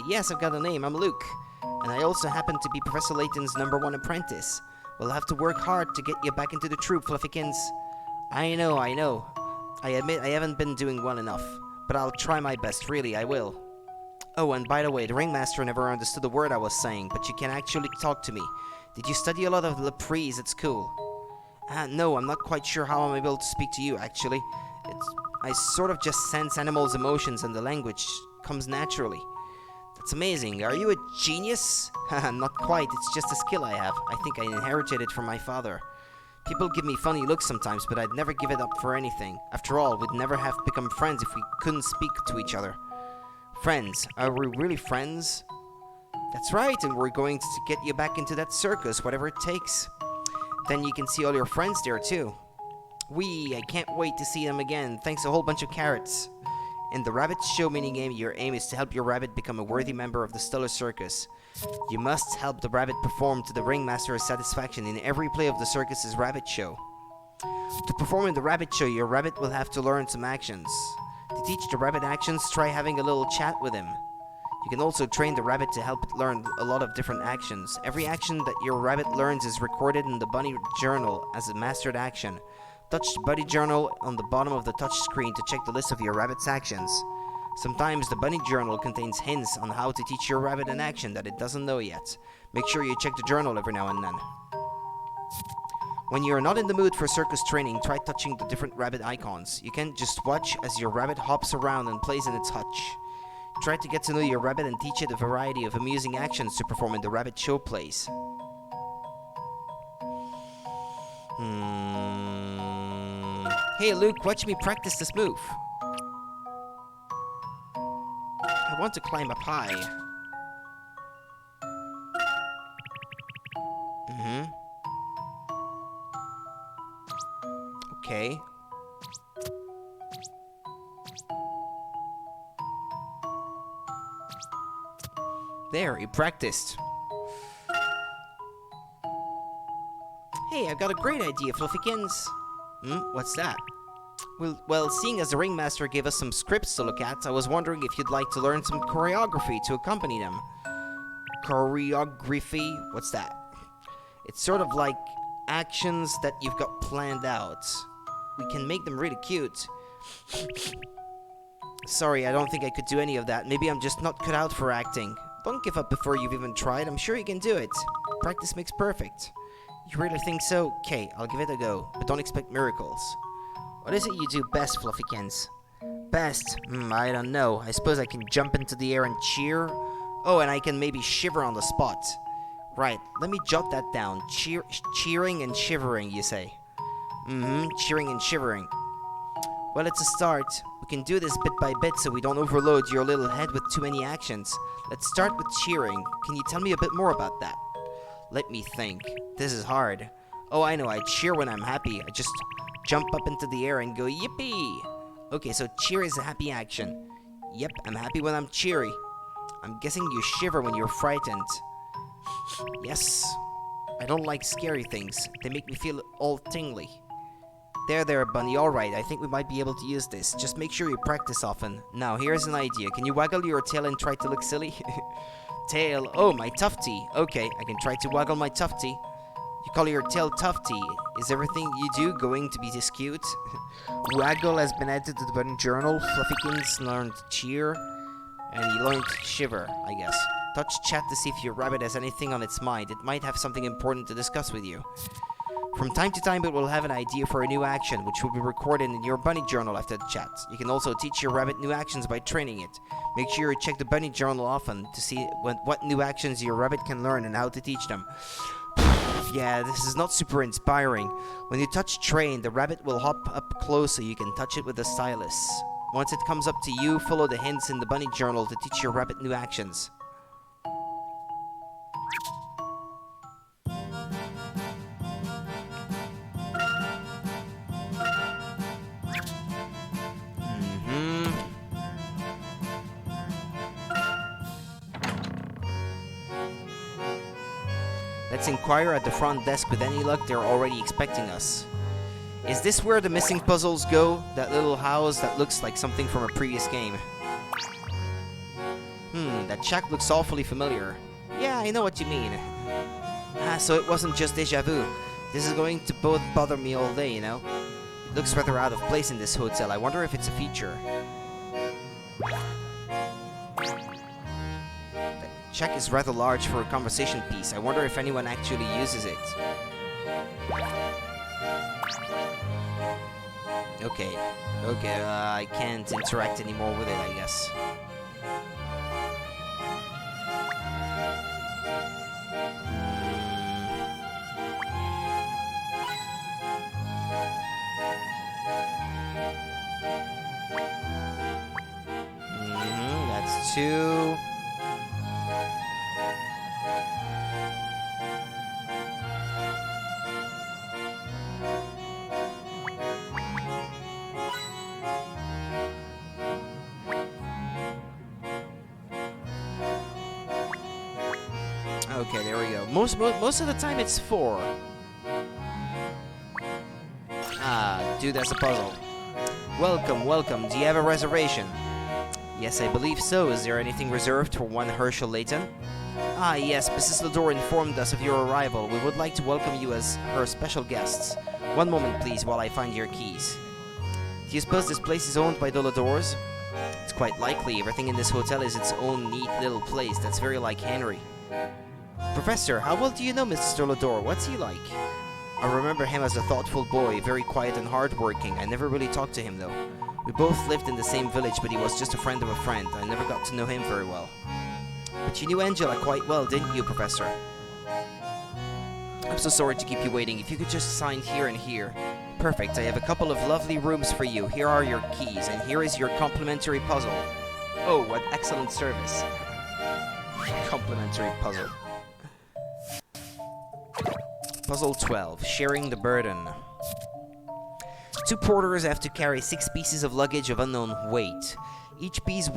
Yes, I've got a name. I'm Luke. And I also happen to be Professor Layton's #1 apprentice. We'll have to work hard to get you back into the troop, Fluffykins. I know. I admit I haven't been doing well enough. But I'll try my best, really, I will. Oh, and by the way, the ringmaster never understood a word I was saying, but you can actually talk to me. Did you study a lot of Laprise at school? No, I'm not quite sure how I'm able to speak to you, actually. I sort of just sense animals' emotions and the language comes naturally. That's amazing. Are you a genius? Haha, not quite. It's just a skill I have. I think I inherited it from my father. People give me funny looks sometimes, but I'd never give it up for anything. After all, we'd never have become friends if we couldn't speak to each other. Friends? Are we really friends? That's right, and we're going to get you back into that circus, whatever it takes. Then you can see all your friends there, too. I can't wait to see them again. Thanks a whole bunch of carrots. In the Rabbit Show minigame, your aim is to help your rabbit become a worthy member of the Stellar Circus. You must help the rabbit perform to the ringmaster's satisfaction in every play of the circus's Rabbit Show. To perform in the Rabbit Show, your rabbit will have to learn some actions. To teach the rabbit actions, try having a little chat with him. You can also train the rabbit to help it learn a lot of different actions. Every action that your rabbit learns is recorded in the bunny journal as a mastered action. Touch the bunny journal on the bottom of the touch screen to check the list of your rabbit's actions. Sometimes the bunny journal contains hints on how to teach your rabbit an action that it doesn't know yet. Make sure you check the journal every now and then. When you're not in the mood for circus training, try touching the different rabbit icons. You can't just watch as your rabbit hops around and plays in its hutch. Try to get to know your rabbit and teach it a variety of amusing actions to perform in the Rabbit Show plays. Hey Luke, watch me practice this move. I want to climb up high. Okay. There, you practiced. Hey, I've got a great idea, Fluffykins. What's that? Well, seeing as the ringmaster gave us some scripts to look at, I was wondering if you'd like to learn some choreography to accompany them. Choreography? What's that? It's sort of like actions that you've got planned out. We can make them really cute. Sorry, I don't think I could do any of that. Maybe I'm just not cut out for acting. Don't give up before you've even tried. I'm sure you can do it. Practice makes perfect. You really think so? Okay, I'll give it a go. But don't expect miracles. What is it you do best, Fluffykins? Best? I don't know. I suppose I can jump into the air and cheer? Oh, and I can maybe shiver on the spot. Right, let me jot that down. Cheering and shivering, you say? Cheering and shivering. Well, it's a start. We can do this bit by bit so we don't overload your little head with too many actions. Let's start with cheering. Can you tell me a bit more about that? Let me think. This is hard. Oh, I know. I cheer when I'm happy. I just jump up into the air and go yippee. Okay, so cheer is a happy action. Yep, I'm happy when I'm cheery. I'm guessing you shiver when you're frightened. Yes. I don't like scary things. They make me feel all tingly. There, Bunny. Alright, I think we might be able to use this. Just make sure you practice often. Now, here's an idea. Can you waggle your tail and try to look silly? Tail. Oh, my tufty. Okay, I can try to waggle my tufty. You call your tail tufty. Is everything you do going to be this cute? Waggle has been added to the button journal. Fluffykins learned cheer. And he learned shiver, I guess. Touch chat to see if your rabbit has anything on its mind. It might have something important to discuss with you. From time to time, it will have an idea for a new action, which will be recorded in your bunny journal after the chat. You can also teach your rabbit new actions by training it. Make sure you check the bunny journal often to see what new actions your rabbit can learn and how to teach them. Yeah, this is not super inspiring. When you touch train, the rabbit will hop up close so you can touch it with the stylus. Once it comes up to you, follow the hints in the bunny journal to teach your rabbit new actions. Let's inquire at the front desk. With any luck, they're already expecting us. Is this where the missing puzzles go? That little house that looks like something from a previous game. That shack looks awfully familiar. Yeah, I know what you mean. So it wasn't just déjà vu. This is going to both bother me all day, you know? It looks rather out of place in this hotel. I wonder if it's a feature. The shack is rather large for a conversation piece. I wonder if anyone actually uses it. Okay, I can't interact anymore with it, I guess. That's 2. Okay, there we go. Most of the time it's 4. Dude, that's a puzzle. Welcome. Do you have a reservation? Yes, I believe so. Is there anything reserved for one Herschel Layton? Yes, Mrs. Lador informed us of your arrival. We would like to welcome you as her special guests. One moment, please, while I find your keys. Do you suppose this place is owned by the Ladors? It's quite likely. Everything in this hotel is its own neat little place. That's very like Henry. Professor, how well do you know Mr. Lador? What's he like? I remember him as a thoughtful boy, very quiet and hardworking. I never really talked to him, though. We both lived in the same village, but he was just a friend of a friend. I never got to know him very well. But you knew Angela quite well, didn't you, Professor? I'm so sorry to keep you waiting. If you could just sign here and here. Perfect. I have a couple of lovely rooms for you. Here are your keys, and here is your complimentary puzzle. Oh, what excellent service. Complimentary puzzle. Puzzle 12. Sharing the burden. 2 porters have to carry 6 pieces of luggage of unknown weight. Each piece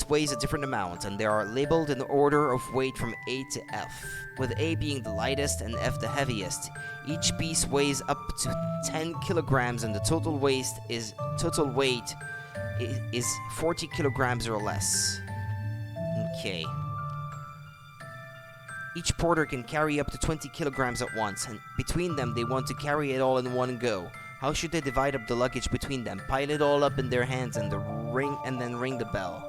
weighs a different amount, and they are labeled in order of weight from A to F, with A being the lightest and F the heaviest. Each piece weighs up to 10 kilograms, and the total weight is 40 kilograms or less. Okay. Each porter can carry up to 20 kilograms at once, and between them they want to carry it all in one go. How should they divide up the luggage between them? Pile it all up in their hands and then ring the bell.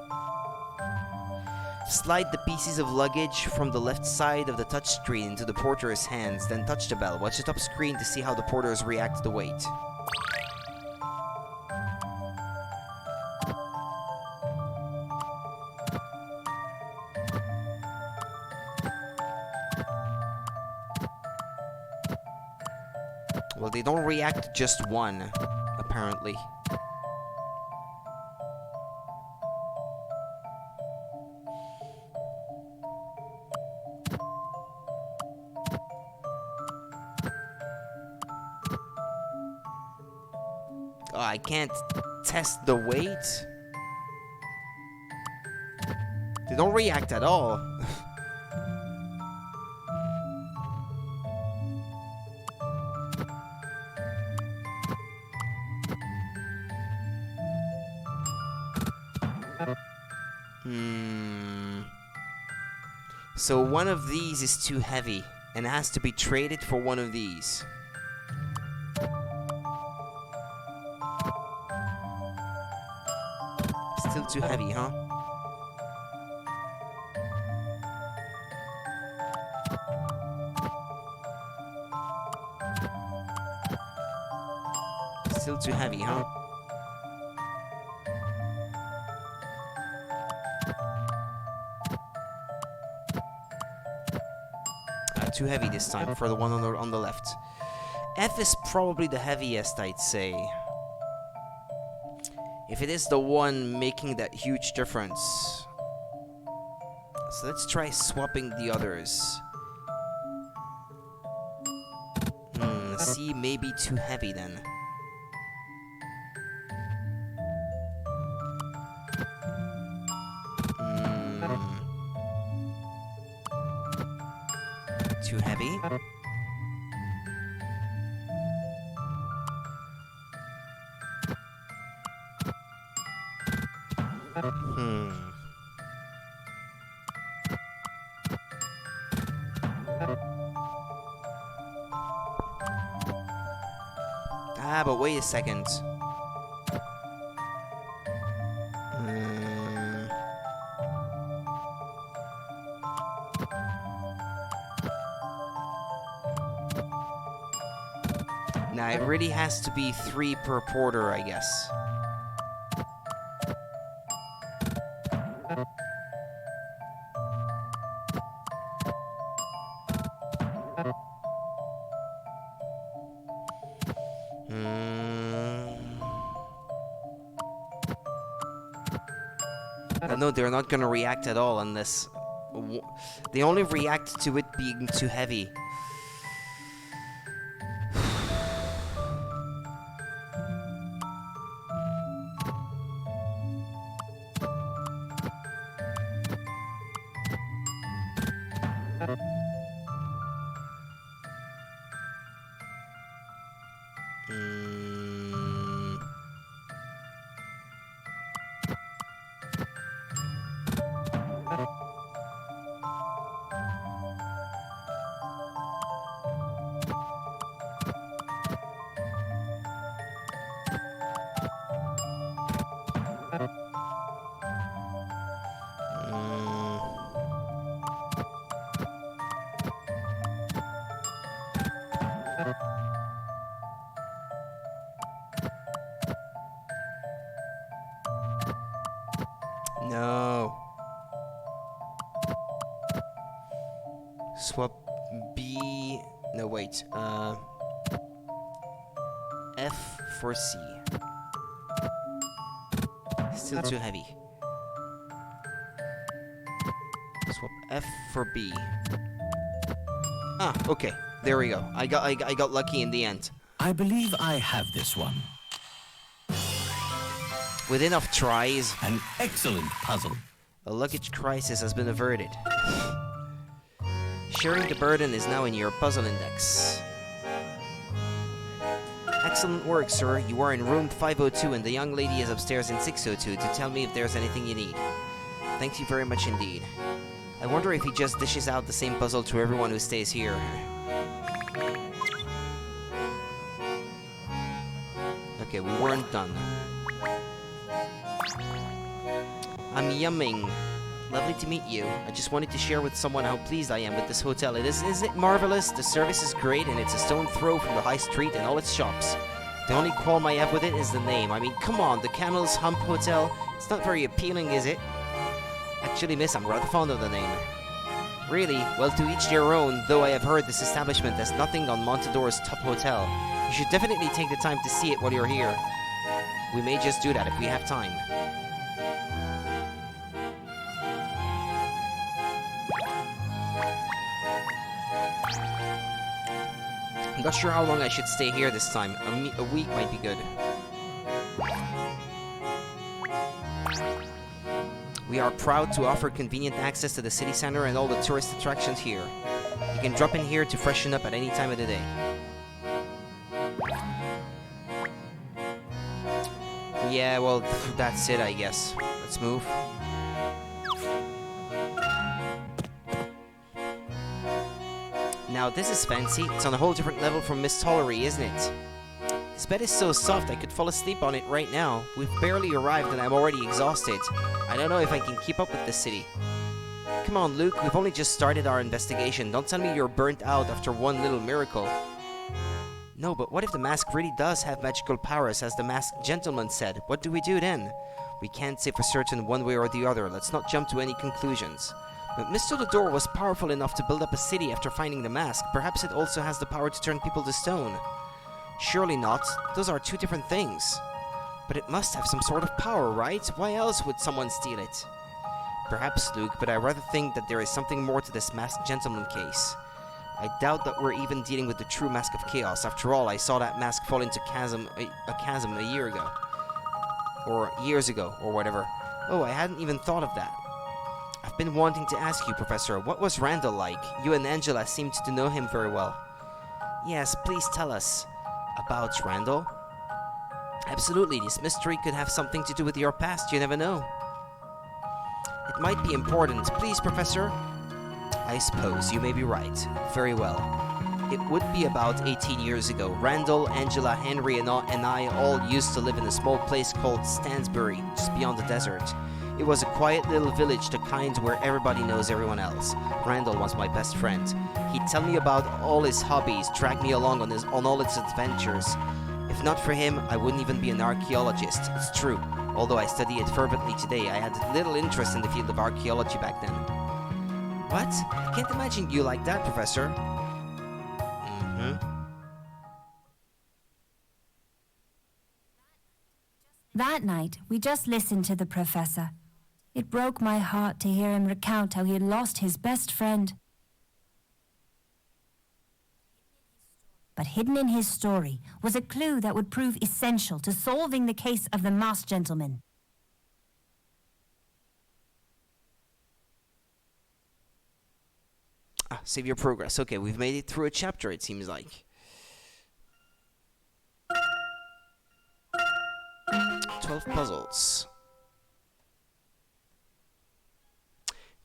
Slide the pieces of luggage from the left side of the touchscreen into the porter's hands, then touch the bell. Watch the top screen to see how the porters react to the weight. Well, they don't react to just one, apparently. Oh, I can't test the weight? They don't react at all. So one of these is too heavy and has to be traded for one of these. Still too heavy, huh? Still too heavy, huh? Too heavy this time for the one on the left. F is probably the heaviest, I'd say. If it is the one making that huge difference. So let's try swapping the others. C may be too heavy then. Too heavy. Ah, but wait a second. Now, it really has to be 3 per porter, I guess. No, they're not gonna react at all unless... They only react to it being too heavy. No. Swap B... No, wait. F for C. Still too heavy. Swap F for B. Ah, okay. There we go. I got lucky in the end.
I believe I have this one.
With enough tries,
An excellent puzzle.
a luggage crisis has been averted. Sharing the burden is now in your puzzle index. Excellent work, sir. You are in room 502 and the young lady is upstairs in 602 to tell me if there's anything you need. Thank you very much indeed. I wonder if he just dishes out the same puzzle to everyone who stays here. Okay, we weren't done. I'm yumming. Lovely to meet you. I just wanted to share with someone how pleased I am with this hotel. Isn't it marvelous? The service is great and it's a stone throw from the high street and all its shops. The only qualm I have with it is the name. I mean, come on, the Camel's Hump Hotel. It's not very appealing, is it? Actually, miss, I'm rather fond of the name. Really? Well, to each their own, though I have heard this establishment has nothing on Montador's top hotel. You should definitely take the time to see it while you're here. We may just do that if we have time. I'm not sure how long I should stay here this time. A week might be good. We are proud to offer convenient access to the city center and all the tourist attractions here. You can drop in here to freshen up at any time of the day. Yeah, well, that's it, I guess. Let's move. Now, this is fancy. It's on a whole different level from Miss Tollery, isn't it? This bed is so soft I could fall asleep on it right now. We've barely arrived and I'm already exhausted. I don't know if I can keep up with this city. Come on, Luke. We've only just started our investigation. Don't tell me you're burnt out after one little miracle. No, but what if the mask really does have magical powers, as the masked gentleman said? What do we do then? We can't say for certain one way or the other. Let's not jump to any conclusions. But Mr. Lador was powerful enough to build up a city after finding the mask. Perhaps it also has the power to turn people to stone. Surely not. Those are two different things. But it must have some sort of power, right? Why else would someone steal it? Perhaps, Luke, but I rather think that there is something more to this masked gentleman case. I doubt that we're even dealing with the true Mask of Chaos. After all, I saw that mask fall into a chasm a year ago. Or years ago, or whatever. Oh, I hadn't even thought of that. I've been wanting to ask you, Professor, what was Randall like? You and Angela seemed to know him very well. Yes, please tell us. About Randall? Absolutely, this mystery could have something to do with your past, you never know. It might be important. Please, Professor. I suppose you may be right. Very well. It would be about 18 years ago. Randall, Angela, Henry, and I all used to live in a small place called Stansbury, just beyond the desert. It was a quiet little village, the kind where everybody knows everyone else. Randall was my best friend. He'd tell me about all his hobbies, drag me along on all its adventures. If not for him, I wouldn't even be an archaeologist. It's true. Although I study it fervently today, I had little interest in the field of archaeology back then. What? I can't imagine you like that, Professor.
That night, we just listened to the professor. It broke my heart to hear him recount how he had lost his best friend. But hidden in his story was a clue that would prove essential to solving the case of the masked gentleman.
Save your progress. Okay, we've made it through a chapter, it seems like. 12 puzzles.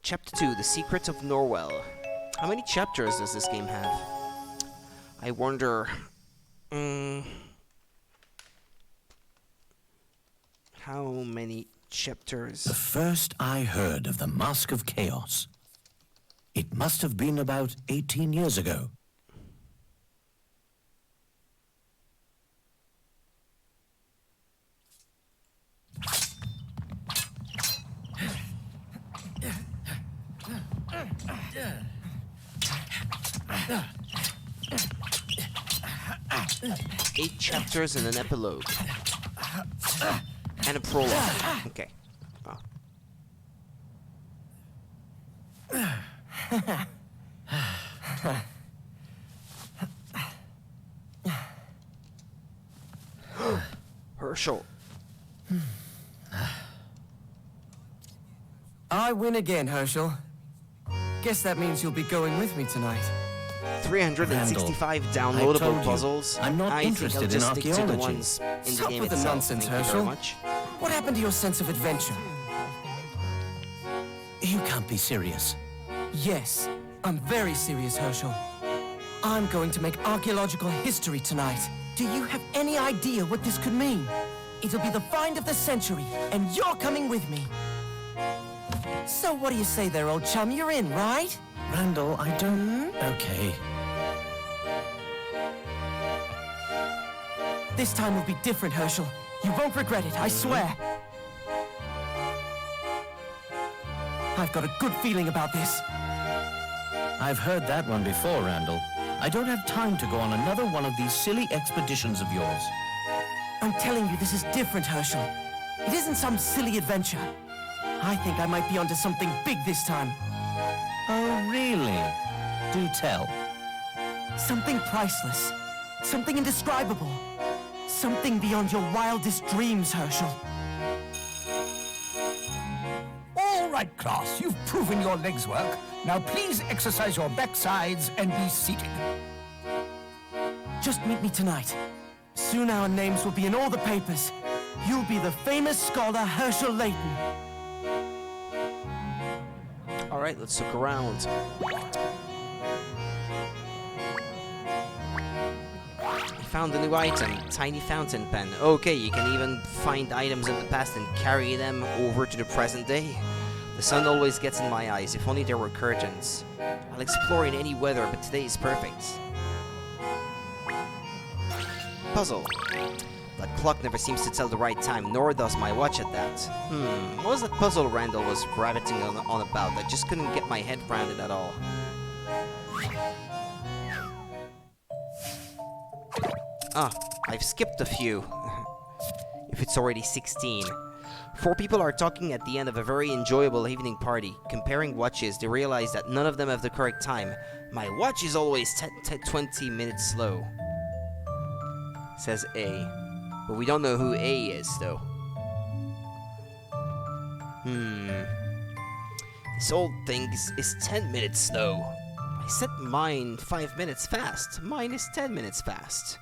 Chapter 2, The Secret of Norwell. How many chapters does this game have? I wonder... how many chapters?
The first I heard of the Mask of Chaos. It must have been about 18 years ago.
Eight chapters and an epilogue. And a prologue. Okay. Oh. Herschel.
I win again, Herschel. Guess that means you'll be going with me tonight.
365
Randall,
downloadable puzzles.
I'm not
I think I'll
interested in
just stick to the
archaeology.
ones in the
Stop
game
with the
itself.
nonsense,
Thank you very
Herschel.
much.
What happened to your sense of adventure?
You can't be serious.
Yes, I'm very serious, Herschel. I'm going to make archaeological history tonight. Do you have any idea what this could mean? It'll be the find of the century, and you're coming with me. So what do you say there, old chum? You're in, right?
Randall, I don't... Okay.
This time will be different, Herschel. You won't regret it, I swear. I've got a good feeling about this.
I've heard that one before, Randall. I don't have time to go on another one of these silly expeditions of yours.
I'm telling you, this is different, Herschel. It isn't some silly adventure. I think I might be onto something big this time.
Oh, really? Do tell.
Something priceless. Something indescribable. Something beyond your wildest dreams, Herschel.
All right, class, you've proven your legs work. Now please exercise your backsides and be seated.
Just meet me tonight. Soon our names will be in all the papers. You'll be the famous scholar Herschel Layton.
Alright, let's look around. I found a new item, tiny fountain pen. Okay, you can even find items in the past and carry them over to the present day. The sun always gets in my eyes, if only there were curtains. I'll explore in any weather, but today is perfect. Puzzle. That clock never seems to tell the right time, nor does my watch at that. What was that puzzle Randall was rabbiting on about? I just couldn't get my head around it at all. Ah, I've skipped a few. If it's already 16. 4 people are talking at the end of a very enjoyable evening party. Comparing watches, they realize that none of them have the correct time. My watch is always 20 minutes slow. Says A. But we don't know who A is, though. This old thing is 10 minutes slow. I set mine 5 minutes fast. Mine is 10 minutes fast.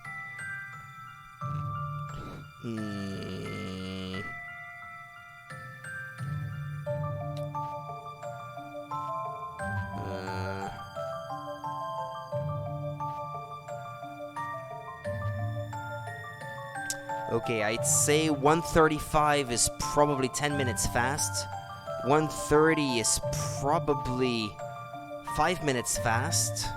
Okay, I'd say 135 is probably 10 minutes fast. 130 is probably 5 minutes fast.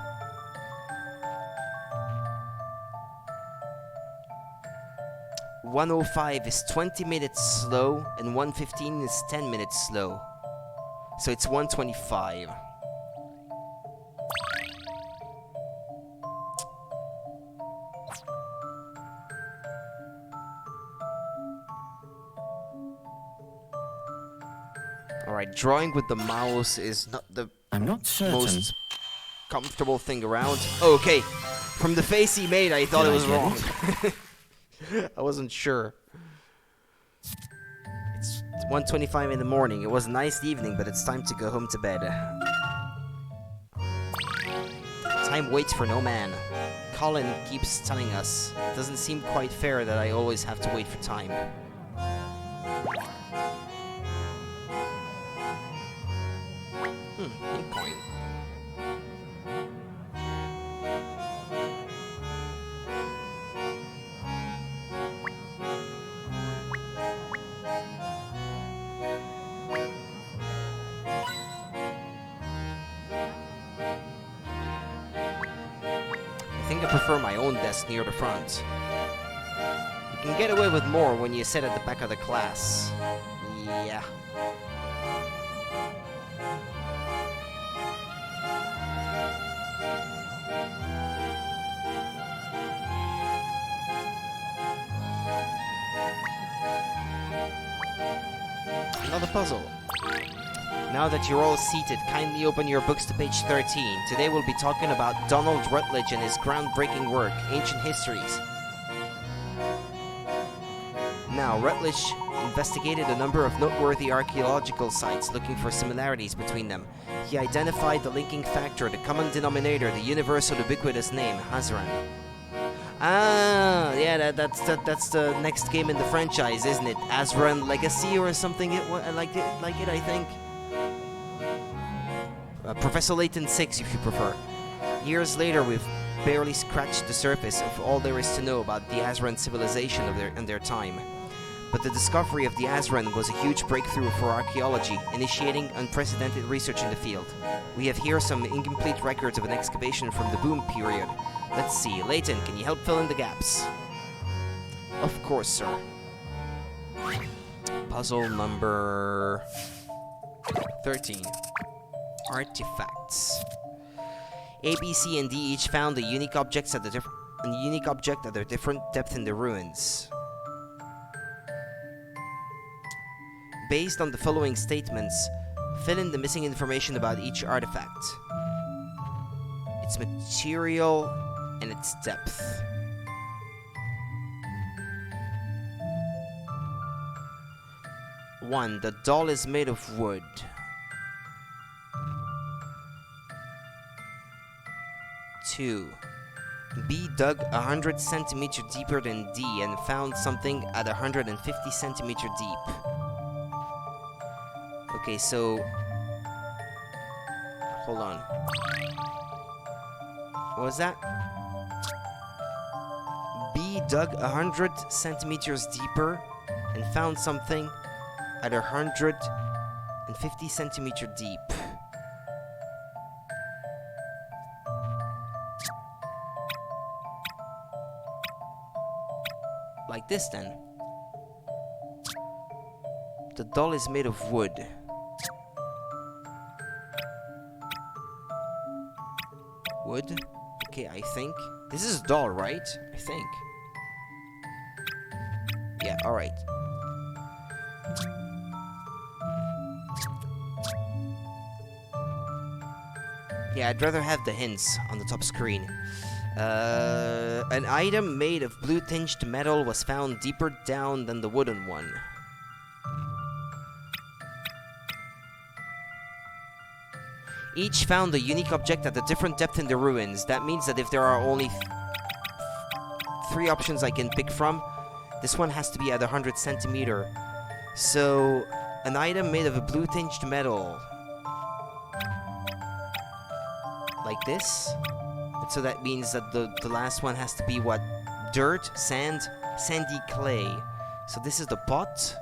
.105 is 20 minutes slow, and 115 is 10 minutes slow. So it's 125. Alright, drawing with the mouse is not the
I'm not certain.
most comfortable thing around. Oh, okay. From the face he made, I thought
Did
it
I
was
get
wrong. I wasn't sure. It's 1:25 in the morning. It was a nice evening, but it's time to go home to bed. Time waits for no man. Colin keeps telling us, it doesn't seem quite fair that I always have to wait for time. Pink coin. I think I prefer my own desk near the front. You can get away with more when you sit at the back of the class. Yeah. Another puzzle. Now that you're all seated, kindly open your books to page 13. Today we'll be talking about Donald Rutledge and his groundbreaking work, Ancient Histories. Now, Rutledge investigated a number of noteworthy archaeological sites looking for similarities between them. He identified the linking factor, the common denominator, the universal ubiquitous name, Hazran. Ah, yeah, that's the next game in the franchise, isn't it? Azran Legacy or something like it, I think. Professor Layton 6, if you prefer. Years later, we've barely scratched the surface of all there is to know about the Azran civilization and their time. But the discovery of the Azran was a huge breakthrough for archaeology, initiating unprecedented research in the field. We have here some incomplete records of an excavation from the Boom period. Let's see, Layton, can you help fill in the gaps? Of course, sir. Puzzle number 13. Artifacts. A, B, C, and D each found a unique object at their different depth in the ruins. Based on the following statements, fill in the missing information about each artifact. Its material and its depth. One, the doll is made of wood. 2. B dug 100 centimeters deeper than D and found something at 150 centimeters deep. Okay, so... hold on. What was that? B dug 100 centimeters deeper and found something at 150 centimeters deep. Like this, then. The doll is made of wood. Wood? Okay, I think. This is a doll, right? I think. Yeah, alright. Yeah, I'd rather have the hints on the top screen. An item made of blue-tinged metal was found deeper down than the wooden one. Each found a unique object at a different depth in the ruins. That means that if there are only 3 options I can pick from, this one has to be at 100 centimeter. So, an item made of a blue-tinged metal. Like this. And so that means that the last one has to be what? Dirt? Sand? Sandy clay. So this is the pot.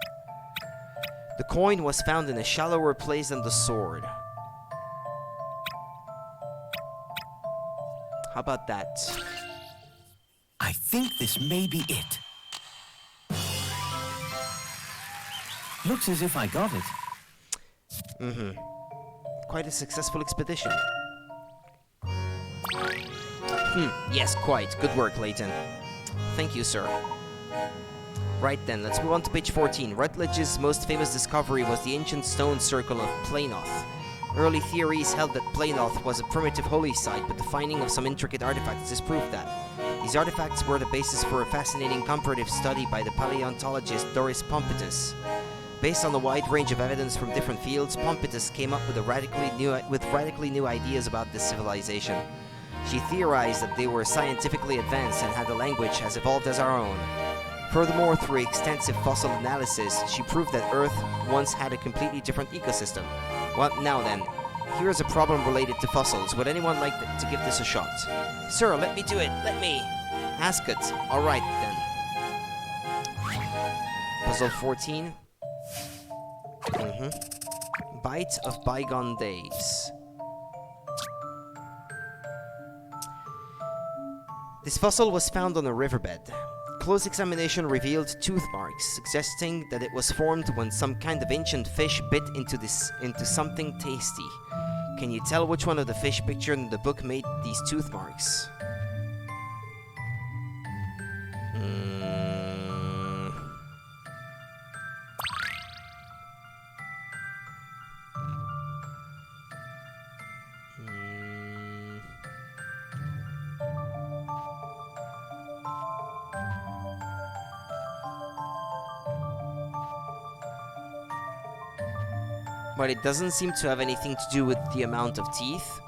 The coin was found in a shallower place than the sword. How about that?
I think this may be it.
Looks as if I got it.
Quite a successful expedition. Yes, quite. Good work, Layton. Thank you, sir. Right then, let's move on to page 14. Rutledge's most famous discovery was the ancient stone circle of Planoth. Early theories held that Planoth was a primitive holy site, but the finding of some intricate artifacts disproved that. These artifacts were the basis for a fascinating comparative study by the paleontologist Doris Pompitus. Based on a wide range of evidence from different fields, Pompitus came up with radically new ideas about this civilization. She theorized that they were scientifically advanced and had a language as evolved as our own. Furthermore, through extensive fossil analysis, she proved that Earth once had a completely different ecosystem. Well, now then, here is a problem related to fossils. Would anyone like to give this a shot? Sir, let me do it. Let me. Ask it. Alright, then. Puzzle 14. Bite of bygone days. This fossil was found on a riverbed. Close examination revealed tooth marks, suggesting that it was formed when some kind of ancient fish bit into something tasty. Can you tell which one of the fish pictured in the book made these tooth marks? But it doesn't seem to have anything to do with the amount of teeth.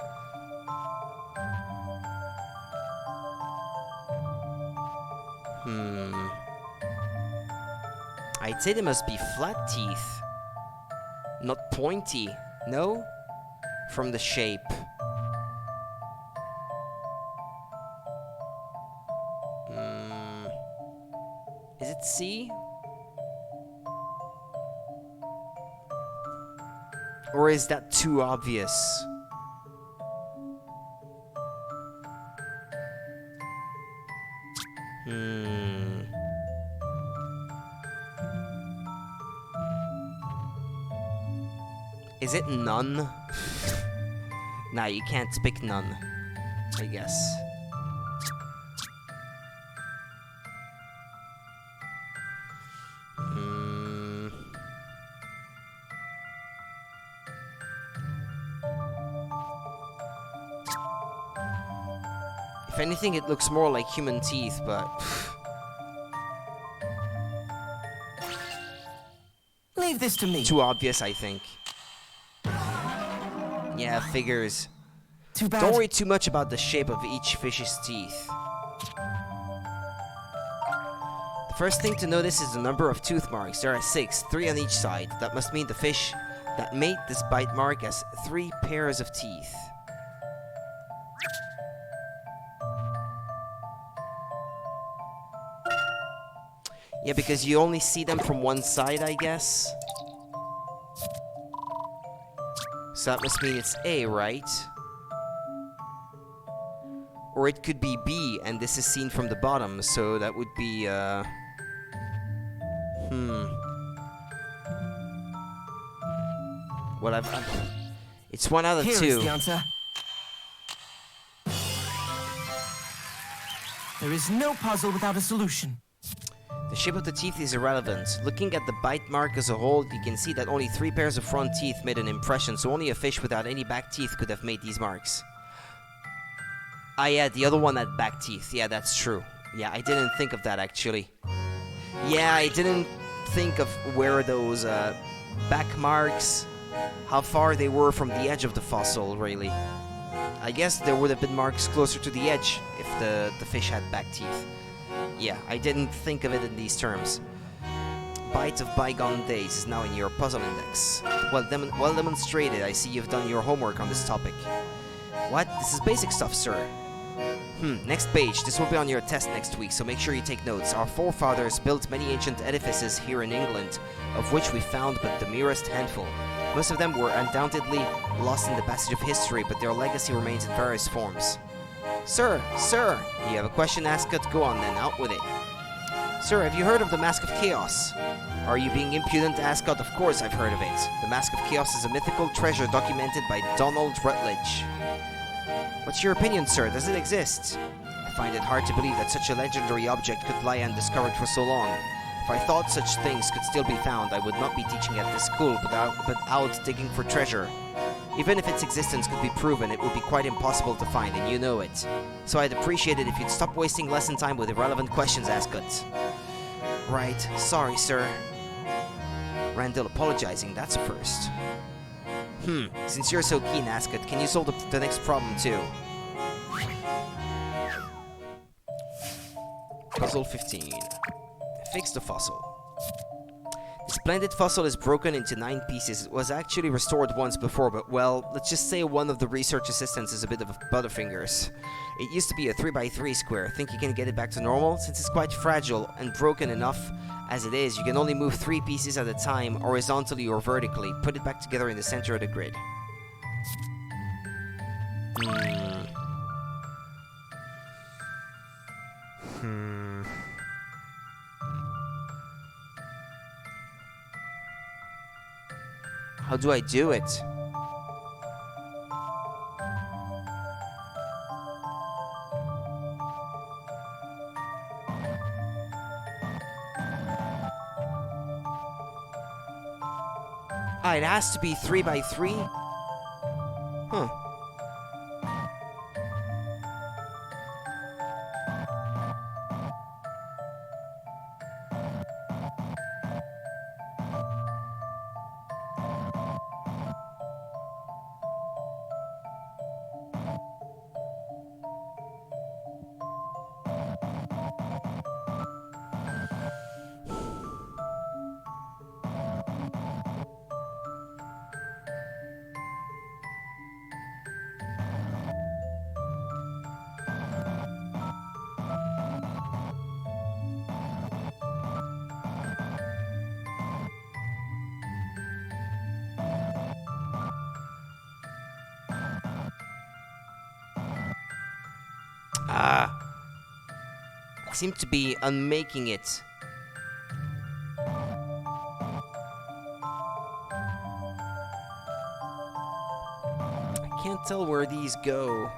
I'd say they must be flat teeth. Not pointy, no? From the shape. Is it C? Or is that too obvious? Is it none? Nah, you can't pick none, I guess. If anything, it looks more like human teeth, but...
Leave this to me.
Too obvious, I think. Yeah, figures.
Too bad.
Don't worry too much about the shape of each fish's teeth. The first thing to notice is the number of tooth marks. There are 6, 3 on each side. That must mean the fish that made this bite mark has 3 pairs of teeth. Yeah, because you only see them from one side, I guess. So that must mean it's A, right? Or it could be B, and this is seen from the bottom, so that would be, Well, it's 1 out of 2.
Here is the answer. There is no puzzle without a solution.
The shape of the teeth is irrelevant. Looking at the bite mark as a whole, you can see that only 3 pairs of front teeth made an impression, so only a fish without any back teeth could have made these marks. Ah yeah, the other one had back teeth. Yeah, that's true. Yeah, I didn't think of that, actually. Yeah, I didn't think of where those back marks, how far they were from the edge of the fossil, really. I guess there would have been marks closer to the edge if the fish had back teeth. Yeah, I didn't think of it in these terms. Bite of bygone days is now in your puzzle index. Well demonstrated. I see you've done your homework on this topic. What? This is basic stuff, sir. Next page. This will be on your test next week, so make sure you take notes. Our forefathers built many ancient edifices here in England, of which we found but the merest handful. Most of them were undoubtedly lost in the passage of history, but their legacy remains in various forms. Sir! You have a question, Ascot? Go on then, out with it. Sir, have you heard of the Mask of Chaos? Are you being impudent, Ascot? Of course I've heard of it. The Mask of Chaos is a mythical treasure documented by Donald Rutledge. What's your opinion, sir? Does it exist? I find it hard to believe that such a legendary object could lie undiscovered for so long. If I thought such things could still be found, I would not be teaching at this school, but out digging for treasure. Even if its existence could be proven, it would be quite impossible to find, and you know it. So I'd appreciate it if you'd stop wasting lesson time with irrelevant questions, Ascot. Right. Sorry, sir. Randall apologizing, that's a first. Since you're so keen, Ascot, can you solve the next problem too? Puzzle 15. Fix the fossil. The splendid fossil is broken into 9 pieces. It was actually restored once before, but well, let's just say one of the research assistants is a bit of a butterfingers. It used to be a 3x3 square. Think you can get it back to normal? Since it's quite fragile and broken enough as it is, you can only move 3 pieces at a time, horizontally or vertically. Put it back together in the center of the grid. How do I do it? It has to be 3x3? Huh. I seem to be unmaking it. I can't tell where these go.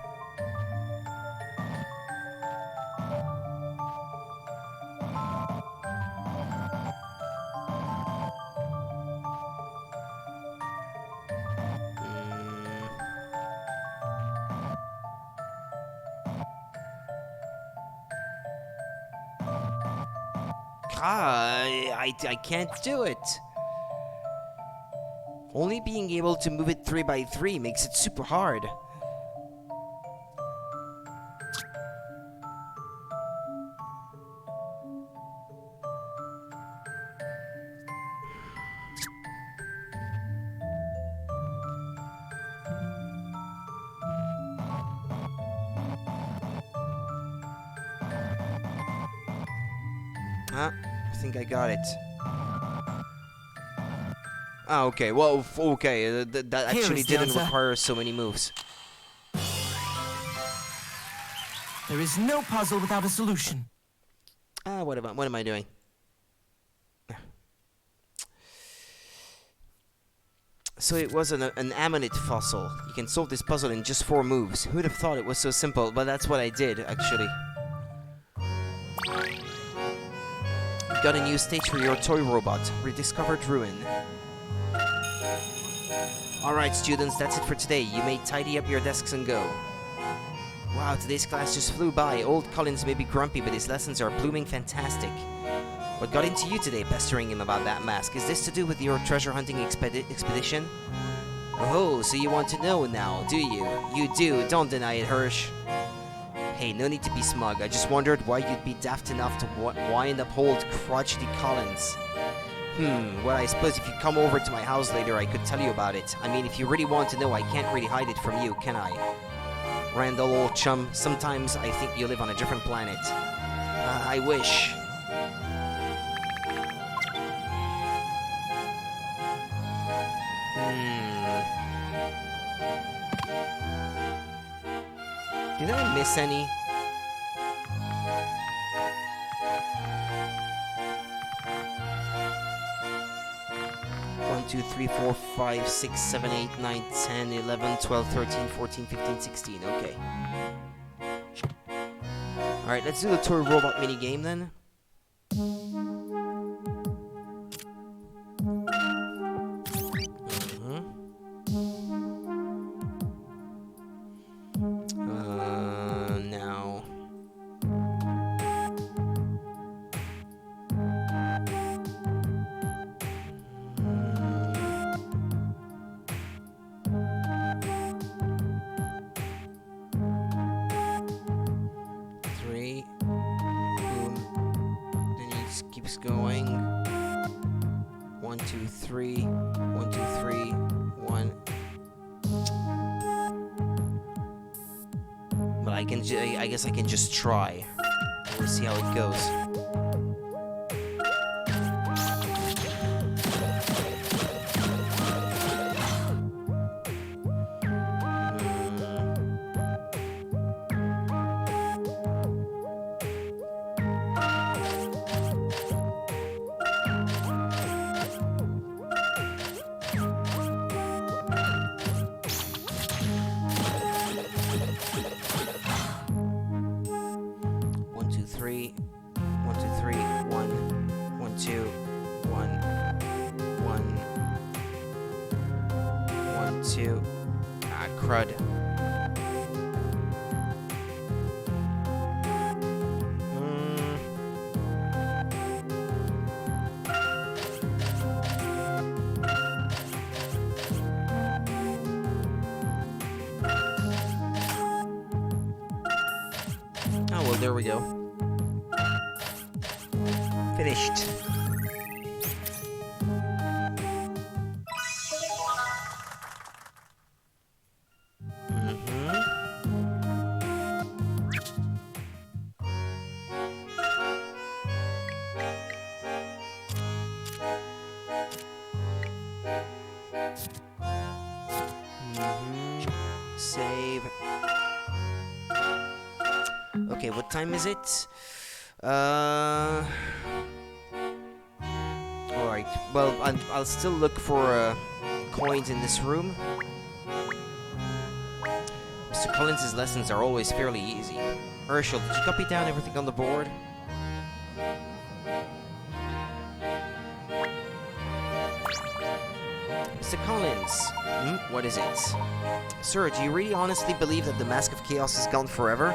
I can't do it. Only being able to move it 3x3 makes it super hard. I think I got it. Okay. Well, okay. That actually didn't require so many moves.
There is no puzzle without a solution.
What am I doing? So it was an ammonite fossil. You can solve this puzzle in just 4 moves. Who'd have thought it was so simple? But that's what I did, actually. Got a new stage for your toy robot. Rediscovered ruin. Alright, students, that's it for today. You may tidy up your desks and go. Wow, today's class just flew by. Old Collins may be grumpy, but his lessons are blooming fantastic. What got into you today, pestering him about that mask? Is this to do with your treasure hunting expedition? Oh, so you want to know now, do you? You do, don't deny it, Hirsch. Hey, no need to be smug. I just wondered why you'd be daft enough to wind up old crotchety Collins. Well, I suppose if you come over to my house later, I could tell you about it. I mean, if you really want to know, I can't really hide it from you, can I? Randall, old chum, sometimes I think you live on a different planet. I wish. Did I miss any? One, 2, 3, 4, 5, 6, 7, 8, 9, 10, 11, 12, 13, 14, 15, 16. Okay. Alright, let's do the toy robot minigame then. Now. Three. Boom. Then it just keeps going. 1, 2, 3. 1, 2, 3. 1. But I guess I can just try. We'll see how it goes. Crud. Oh, well, there we go. Finished. Save. Okay, what time is it? Alright, well, I'll still look for coins in this room. Mr. Collins' lessons are always fairly easy. Herschel, did you copy down everything on the board? Mr. Collins, what is it? Sir, do you really honestly believe that the Mask of Chaos is gone forever?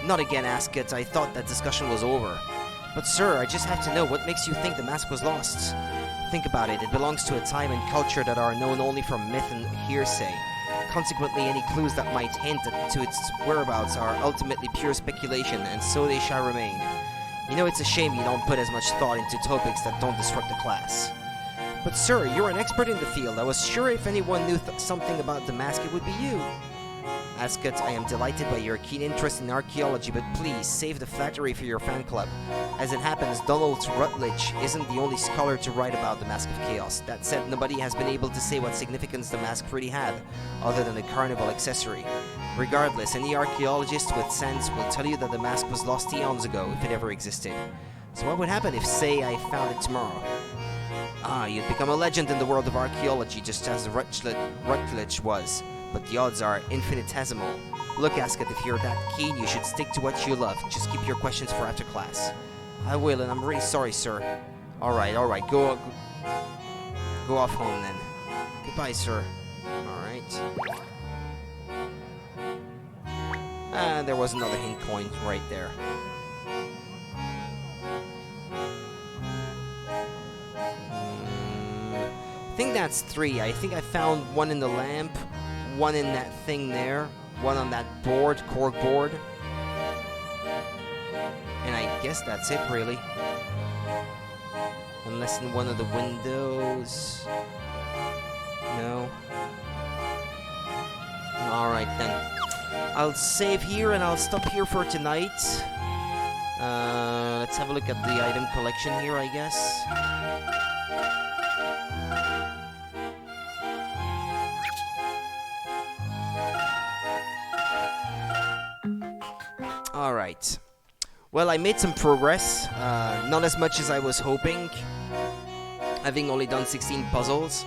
Not again, Ascot. I thought that discussion was over. But sir, I just have to know, what makes you think the mask was lost? Think about it. It belongs to a time and culture that are known only from myth and hearsay. Consequently, any clues that might hint to its whereabouts are ultimately pure speculation, and so they shall remain. You know, it's a shame you don't put as much thought into topics that don't disrupt the class. But sir, you're an expert in the field. I was sure if anyone knew something about the mask, it would be you. Ascot, I am delighted by your keen interest in archaeology, but please, save the flattery for your fan club. As it happens, Donald Rutledge isn't the only scholar to write about the Mask of Chaos. That said, nobody has been able to say what significance the mask really had, other than a carnival accessory. Regardless, any archaeologist with sense will tell you that the mask was lost eons ago, if it ever existed. So what would happen if, say, I found it tomorrow? Ah, you'd become a legend in the world of archaeology, just as Rutledge was. But the odds are infinitesimal. Look, Ascot, if you're that keen, you should stick to what you love. Just keep your questions for after class. I will, and I'm really sorry, sir. Alright, go off home, then. Goodbye, sir. Alright. Ah, there was another hint coin right there. I think that's 3. I think I found one in the lamp, one in that thing there, one on that board, cork board. And I guess that's it, really. Unless in one of the windows. No. Alright then. I'll save here and I'll stop here for tonight. Let's have a look at the item collection here, I guess. Alright. Well, I made some progress. Not as much as I was hoping. Having only done 16 puzzles.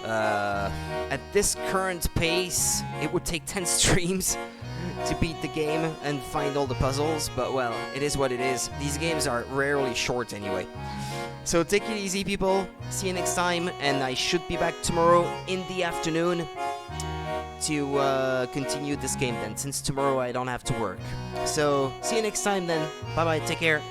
At this current pace, it would take 10 streams to beat the game and find all the puzzles, but well, it is what it is. These games are rarely short anyway. So take it easy, people. See you next time, and I should be back tomorrow in the afternoon to continue this game then, since tomorrow I don't have to work. So see you next time then. Bye bye, take care.